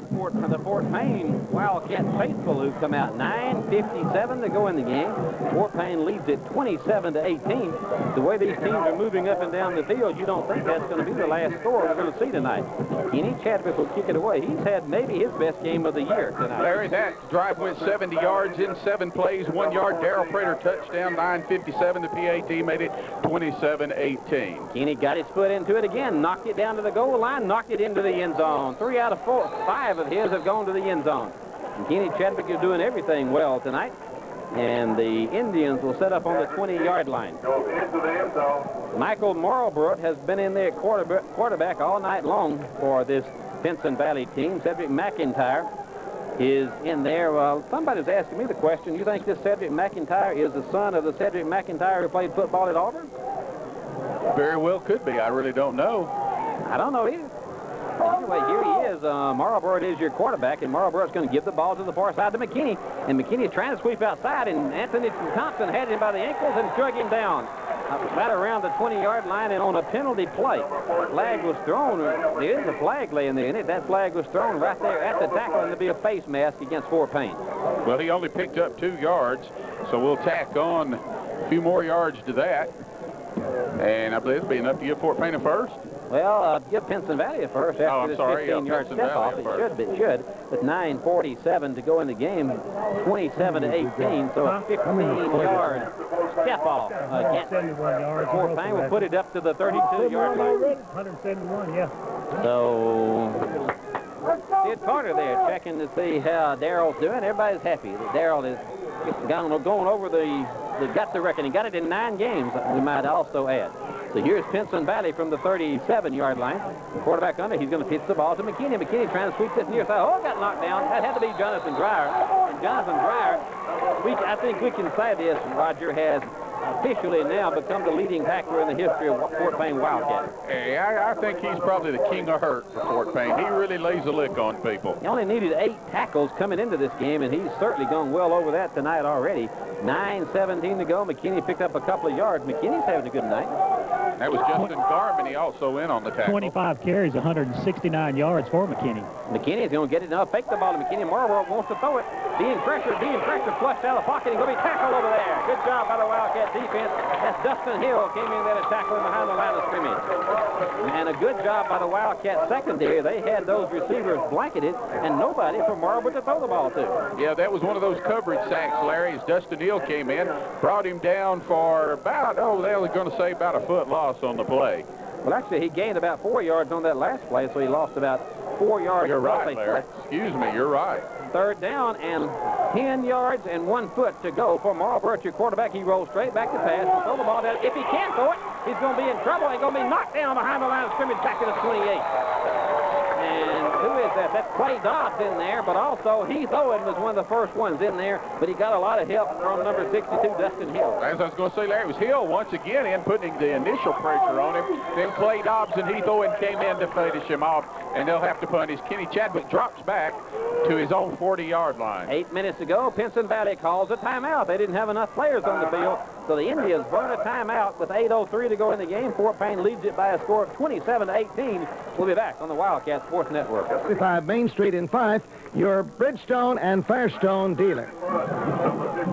the Fort Payne Wildcat faithful who come out. 9:57 to go in the game. Fort Payne leads it 27-18. The way these teams are moving up and down the field, you don't think that's going to be the last score we're going to see tonight. Kenny Chadwick will kick it away. He's had maybe his best game of the year tonight. Larry, that drive went 70 yards in 7 plays, 1 yard. Darrell Prater touchdown, 9:57. The PAT made it 27-18. Kenny got his foot into it again, knocked it down to the goal line, knocked it into the end zone. 3 out of 5 of his have gone to the end zone. And Kenny Chadwick is doing everything well tonight. And the Indians will set up on the 20-yard line. Michael Marlbrook has been in there quarterback all night long for this Pinson Valley team. Cedric McIntyre is in there. Well, somebody's asking me the question, you think this Cedric McIntyre is the son of the Cedric McIntyre who played football at Auburn? Very well could be. I really don't know. I don't know either. Anyway, here he is. Marlborough is your quarterback, and Marlborough's going to give the ball to the far side to McKinney. And McKinney is trying to sweep outside, and Anthony Thompson had him by the ankles and drug him down. Right around the 20-yard line, and on a penalty play. Flag was thrown. There is a flag laying there in it. That flag was thrown right there at the tackle, and to be a face mask against Fort Payne. Well, he only picked up 2 yards, so we'll tack on a few more yards to that. And I believe it'll be enough to give Fort Payne a first. Well, give Pinson Valley a first after this 15-yard step-off. It should. With 9:47 to go in the game, 27-18, so a 15-yard step-off. 71 yards. Fort Payne will put it up to the 32-yard line. 171, yeah. So, Sid Carter there checking to see how Darrell's doing. Everybody's happy that Darrell is going over got the record. He got it in 9 games, we might also add. So here's Pinson Valley from the 37-yard line. The quarterback under, he's going to pitch the ball to McKinney. McKinney trying to sweep this near side. Oh, got knocked down. That had to be Jonathan Dreyer. And Jonathan Dreyer, I think we can say this, Roger, has officially now become the leading tackler in the history of Fort Payne Wildcats. Hey, I think he's probably the king of hurt for Fort Payne. He really lays a lick on people. He only needed 8 tackles coming into this game, and he's certainly gone well over that tonight already. 9:17 to go. McKinney picked up a couple of yards. McKinney's having a good night. That was Justin Garman. He also in on the tackle. 25 carries, 169 yards for McKinney. McKinney's going to get it now. Fake the ball to McKinney. Marlborough wants to throw it. Being pressured, flushed out of the pocket. He's going to be tackled over there. Good job by the Wildcat defense. That's Dustin Hill came in there to tackle him behind the line of scrimmage. And a good job by the Wildcat secondary. They had those receivers blanketed, and nobody from Marlborough to throw the ball to. Yeah, that was one of those coverage sacks, Larry, as Dustin Hill came in, brought him down for about, they were going to say about a foot loss on the play. Well, actually, he gained about 4 yards on that last play, so he lost about 4 yards. You're right, Larry. Excuse me, you're right. Third down and 10 yards and 1 foot to go for Marlborough, your quarterback. He rolls straight back to pass and throw the ball down. If he can't throw it, he's going to be in trouble. He's going to be knocked down behind the line of scrimmage back to the 28. And who is that? That's Clay Dobbs in there, but also Heath Owen was one of the first ones in there, but he got a lot of help from number 62, Dustin Hill. As I was going to say, Larry, it was Hill once again in putting the initial pressure on him. Then Clay Dobbs and Heath Owen came in to finish him off, and they'll have to punish. Kenny Chadwick drops back to his own 40-yard line. 8 minutes ago, Pinson Valley calls a timeout. They didn't have enough players on the field. So the Indians burn a timeout with 8:03 to go in the game. Fort Payne leads it by a score of 27-18. We'll be back on the Wildcat Sports Network. 55 Main Street in Fife, your Bridgestone and Firestone dealer.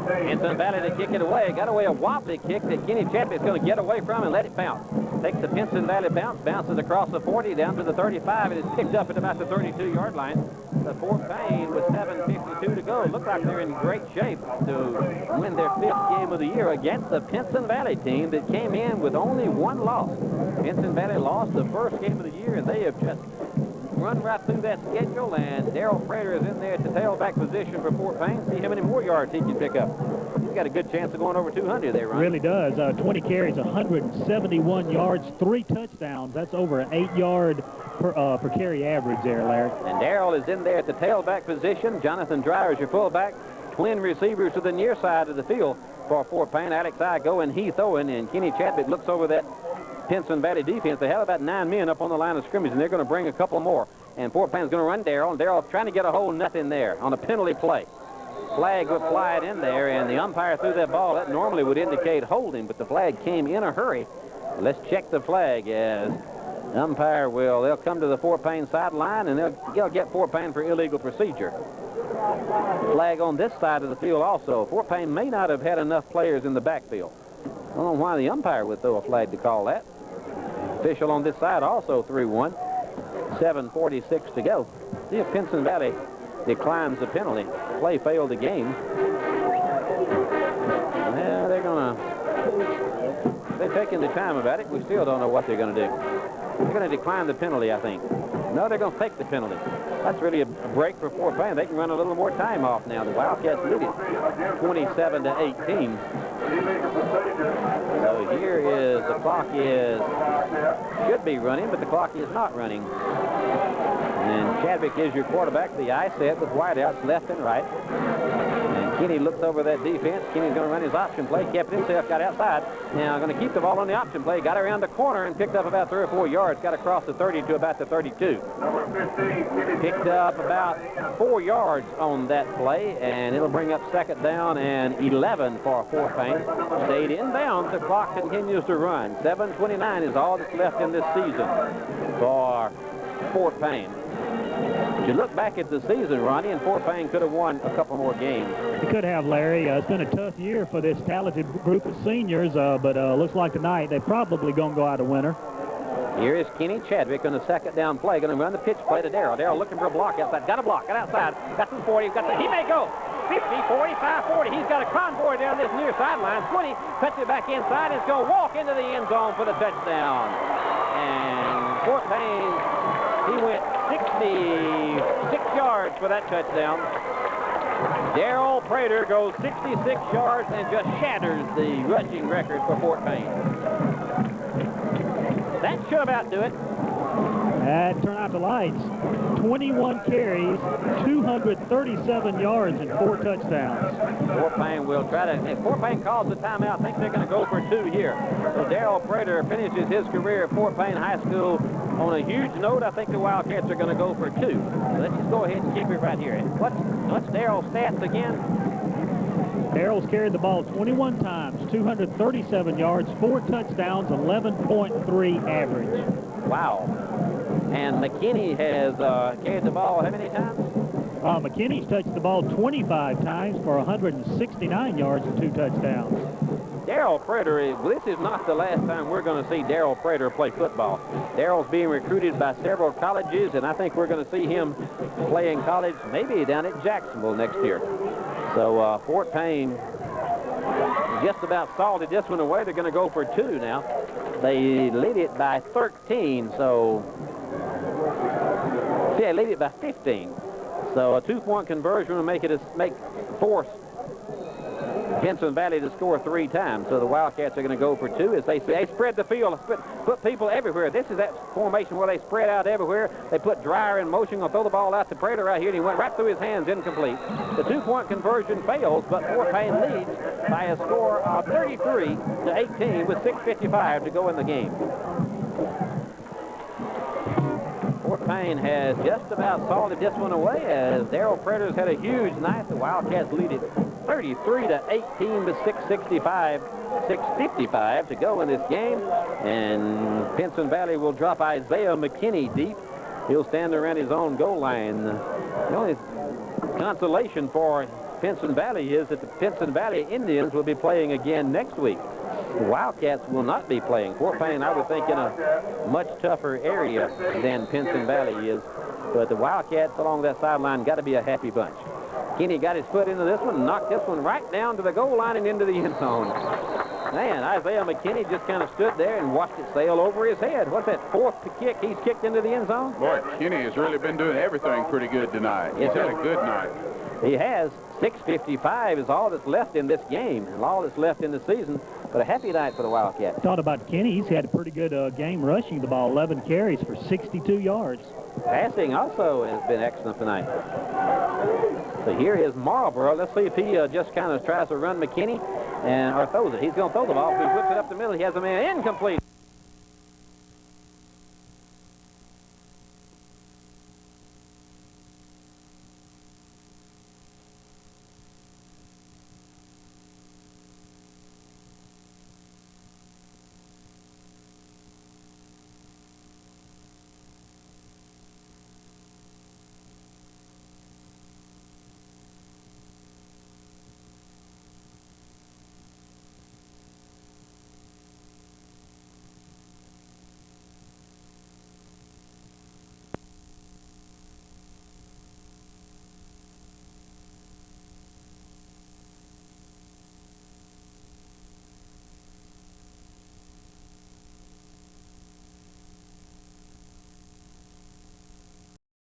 Pinson Valley to kick it away. Got away a wobbly kick that Kenny Chapman's going to get away from and let it bounce. Takes the Pinson Valley bounce, bounces across the 40 down to the 35, and is picked up at about the 32-yard line. The Fort Payne with 7:52 to go. Look like they're in great shape to win their 5th game of the year against the Pinson Valley team that came in with only 1 loss. Pinson Valley lost the first game of the year, and they have just run right through that schedule, and Darrell Prater is in there at the tailback position for Fort Payne. See how many more yards he can pick up. He's got a good chance of going over 200 there, Ron. Really does. 20 carries, 171 yards, 3 touchdowns. That's over an 8-yard per carry average there, Larry. And Darrell is in there at the tailback position. Jonathan Dreyer is your fullback. Twin receivers to the near side of the field for Fort Payne. Alex Igo and Heath Owen, and Kenny Chadwick looks over that Pinson Valley defense. They have about 9 men up on the line of scrimmage, and they're going to bring a couple more. And Fort Payne's going to run Darrell, and Darrell trying to get a hold, nothing there on a penalty play. Flag would fly it in there, and the umpire threw that ball. That normally would indicate holding, but the flag came in a hurry. Let's check the flag as the umpire will. They'll come to the Fort Payne sideline, and they'll get Fort Payne for illegal procedure. Flag on this side of the field also. Fort Payne may not have had enough players in the backfield. I don't know why the umpire would throw a flag to call that. Official on this side also threw one. 7:46 to go. See if Pinson Valley declines the penalty. Play failed the game. Well, they're taking the time about it. We still don't know what they're going to do. They're going to decline the penalty, I think. No, they're going to take the penalty. That's really a break for Fort Payne. They can run a little more time off now. The Wildcats lead it 27-18. So here is, the clock should be running, but the clock is not running. And Chadwick is your quarterback. The eye set with wideouts left and right. And Kenny looks over that defense. Kenny's going to run his option play. Kept it himself, got outside. Now going to keep the ball on the option play. Got around the corner and picked up about 3 or 4 yards. Got across the 30 to about the 32. Picked up about 4 yards on that play, and it'll bring up 2nd down and 11 for Fort Payne. Stayed in bounds. The clock continues to run. 7:29 is all that's left in this season for Fort Payne. If you look back at the season, Ronnie, and Fort Payne could have won a couple more games. It could have, Larry. It's been a tough year for this talented group of seniors, but looks like tonight they're probably going to go out a winner. Here is Kenny Chadwick on the 2nd down play. Going to run the pitch play to Darrell. Darrell looking for a block outside. Got a block. Got outside. Got to the 40. He may go. 50, 45, 40. He's got a convoy down this near sideline. 20. Cuts it back inside. It's going to walk into the end zone for the touchdown. And Fort Payne, he went 66 yards for that touchdown. Darrell Prater goes 66 yards and just shatters the rushing record for Fort Payne. That should about do it. That turned out the lights. 21 carries, 237 yards, and 4 touchdowns. Fort Payne will try to, if Fort Payne calls the timeout, I think they're going to go for 2 here. So Darrell Prater finishes his career at Fort Payne High School on a huge note. I think the Wildcats are going to go for 2. So let's just go ahead and keep it right here. What's Darrell's stats again? Darrell's carried the ball 21 times, 237 yards, 4 touchdowns, 11.3 average. Wow. And McKinney has carried the ball how many times? McKinney's touched the ball 25 times for 169 yards and 2 touchdowns. Darrell Prater, this is not the last time we're going to see Darrell Prater play football. Darrell's being recruited by several colleges, and I think we're going to see him play in college, maybe down at Jacksonville next year. So Fort Payne just about salted this one away. They're going to go for 2 now. They lead it by 13, so yeah, lead it by 15. So a 2-point conversion will make force Pinson Valley to score 3 times. So the Wildcats are going to go for 2 as they spread the field, put people everywhere. This is that formation where they spread out everywhere. They put Dreyer in motion. They'll throw the ball out to Prater right here, and he went right through his hands, incomplete. The 2-point conversion fails, but Fort Payne leads by a score of 33-18 with 6:55 to go in the game. Fort Payne has just about salted this one away as Darrell Prater's had a huge night. The Wildcats lead it 33-18 with 6:55 to go in this game. And Pinson Valley will drop Isaiah McKinney deep. He'll stand around his own goal line. The only consolation for Pinson Valley is that the Pinson Valley Indians will be playing again next week. The Wildcats will not be playing. Fort Payne, I would think, in a much tougher area than Pinson Valley is. But the Wildcats along that sideline got to be a happy bunch. Kenny got his foot into this one and knocked this one right down to the goal line and into the end zone. Man, Isaiah McKinney just kind of stood there and watched it sail over his head. What's that, fourth kick he's kicked into the end zone? Boy, Kenny has really been doing everything pretty good tonight. He's had a good night. He has. 6:55 is all that's left in this game and all that's left in the season. But a happy night for the Wildcats. Thought about Kenny. He's had a pretty good game rushing the ball. 11 carries for 62 yards. Passing also has been excellent tonight. So here is Marlboro. Let's see if he just kind of tries to run McKinney or throws it. He's going to throw the ball. If he whips it up the middle, he has a man incomplete.